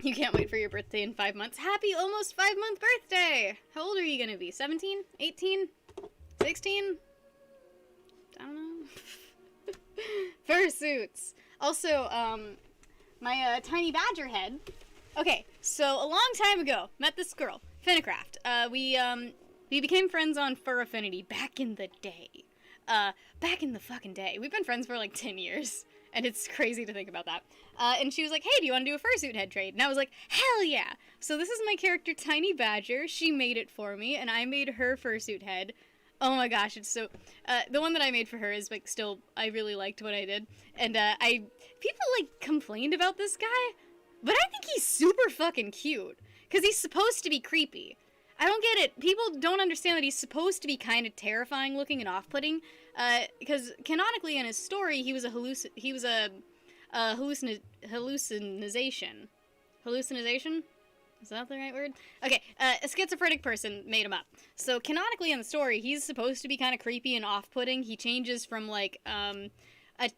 You can't wait for your birthday in 5 months. Happy almost 5-month birthday! How old are you gonna be? 17? 18? 16? I don't know. Fursuits. Also, my Tiny Badger head. Okay, so a long time ago, met this girl, Finnecraft. We became friends on Fur Affinity back in the day. Back in the fucking day. We've been friends for like 10 years. And it's crazy to think about that. And she was like, hey, do you want to do a fursuit head trade? And I was like, hell yeah! So this is my character, Tiny Badger. She made it for me, and I made her fursuit head. Oh my gosh, it's so... the one that I made for her is, still, I really liked what I did. And, people, complained about this guy, but I think he's super fucking cute. Because he's supposed to be creepy. I don't get it. People don't understand that he's supposed to be kind of terrifying looking and off-putting. Because canonically in his story, he was a hallucination. Hallucination? Is that the right word? Okay, a schizophrenic person made him up. So canonically in the story, he's supposed to be kind of creepy and off-putting. He changes from a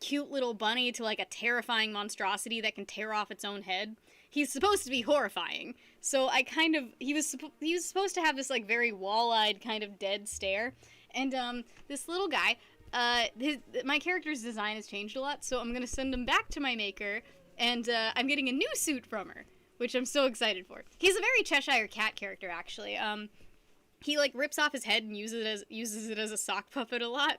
cute little bunny to a terrifying monstrosity that can tear off its own head. He's supposed to be horrifying. So he was supposed to have this very wall-eyed kind of dead stare. And this little guy, my character's design has changed a lot, so I'm gonna send him back to my maker, and I'm getting a new suit from her, which I'm so excited for. He's a very Cheshire Cat character, actually. He rips off his head and uses it as a sock puppet a lot.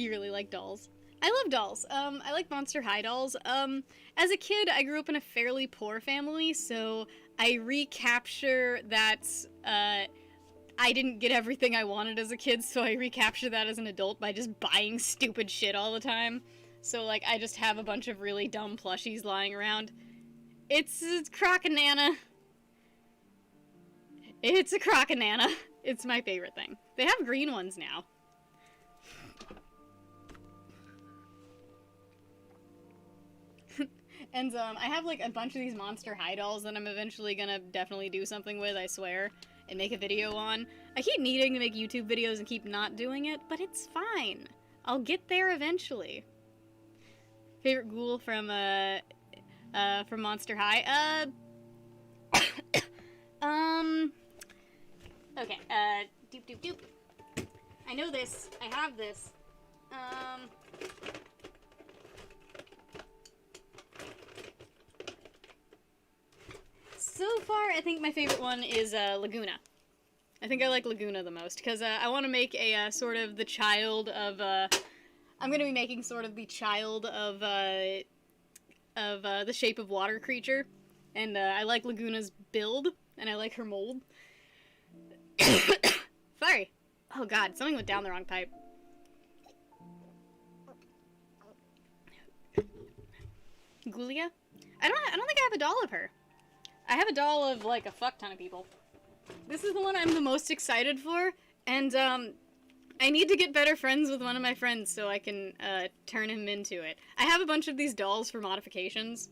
You really like dolls. I love dolls. I like Monster High dolls. As a kid, I grew up in a fairly poor family, so I recapture that, I didn't get everything I wanted as a kid, so I recapture that as an adult by just buying stupid shit all the time. So, like, I just have a bunch of really dumb plushies lying around. It's Croc-a-Nana. It's a Croc-a-Nana. It's my favorite thing. They have green ones now. And, I have, like, a bunch of these Monster High dolls that I'm eventually gonna definitely do something with, I swear, and make a video on. I keep needing to make YouTube videos and keep not doing it, but it's fine. I'll get there eventually. Favorite ghoul from Monster High? Okay, doop doop doop. I know this. I have this. So far, I think my favorite one is, Laguna. I think I like Laguna the most, because, I want to make a, sort of the child of, I'm gonna be making sort of the child of the Shape of Water creature, and, I like Laguna's build, and I like her mold. Sorry. Oh god, something went down the wrong pipe. Ghoulia? I don't think I have a doll of her. I have a doll of, like, a fuck ton of people. This is the one I'm the most excited for, and, I need to get better friends with one of my friends so I can, turn him into it. I have a bunch of these dolls for modifications,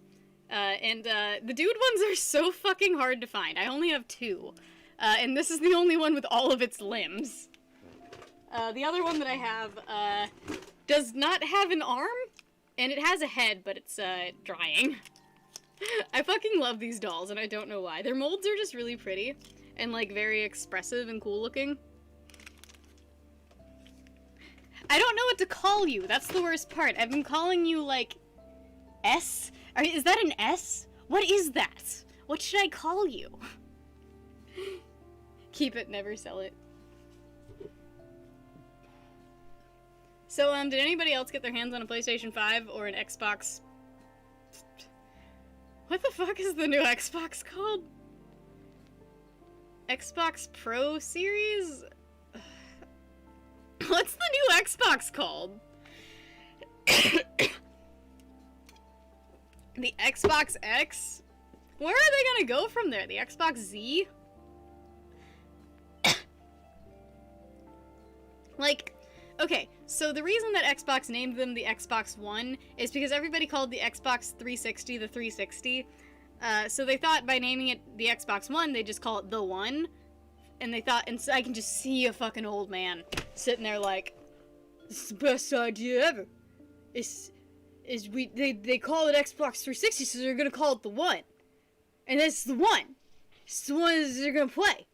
and, the dude ones are so fucking hard to find. I only have 2, and this is the only one with all of its limbs. The other one that I have, does not have an arm, and it has a head, but it's, drying. I fucking love these dolls, and I don't know why. Their molds are just really pretty, and, like, very expressive and cool looking. I don't know what to call you. That's the worst part. I've been calling you, like, S? Is that an S? What is that? What should I call you? Keep it, never sell it. So, did anybody else get their hands on a PlayStation 5 or an Xbox? What the fuck is the new Xbox called? Xbox Pro Series? What's the new Xbox called? The Xbox X? Where are they gonna go from there? The Xbox Z? Like, okay, so the reason that Xbox named them the Xbox One is because everybody called the Xbox 360 the 360. So they thought by naming it the Xbox One, they just call it the One. And they thought, and so I can just see a fucking old man sitting there like, this is the best idea ever. They call it Xbox 360, so they're gonna call it the One. And that's the One. It's the one that they're gonna play.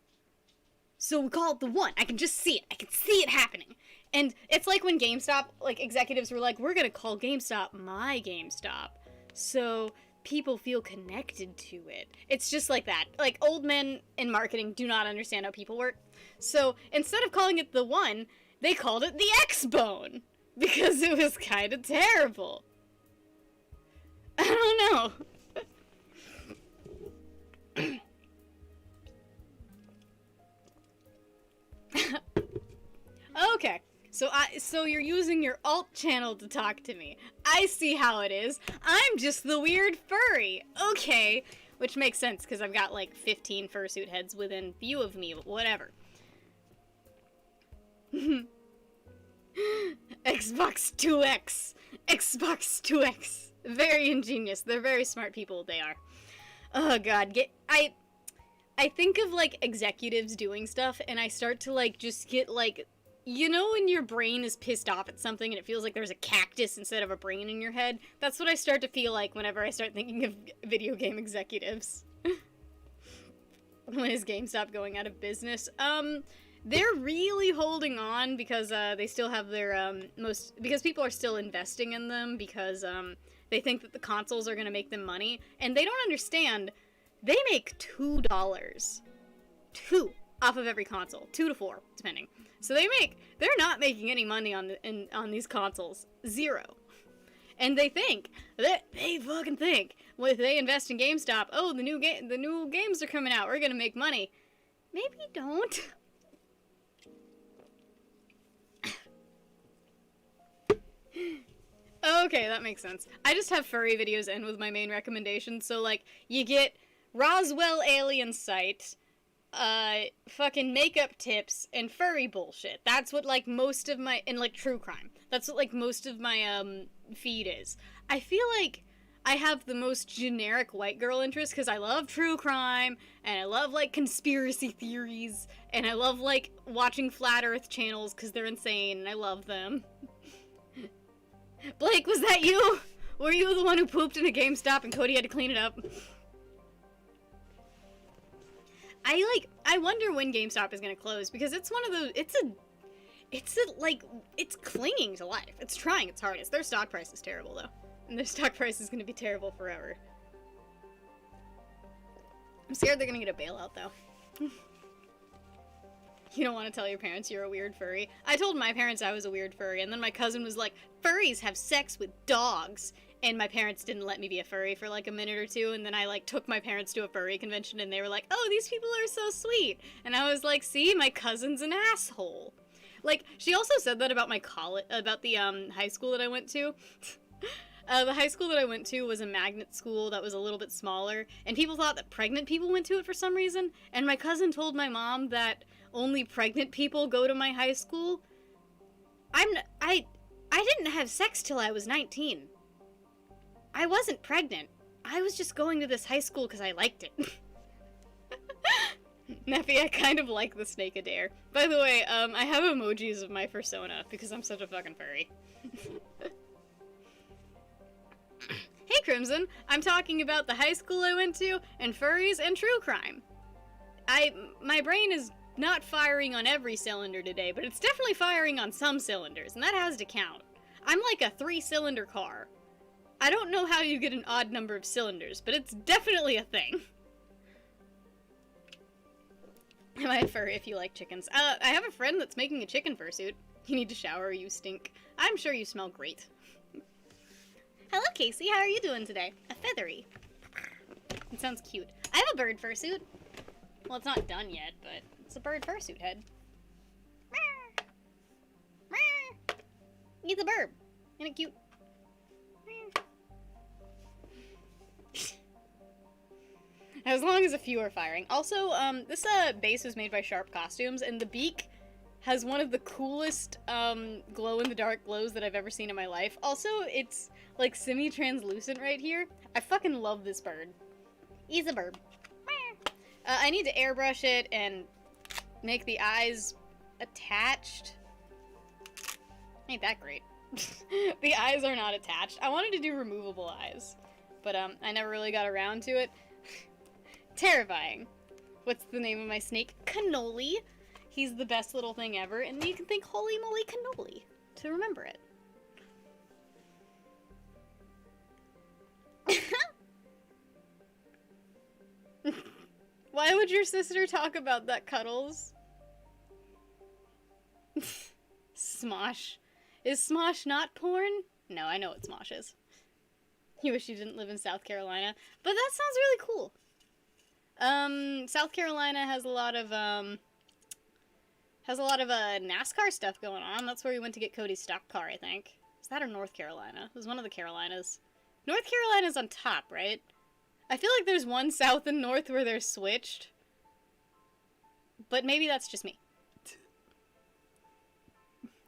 So we call it the One. I can just see it. I can see it happening. And it's like when GameStop, like, executives were like, we're gonna call GameStop my GameStop. So people feel connected to it. It's just like that. Like, old men in marketing do not understand how people work. So instead of calling it the One, they called it the X-Bone. Because it was kind of terrible. I don't know. Okay, so you're using your alt channel to talk to me. I see how it is. I'm just the weird furry. Okay, which makes sense because I've got like 15 fursuit heads within view of me, but whatever. Xbox 2X. Xbox 2X. Very ingenious. They're very smart people, they are. Oh god, I think of, like, executives doing stuff, and I start to, like, just get, like, you know when your brain is pissed off at something and it feels like there's a cactus instead of a brain in your head? That's what I start to feel like whenever I start thinking of video game executives. When is GameStop going out of business? They're really holding on because, they still have their, because people are still investing in them because, they think that the consoles are gonna make them money, and they don't understand, they make $2. $2. off of every console. 2 to 4, depending. So they're not making any money on these consoles. 0. And they fucking think, well, if they invest in GameStop, oh, the new games are coming out, we're gonna make money. Maybe don't. Okay, that makes sense. I just have furry videos end with my main recommendations, so, like, you get Roswell alien site, fucking makeup tips, and furry bullshit. That's what, like, most of my, and, like, true crime. That's what, like, most of my, feed is. I feel like I have the most generic white girl interest, because I love true crime, and I love, like, conspiracy theories, and I love, like, watching Flat Earth channels, because they're insane, and I love them. Blake, was that you? Were you the one who pooped in a GameStop and Cody had to clean it up? I wonder when GameStop is gonna close, because it's one of those, it's clinging to life. It's trying its hardest. Their stock price is terrible, though. And their stock price is gonna be terrible forever. I'm scared they're gonna get a bailout, though. You don't want to tell your parents you're a weird furry? I told my parents I was a weird furry, and then my cousin was like, furries have sex with dogs! And my parents didn't let me be a furry for like a minute or two, and then I like took my parents to a furry convention, and they were like, oh, these people are so sweet! And I was like, see, my cousin's an asshole! Like, she also said that about my about the high school that I went to. The high school that I went to was a magnet school that was a little bit smaller, and people thought that pregnant people went to it for some reason, and my cousin told my mom that only pregnant people go to my high school. I didn't have sex till I was 19. I wasn't pregnant. I was just going to this high school because I liked it. Neffy, I kind of like the Snake Adair. By the way, I have emojis of my persona because I'm such a fucking furry. Hey Crimson, I'm talking about the high school I went to, and furries, and true crime. My brain is not firing on every cylinder today, but it's definitely firing on some cylinders, and that has to count. I'm like a 3-cylinder car. I don't know how you get an odd number of cylinders, but it's definitely a thing. Am I a furry if you like chickens? I have a friend that's making a chicken fursuit. You need to shower or you stink. I'm sure you smell great. Hello, Casey. How are you doing today? A feathery. It sounds cute. I have a bird fursuit. Well, it's not done yet, but it's a bird fursuit head. He's a bird. Isn't it cute? As long as a few are firing. Also, this base was made by Sharp Costumes, and the beak has one of the coolest glow-in-the-dark glows that I've ever seen in my life. Also, it's like semi-translucent right here. I fucking love this bird. He's a bird. I need to airbrush it and make the eyes attached. Ain't that great. The eyes are not attached. I wanted to do removable eyes, but I never really got around to it. Terrifying. What's the name of my snake? Cannoli. He's the best little thing ever, and you can think holy moly cannoli to remember it. Why would your sister talk about that, Cuddles? Smosh. Is Smosh not porn? No, I know what Smosh is. You wish you didn't live in South Carolina. But that sounds really cool. South Carolina has a lot of NASCAR stuff going on. That's where we went to get Cody's stock car, I think. Is that or North Carolina? It was one of the Carolinas. North Carolina's on top, right? I feel like there's one south and north where they're switched. But maybe that's just me.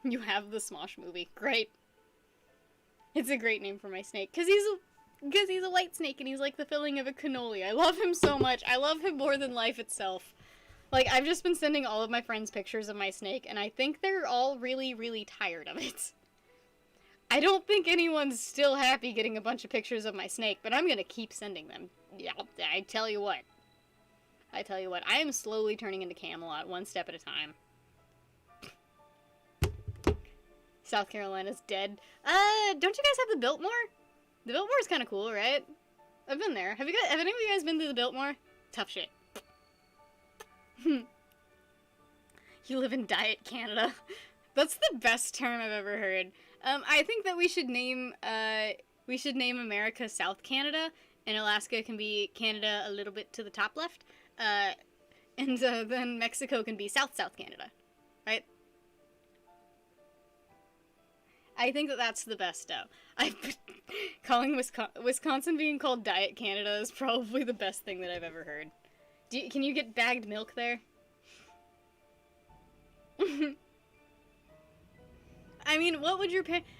You have the Smosh movie. Great. It's a great name for my snake. Because he's a white snake and he's like the filling of a cannoli. I love him so much. I love him more than life itself. Like, I've just been sending all of my friends pictures of my snake, and I think they're all really, really tired of it. I don't think anyone's still happy getting a bunch of pictures of my snake, but I'm gonna keep sending them. Yeah, I tell you what. I am slowly turning into Camelot, one step at a time. South Carolina's dead. Don't you guys have the Biltmore? The Biltmore's kind of cool, right? I've been there. Have any of you guys been to the Biltmore? Tough shit. You live in Diet Canada. That's the best term I've ever heard. I think that we should name America South Canada, and Alaska can be Canada a little bit to the top left, and then Mexico can be South Canada, right? I think that that's the best, calling Wisconsin being called Diet Canada is probably the best thing that I've ever heard. Can you get bagged milk there? I mean, what would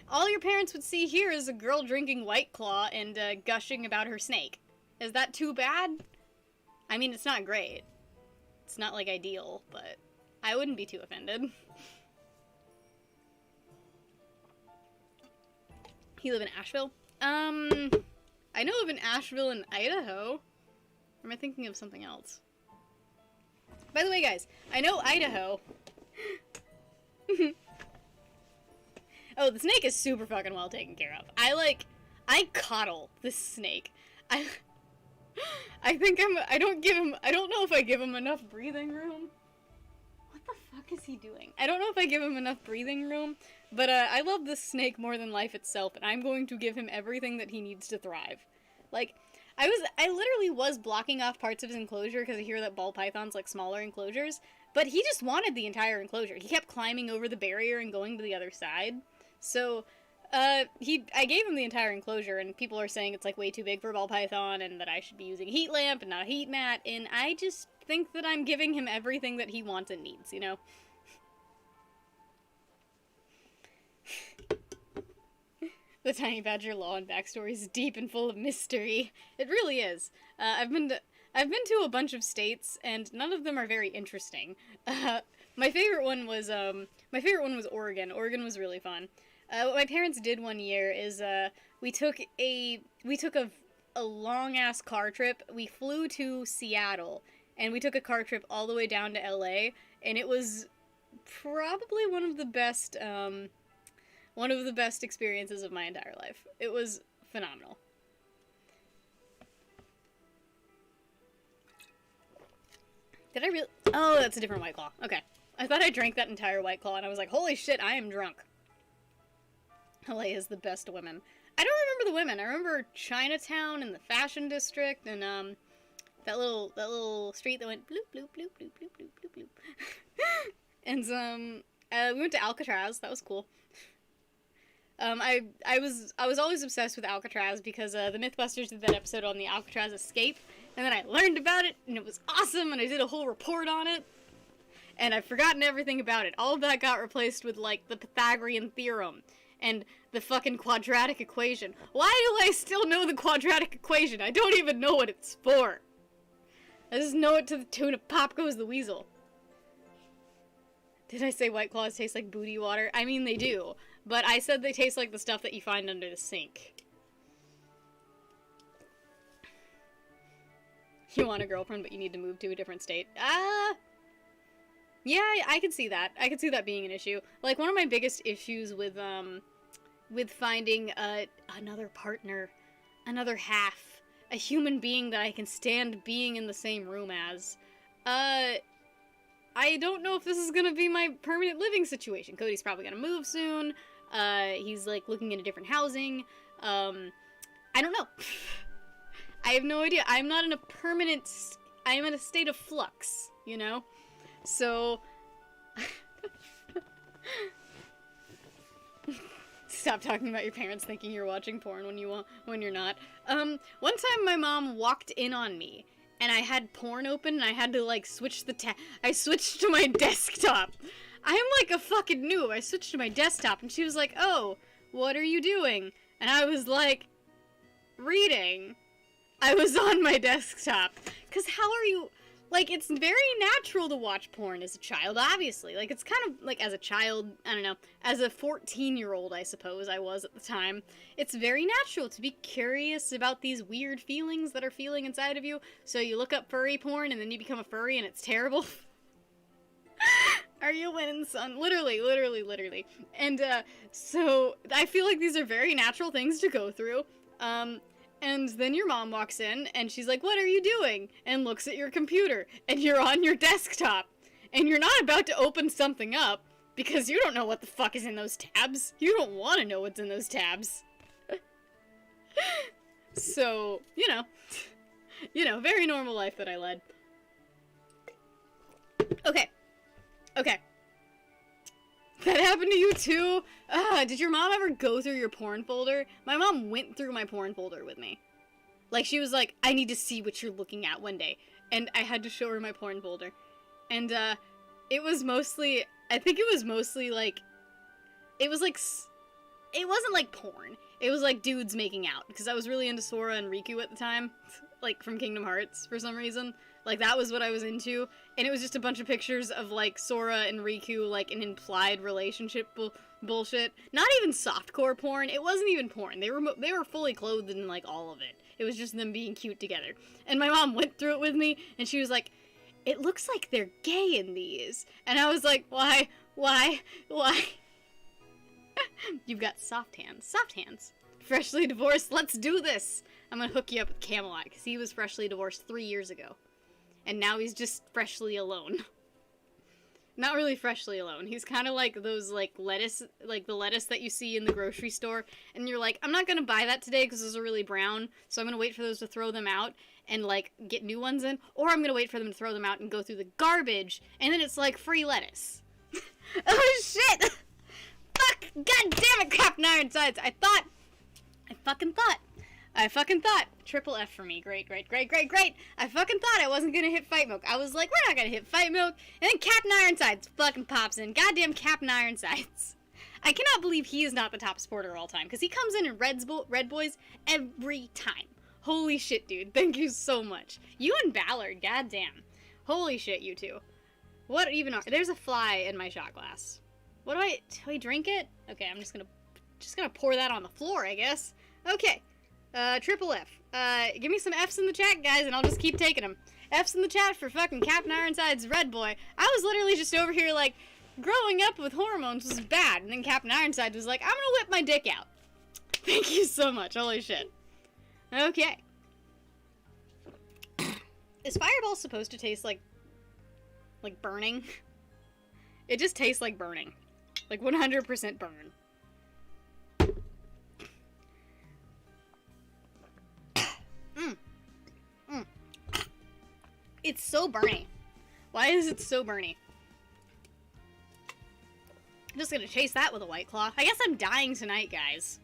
all your parents would see here is a girl drinking White Claw and gushing about her snake. Is that too bad? I mean, it's not great. It's not, like, ideal, but I wouldn't be too offended. You live in Asheville? I know of an Asheville in Idaho. Or am I thinking of something else? By the way, guys, I know Idaho. Oh, the snake is super fucking well taken care of. I coddle this snake. I don't know if I give him enough breathing room. What the fuck is he doing? I don't know if I give him enough breathing room, but I love this snake more than life itself, and I'm going to give him everything that he needs to thrive. Like, I literally was blocking off parts of his enclosure because I hear that ball pythons like smaller enclosures, but he just wanted the entire enclosure. He kept climbing over the barrier and going to the other side. So, I gave him the entire enclosure, and people are saying it's, like, way too big for a ball python, and that I should be using a heat lamp and not a heat mat, and I just think that I'm giving him everything that he wants and needs, you know? The Tiny Badger law and backstory is deep and full of mystery. It really is. I've been to a bunch of states, and none of them are very interesting. My favorite one was Oregon. Oregon was really fun. What my parents did one year is we took a long ass car trip. We flew to Seattle and we took a car trip all the way down to LA, and it was probably one of the best experiences of my entire life. It was phenomenal. Did I really? Oh, that's a different White Claw. Okay. I thought I drank that entire White Claw and I was like, holy shit, I am drunk. LA is the best women. I don't remember the women. I remember Chinatown and the Fashion District and that little street that went bloop bloop bloop bloop bloop bloop bloop bloop. And we went to Alcatraz. That was cool. I was always obsessed with Alcatraz because the Mythbusters did that episode on the Alcatraz escape, and then I learned about it and it was awesome, and I did a whole report on it. And I've forgotten everything about it. All of that got replaced with, like, the Pythagorean theorem and the fucking quadratic equation. Why do I still know the quadratic equation? I don't even know what it's for. I just know it to the tune of Pop Goes the Weasel. Did I say White Claws taste like booty water? I mean, they do. But I said they taste like the stuff that you find under the sink. You want a girlfriend, but you need to move to a different state. Yeah, I could see that. I could see that being an issue. Like, one of my biggest issues with finding another partner, another half, a human being that I can stand being in the same room as, I don't know if this is gonna be my permanent living situation. Cody's probably gonna move soon. He's, like, looking into different housing. I don't know. I have no idea. I'm not in a permanent... I'm in a state of flux, you know? So... Stop talking about your parents thinking you're watching porn when you're not. One time my mom walked in on me, and I had porn open, and I had to, like, switch I switched to my desktop. I'm like a fucking noob. I switched to my desktop, and she was like, oh, what are you doing? And I was like, reading. I was on my desktop. Because how are you... Like, it's very natural to watch porn as a child, obviously. Like, it's kind of, like, as a child, I don't know, as a 14-year-old, I suppose I was at the time, it's very natural to be curious about these weird feelings that are feeling inside of you. So you look up furry porn, and then you become a furry, and it's terrible. Are you winning, son? Literally. And, so, I feel like these are very natural things to go through. And then your mom walks in, and she's like, what are you doing? And looks at your computer, and you're on your desktop. and you're not about to open something up because you don't know what the fuck is in those tabs. You don't want to know what's in those tabs. So, you know, very normal life that I led. Okay. That happened to you too? Did your mom ever go through your porn folder? My mom went through my porn folder with me. Like, she was like, I need to see what you're looking at one day. And I had to show her my porn folder. And, it was mostly, I think it was mostly, like, it wasn't like porn. It was like dudes making out. Because I was really into Sora and Riku at the time. Like, from Kingdom Hearts, for some reason. Like, that was what I was into. And it was just a bunch of pictures of, like, Sora and Riku, like, an implied relationship bullshit. Not even softcore porn. It wasn't even porn. They were fully clothed in, like, all of it. It was just them being cute together. And my mom went through it with me, and she was like, it looks like they're gay in these. And I was like, why? You've got soft hands. Freshly divorced, let's do this! I'm gonna hook you up with Camelot, because he was freshly divorced 3 years ago. And now he's just freshly alone. Not really freshly alone. He's kind of like those, like, lettuce, like the lettuce that you see in the grocery store, and you're like, I'm not gonna buy that today because those are really brown, so I'm gonna wait for those to throw them out and, like, get new ones in, or I'm gonna wait for them to throw them out and go through the garbage, and then it's, like, free lettuce. Oh, shit! Fuck! God damn it, Captain Ironsides! I fucking thought. Triple F for me. Great. I fucking thought I wasn't gonna hit Fight Milk. I was like, we're not gonna hit Fight Milk. And then Captain Ironsides fucking pops in. Goddamn Captain Ironsides. I cannot believe he is not the top supporter of all time, because he comes in Red Boys every time. Holy shit, dude. Thank you so much. You and Ballard, goddamn. Holy shit, you two. What even are... There's a fly in my shot glass. Do I drink it? Okay, I'm just gonna pour that on the floor, I guess. Okay. Triple F. Give me some F's in the chat, guys, and I'll just keep taking them. F's in the chat for fucking Captain Ironside's Red Boy. I was literally just over here, like, growing up with hormones was bad, and then Captain Ironside was like, I'm gonna whip my dick out. Thank you so much. Holy shit. Okay. Is Fireball supposed to taste like burning? It just tastes like burning. Like 100% burn. It's so burny. Why is it so burny? I'm just gonna chase that with a White Claw. I guess I'm dying tonight, guys.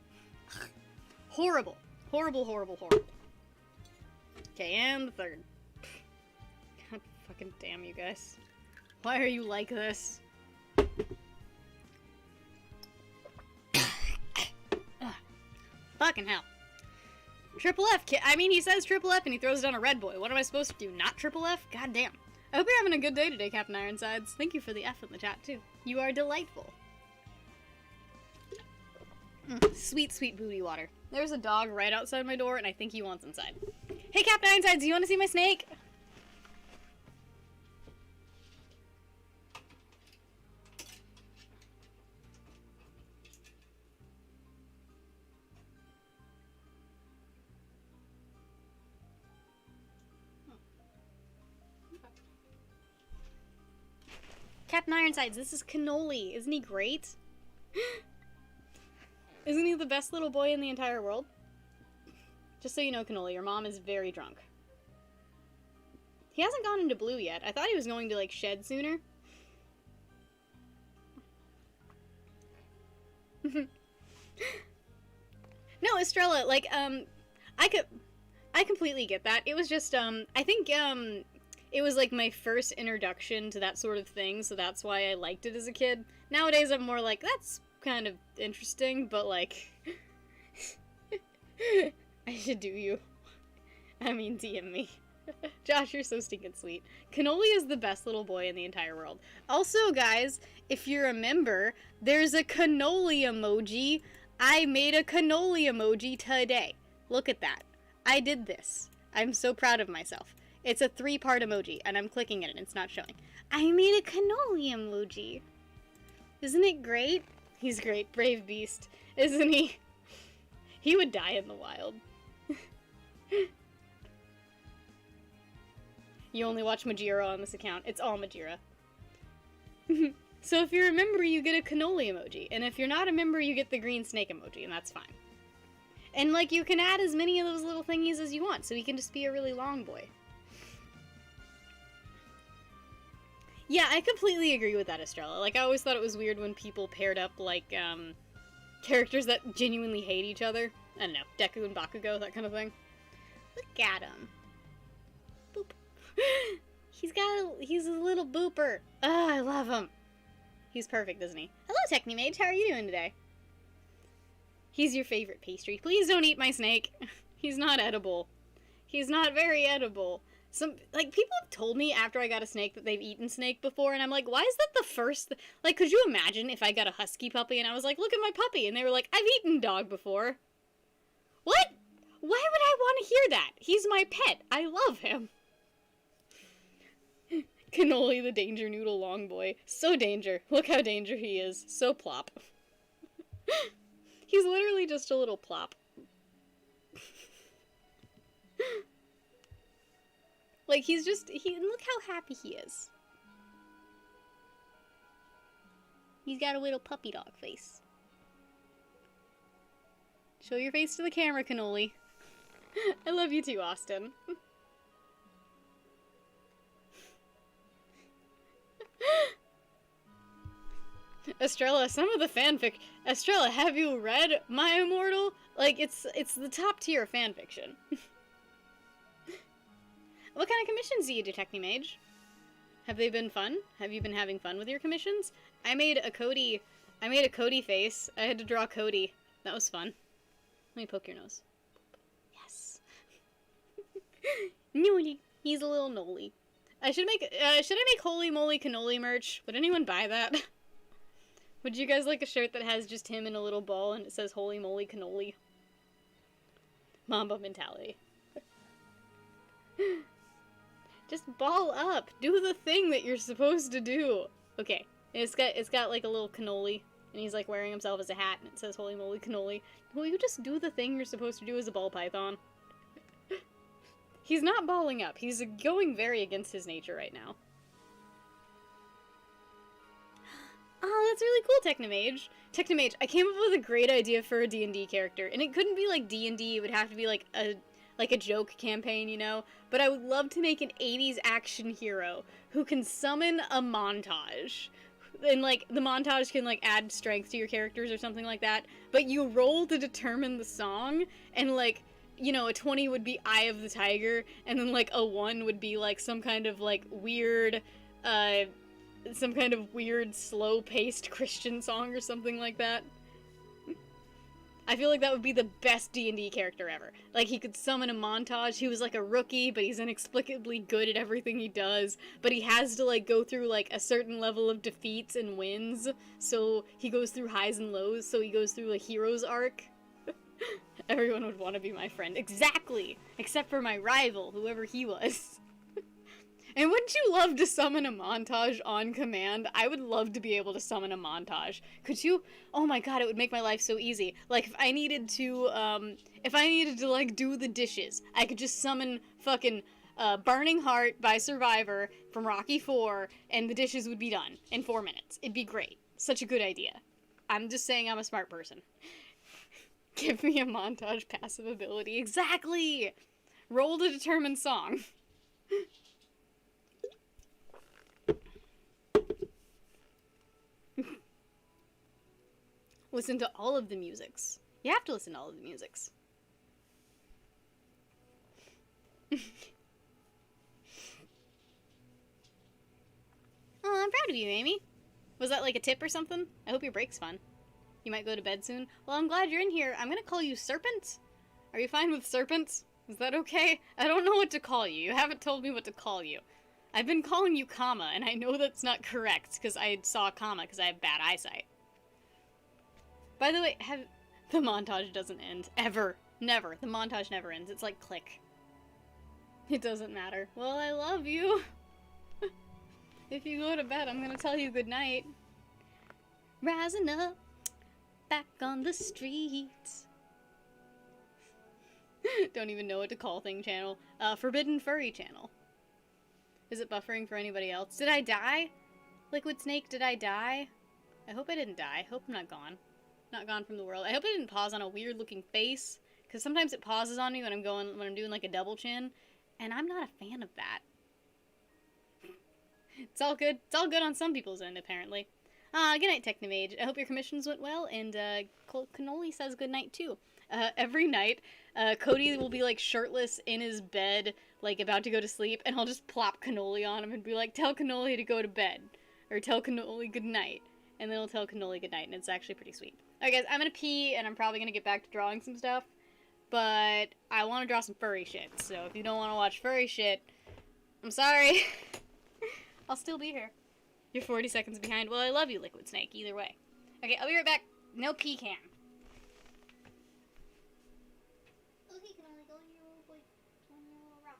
Horrible. Horrible. Okay, and the third. God fucking damn you guys. Why are you like this? Fucking hell. Triple F. I mean, he says Triple F and he throws it on a Red Boy. What am I supposed to do? Not Triple F? God damn. I hope you're having a good day today, Captain Ironsides. Thank you for the F in the chat, too. You are delightful. Sweet, sweet booty water. There's a dog right outside my door, and I think he wants inside. Hey, Captain Ironsides, do you want to see my snake? Captain Ironsides, this is Cannoli. Isn't he great? Isn't he the best little boy in the entire world? Just so you know, Cannoli, your mom is very drunk. He hasn't gone into blue yet. I thought he was going to, like, shed sooner. No, Estrella, like, I completely get that. It was just, I think, it was, like, my first introduction to that sort of thing, so that's why I liked it as a kid. Nowadays, I'm more like, that's kind of interesting, but, like, I should do you. I mean, DM me. Josh, you're so stinking sweet. Cannoli is the best little boy in the entire world. Also, guys, if you remember, there's a cannoli emoji. I made a cannoli emoji today. Look at that. I did this. I'm so proud of myself. It's a 3-part emoji, and I'm clicking it, and it's not showing. I made a cannoli emoji. Isn't it great? He's great. Brave beast. Isn't he? He would die in the wild. You only watch Majira on this account. It's all Majira. So if you're a member, you get a cannoli emoji. And if you're not a member, you get the green snake emoji, and that's fine. And, like, you can add as many of those little thingies as you want, so he can just be a really long boy. Yeah, I completely agree with that, Estrella. Like, I always thought it was weird when people paired up, like, characters that genuinely hate each other. I don't know, Deku and Bakugo, that kind of thing. Look at him. Boop. He's a little booper. Oh, I love him. He's perfect, isn't he? Hello, Technimage, how are you doing today? He's your favorite pastry. Please don't eat my snake. He's not edible. He's not very edible. People have told me after I got a snake that they've eaten snake before, and I'm like, why is that the first... Like, could you imagine if I got a husky puppy and I was like, look at my puppy, and they were like, I've eaten dog before. What? Why would I want to hear that? He's my pet. I love him. Cannoli the Danger Noodle Long Boy. So danger. Look how danger he is. So plop. He's literally just a little plop. Like, look how happy he is. He's got a little puppy dog face. Show your face to the camera, Cannoli. I love you too, Austin. Estrella, some of the fanfic. Estrella, have you read My Immortal? Like, it's the top tier fanfiction. What kind of commissions do you do, Technimage? Have they been fun? Have you been having fun with your commissions? I made a Cody face. I had to draw Cody. That was fun. Let me poke your nose. Yes. Noli. He's a little Noli. Should I make Holy Moly Cannoli merch? Would anyone buy that? Would you guys like a shirt that has just him in a little ball and it says Holy Moly Cannoli? Mamba mentality. Just ball up. Do the thing that you're supposed to do. Okay. It's got like a little cannoli, and he's like wearing himself as a hat, and it says Holy Moly Cannoli. Will you just do the thing you're supposed to do as a ball python? He's not balling up. He's going very against his nature right now. Oh, that's really cool, Technimage. Technimage, I came up with a great idea for a D&D character, and it couldn't be like D&D. It would have to be like a joke campaign, you know? But I would love to make an 80s action hero who can summon a montage. And, like, the montage can, like, add strength to your characters or something like that. But you roll to determine the song, and, like, you know, a 20 would be Eye of the Tiger, and then, like, a 1 would be, like, some kind of, like, weird, slow-paced Christian song or something like that. I feel like that would be the best D&D character ever. Like, he could summon a montage. He was, like, a rookie, but he's inexplicably good at everything he does. But he has to, like, go through, like, a certain level of defeats and wins. So he goes through highs and lows. So he goes through a hero's arc. Everyone would want to be my friend. Exactly! Except for my rival, whoever he was. And wouldn't you love to summon a montage on command? I would love to be able to summon a montage. Could you? Oh my god, it would make my life so easy. Like, if I needed to, like, do the dishes, I could just summon fucking, Burning Heart by Survivor from Rocky IV, and the dishes would be done in 4 minutes. It'd be great. Such a good idea. I'm just saying I'm a smart person. Give me a montage passive ability. Exactly! Roll to determine song. Listen to all of the musics. You have to listen to all of the musics. Oh, I'm proud of you, Amy. Was that like a tip or something? I hope your break's fun. You might go to bed soon. Well, I'm glad you're in here. I'm gonna call you Serpent. Are you fine with Serpent? Is that okay? I don't know what to call you. You haven't told me what to call you. I've been calling you Comma, and I know that's not correct, because I saw Comma, because I have bad eyesight. By the way, the montage doesn't end. Ever. Never. The montage never ends. It's like click. It doesn't matter. Well, I love you. If you go to bed, I'm gonna tell you goodnight. Rising up, back on the streets. Don't even know what to call thing channel. Forbidden Furry channel. Is it buffering for anybody else? Did I die? Liquid Snake, did I die? I hope I didn't die. I hope I'm not gone. Not gone from the world. I hope it didn't pause on a weird looking face. Because sometimes it pauses on me when I'm doing like a double chin. And I'm not a fan of that. It's all good. It's all good on some people's end, apparently. Good night, Technomage. I hope your commissions went well, and, Cannoli says good night, too. Every night, Cody will be, like, shirtless in his bed, like, about to go to sleep, and I'll just plop Cannoli on him and be like, tell Cannoli to go to bed. Or tell Cannoli good night. And then he'll tell Cannoli good night, and it's actually pretty sweet. Alright, guys, I'm gonna pee, and I'm probably gonna get back to drawing some stuff. But I want to draw some furry shit, so if you don't want to watch furry shit, I'm sorry. I'll still be here. You're 40 seconds behind. Well, I love you, Liquid Snake, either way. Okay, I'll be right back. No pecan. Okay, can only go in your little boy, on your little rock.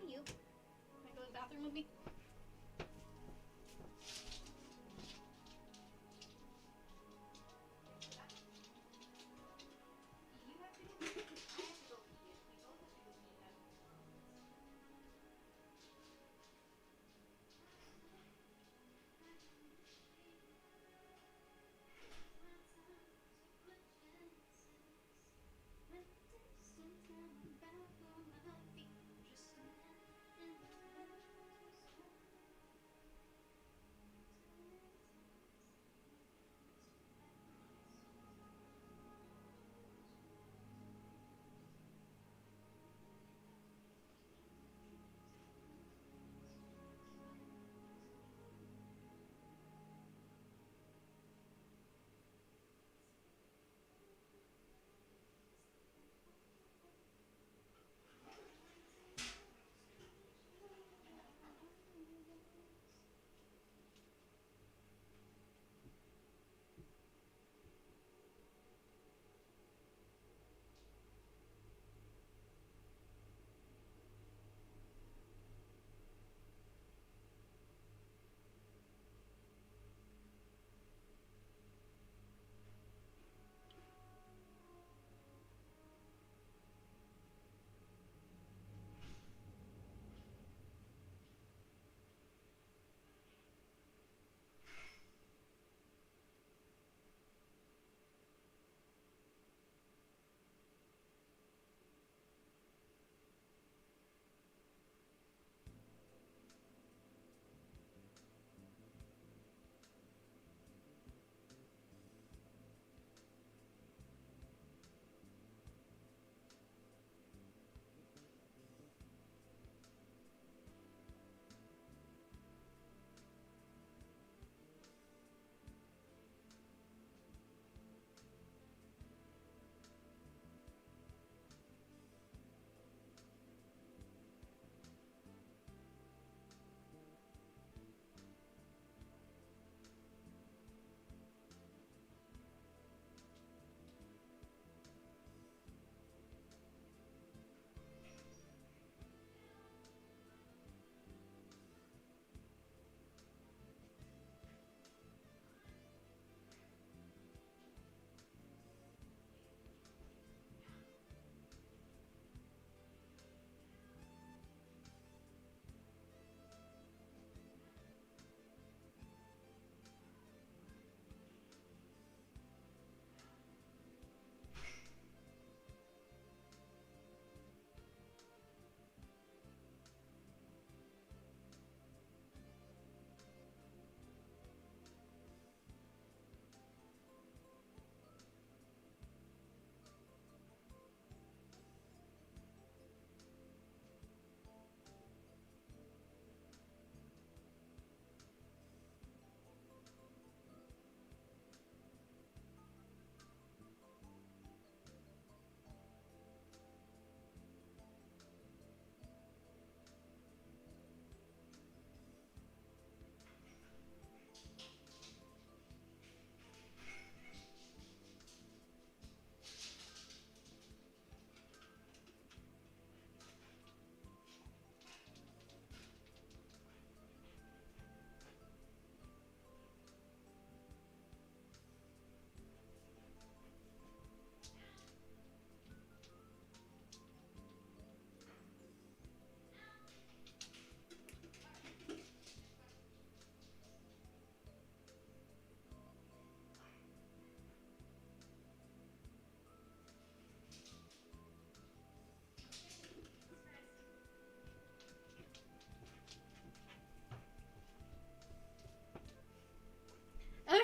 You. Wanna go to the bathroom with me?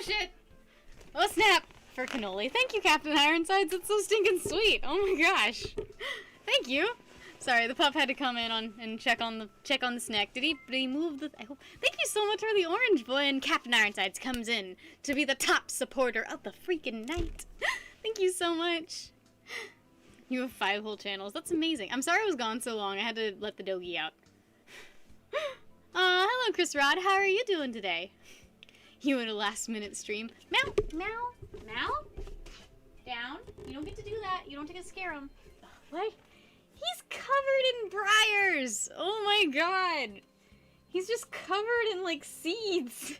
shit! Oh, snap! For cannoli. Thank you, Captain Ironsides. That's so stinking sweet. Oh my gosh. Thank you. Sorry, the pup had to come in and check on the snack. Did he move the? I hope. Thank you so much for the orange boy. And Captain Ironsides comes in to be the top supporter of the freaking night. Thank you so much. You have 5 whole channels. That's amazing. I'm sorry I was gone so long. I had to let the doggy out. Hello, Chris Rod. How are you doing today? You in a last-minute stream. Meow, meow, meow. Down. You don't get to do that. You don't get to scare him. What? He's covered in briars. Oh my god. He's just covered in, like, seeds.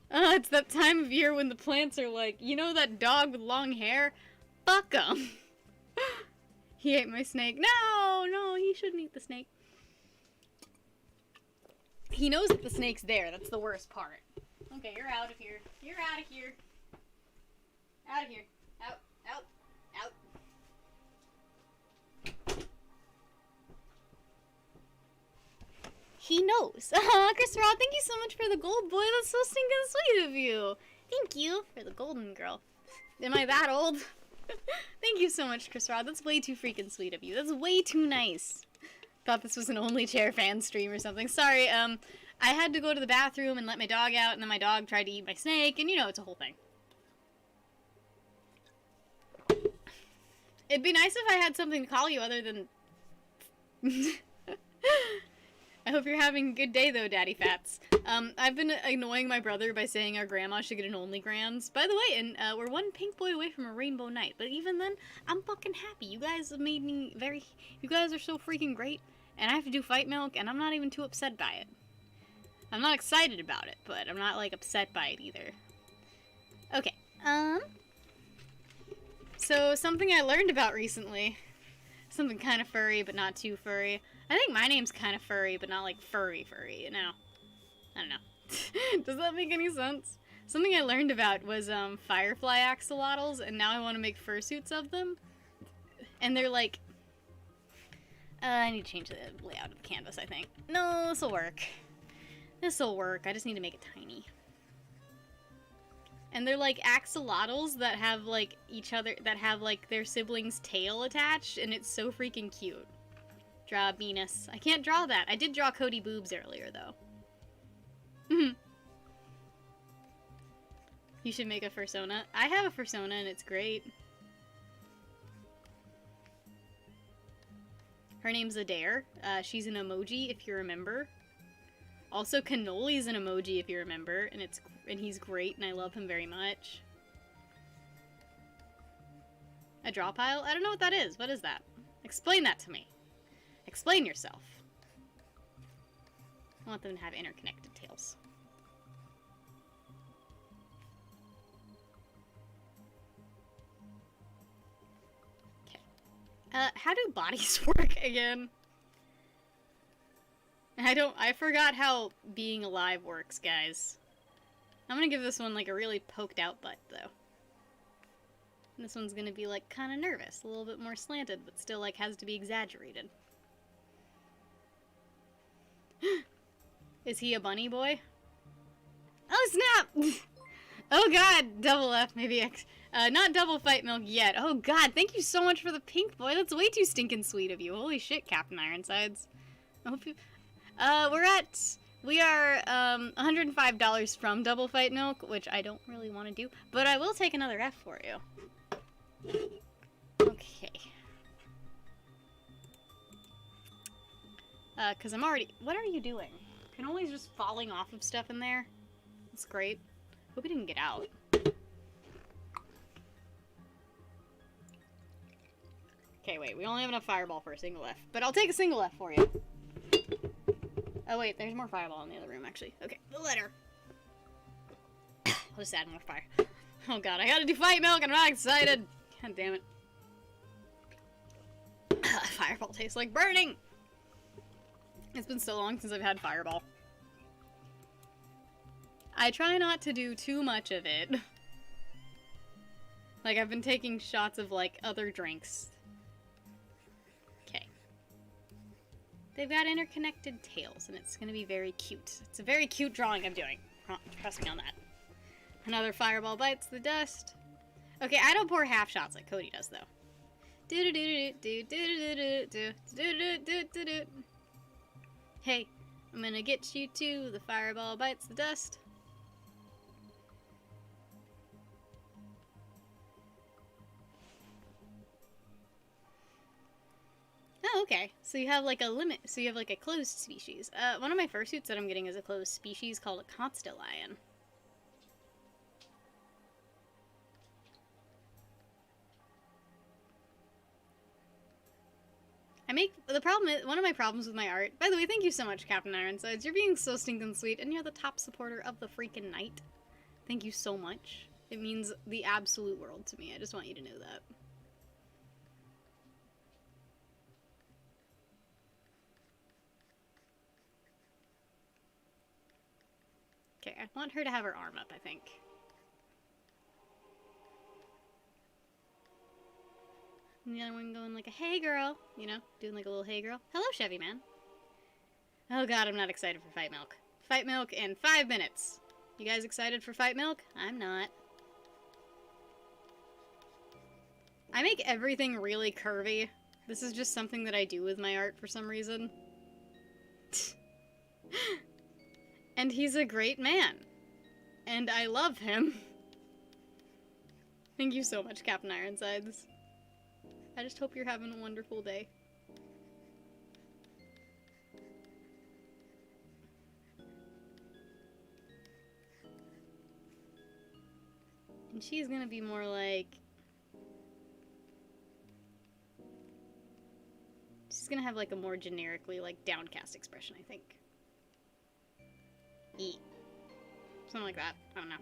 It's that time of year when the plants are like, you know that dog with long hair? Fuck him. He ate my snake. No, no, he shouldn't eat the snake. He knows that the snake's there. That's the worst part. Okay, you're out of here. You're out of here. Out of here. Out, out, out. He knows. Chris Rod, thank you so much for the gold, boy. That's so stinking sweet of you. Thank you for the golden girl. Am I that old? Thank you so much, Chris Rod. That's way too freaking sweet of you. That's way too nice. Thought this was an Only Chair fan stream or something. Sorry, I had to go to the bathroom and let my dog out, and then my dog tried to eat my snake, and you know, it's a whole thing. It'd be nice if I had something to call you other than... I hope you're having a good day, though, Daddy Fats. I've been annoying my brother by saying our grandma should get an Only Grams. By the way, and we're one pink boy away from a rainbow night. But even then, I'm fucking happy. You guys have made me very... You guys are so freaking great. And I have to do fight milk, and I'm not even too upset by it. I'm not excited about it, but I'm not, like, upset by it either. Okay, so something I learned about recently. Something kind of furry, but not too furry. I think my name's kind of furry, but not, like, furry, you know? I don't know. Does that make any sense? Something I learned about was, firefly axolotls, and now I want to make fursuits of them. And they're, like... I need to change the layout of the canvas, I think. No, this'll work. This'll work. I just need to make it tiny. And they're like axolotls that have like each other, that have like their sibling's tail attached, and it's so freaking cute. Draw Venus. I can't draw that. I did draw Cody boobs earlier though. You should make a fursona. I have a fursona and it's great. Her name's Adair. She's an emoji, if you remember. Also, Cannoli's an emoji, if you remember, and he's great, and I love him very much. A draw pile? I don't know what that is. What is that? Explain that to me. Explain yourself. I want them to have interconnected tails. How do bodies work again? I forgot how being alive works, guys. I'm gonna give this one, like, a really poked out butt, though. And this one's gonna be, like, kind of nervous. A little bit more slanted, but still, like, has to be exaggerated. Is he a bunny boy? Oh, snap! Oh, God! Double F, maybe X. Not double fight milk yet. Oh, God, thank you so much for the pink boy. That's way too stinking sweet of you. Holy shit, Captain Ironsides. I hope you... We are, $105 from Double Fight Milk, which I don't really want to do, but I will take another F for you. Okay. Cause I'm already... What are you doing? Cannoli's just falling off of stuff in there. That's great. Hope he didn't get out. Okay, wait, we only have enough fireball for a single F, but I'll take a single F for you. Oh wait, there's more fireball in the other room, actually. Okay, the letter. I'll just add more fire. Oh god, I gotta do fight milk, I'm not excited! God damn it. Fireball tastes like burning! It's been so long since I've had fireball. I try not to do too much of it. Like, I've been taking shots of, like, other drinks. Okay. They've got interconnected tails, and it's gonna be very cute. It's a very cute drawing I'm doing. Trust me on that. Another fireball bites the dust. Okay, I don't pour half shots like Cody does, though. Hey, I'm gonna get you too. The fireball bites the dust. Oh, okay. So you have like a limit. So you have like a closed species. One of my fursuits that I'm getting is a closed species called a constellion. One of my problems with my art, by the way, thank you so much, Captain Ironsides. You're being so stinking sweet, and you're the top supporter of the freaking night. Thank you so much. It means the absolute world to me. I just want you to know that. Okay, I want her to have her arm up, I think. And the other one going like a hey girl, you know, doing like a little hey girl. Hello, Chevy man. Oh god, I'm not excited for Fight Milk. Fight Milk in 5 minutes. You guys excited for Fight Milk? I'm not. I make everything really curvy. This is just something that I do with my art for some reason. And he's a great man. And I love him. Thank you so much, Captain Ironsides. I just hope you're having a wonderful day. And she's gonna be more like... She's gonna have like a more generically like downcast expression, I think. Eat. Something like that. I don't know.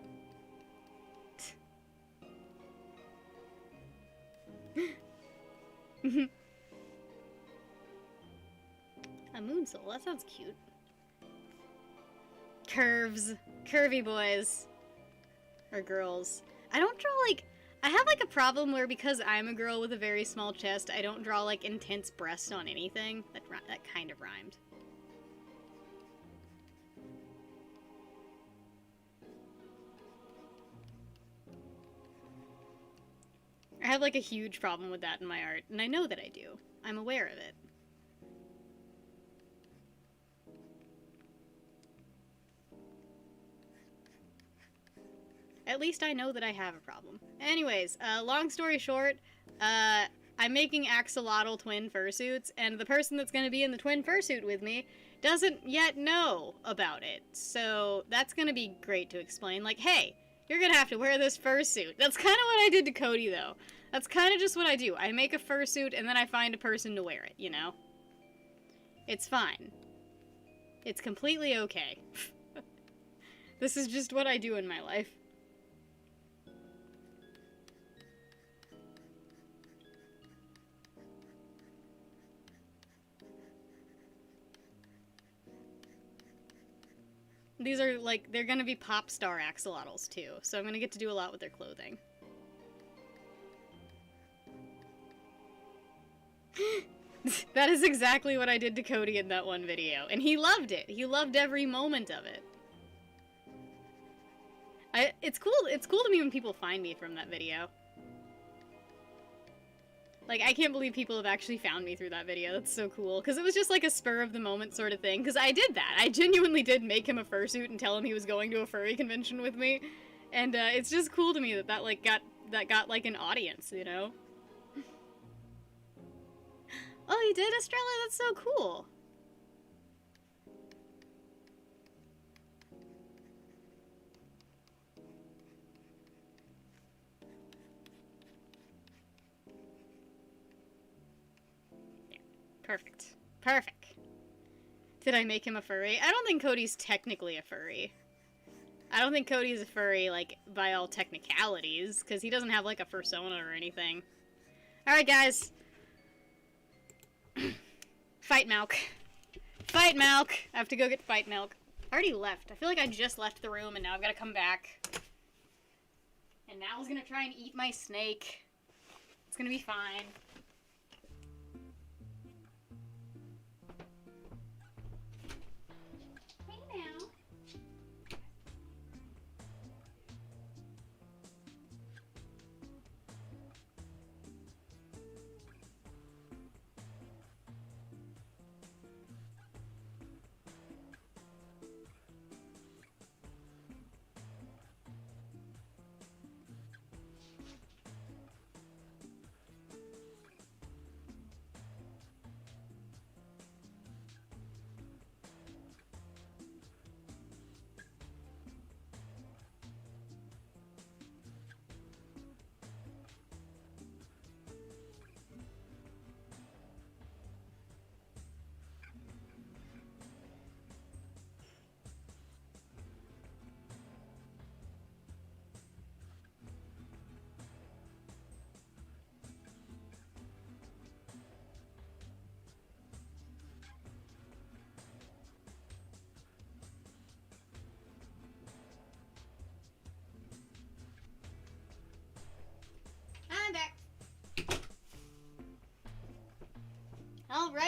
A moon soul. That sounds cute. Curves. Curvy boys. Or girls. I don't draw like... I have like a problem where because I'm a girl with a very small chest, I don't draw like intense breasts on anything. That kind of rhymed. I have like a huge problem with that in my art, and I know that I do. I'm aware of it. At least I know that I have a problem. Anyways, long story short, I'm making axolotl twin fursuits, and the person that's going to be in the twin fursuit with me doesn't yet know about it. So that's going to be great to explain. Like, hey, you're going to have to wear this fursuit. That's kind of what I did to Cody, though. That's kind of just what I do. I make a fursuit, and then I find a person to wear it, you know? It's fine. It's completely okay. This is just what I do in my life. These are, like, they're gonna be pop star axolotls, too, so I'm gonna get to do a lot with their clothing. That is exactly what I did to Cody in that one video, and he loved it. He loved every moment of it. It's cool to me when people find me from that video. Like, I can't believe people have actually found me through that video. That's so cool. Because it was just like a spur-of-the-moment sort of thing. Because I did that. I genuinely did make him a fursuit and tell him he was going to a furry convention with me. And it's just cool to me that that got like an audience, you know? Oh, you did, Estrella? That's so cool. Perfect. Perfect. Did I make him a furry? I don't think Cody's technically a furry. I don't think Cody's a furry, like, by all technicalities, because he doesn't have, like, a fursona or anything. Alright, guys. Fight Milk. Fight Milk! I have to go get Fight Milk. I already left. I feel like I just left the room, and now I've got to come back. And Now's gonna try and eat my snake. It's gonna be fine.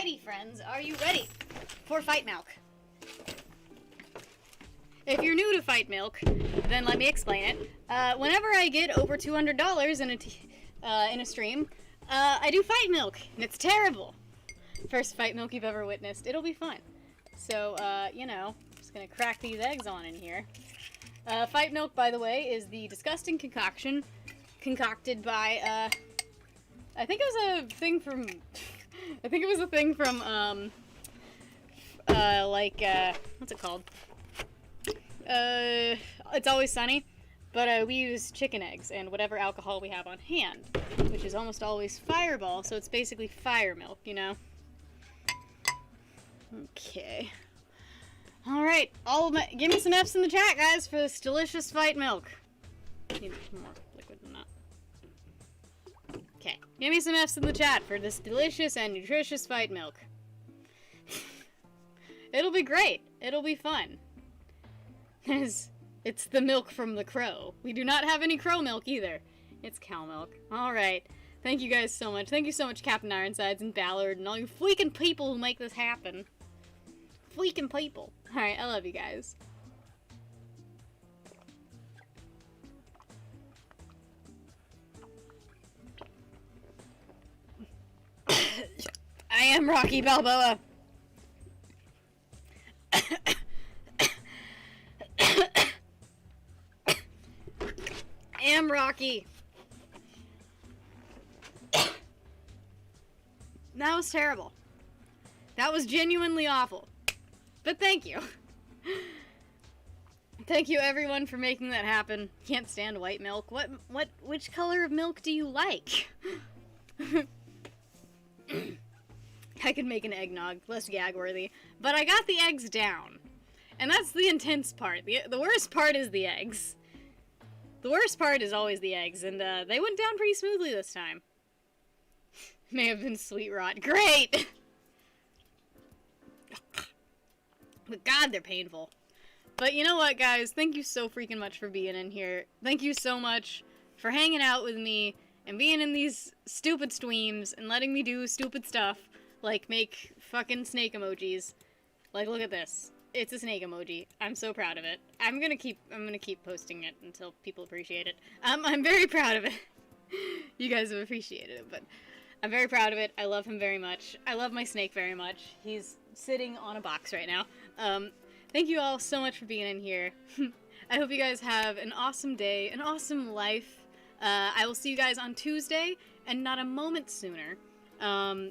ready, friends? Are you ready for Fight Milk? If you're new to Fight Milk, then let me explain it. Whenever I get over $200 in a stream, I do Fight Milk, and it's terrible. First Fight Milk you've ever witnessed. It'll be fun. So, you know, I'm just gonna crack these eggs on in here. Fight Milk, by the way, is the disgusting concoction concocted by, I think it was a thing from, what's it called? It's Always Sunny, but we use chicken eggs and whatever alcohol we have on hand, which is almost always Fireball, so it's basically fire milk, you know? Okay. Alright, give me some F's in the chat, guys, for this delicious Fight Milk. Need more liquid than that. Okay, give me some F's in the chat for this delicious and nutritious Fight Milk. It'll be great. It'll be fun. It's the milk from the crow. We do not have any crow milk either. It's cow milk. Alright. Thank you guys so much. Thank you so much, Captain Ironsides and Ballard and all you freaking people who make this happen. Freaking people. Alright, I love you guys. I am Rocky Balboa. Am Rocky. That was terrible. That was genuinely awful. But thank you. Thank you everyone for making that happen. Can't stand white milk. Which color of milk do you like? I could make an eggnog, less gag worthy. But I got the eggs down. And that's the intense part. The worst part is the eggs. The worst part is always the eggs, and they went down pretty smoothly this time. May have been sweet rot. Great! But God, they're painful. But you know what, guys? Thank you so freaking much for being in here. Thank you so much for hanging out with me and being in these stupid streams and letting me do stupid stuff, like make fucking snake emojis. Like, look at this. It's a snake emoji. I'm so proud of it. I'm gonna keep posting it until people appreciate it. I'm very proud of it. You guys have appreciated it, but I'm very proud of it. I love him very much. I love my snake very much. He's sitting on a box right now. Thank you all so much for being in here. I hope you guys have an awesome day, an awesome life. I will see you guys on Tuesday, and not a moment sooner.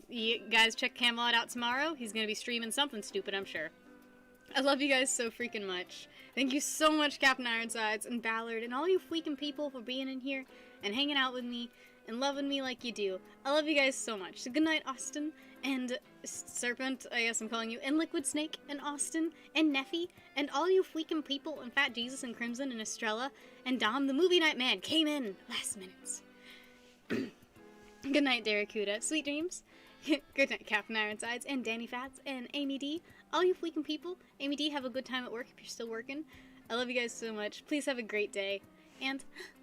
You guys check Camelot out tomorrow. He's gonna be streaming something stupid, I'm sure. I love you guys so freaking much. Thank you so much, Captain Ironsides and Ballard and all you freaking people for being in here and hanging out with me and loving me like you do. I love you guys so much. So good night, Austin and Serpent, I guess I'm calling you, and Liquid Snake and Austin and Neffy and all you freaking people and Fat Jesus and Crimson and Estrella and Dom, the Movie Night Man, came in last minutes. Good night, Daracuda. Sweet dreams. Good night, Captain Ironsides and Danny Fats and Amy D. All you freaking people. Amy D, have a good time at work if you're still working. I love you guys so much. Please have a great day. And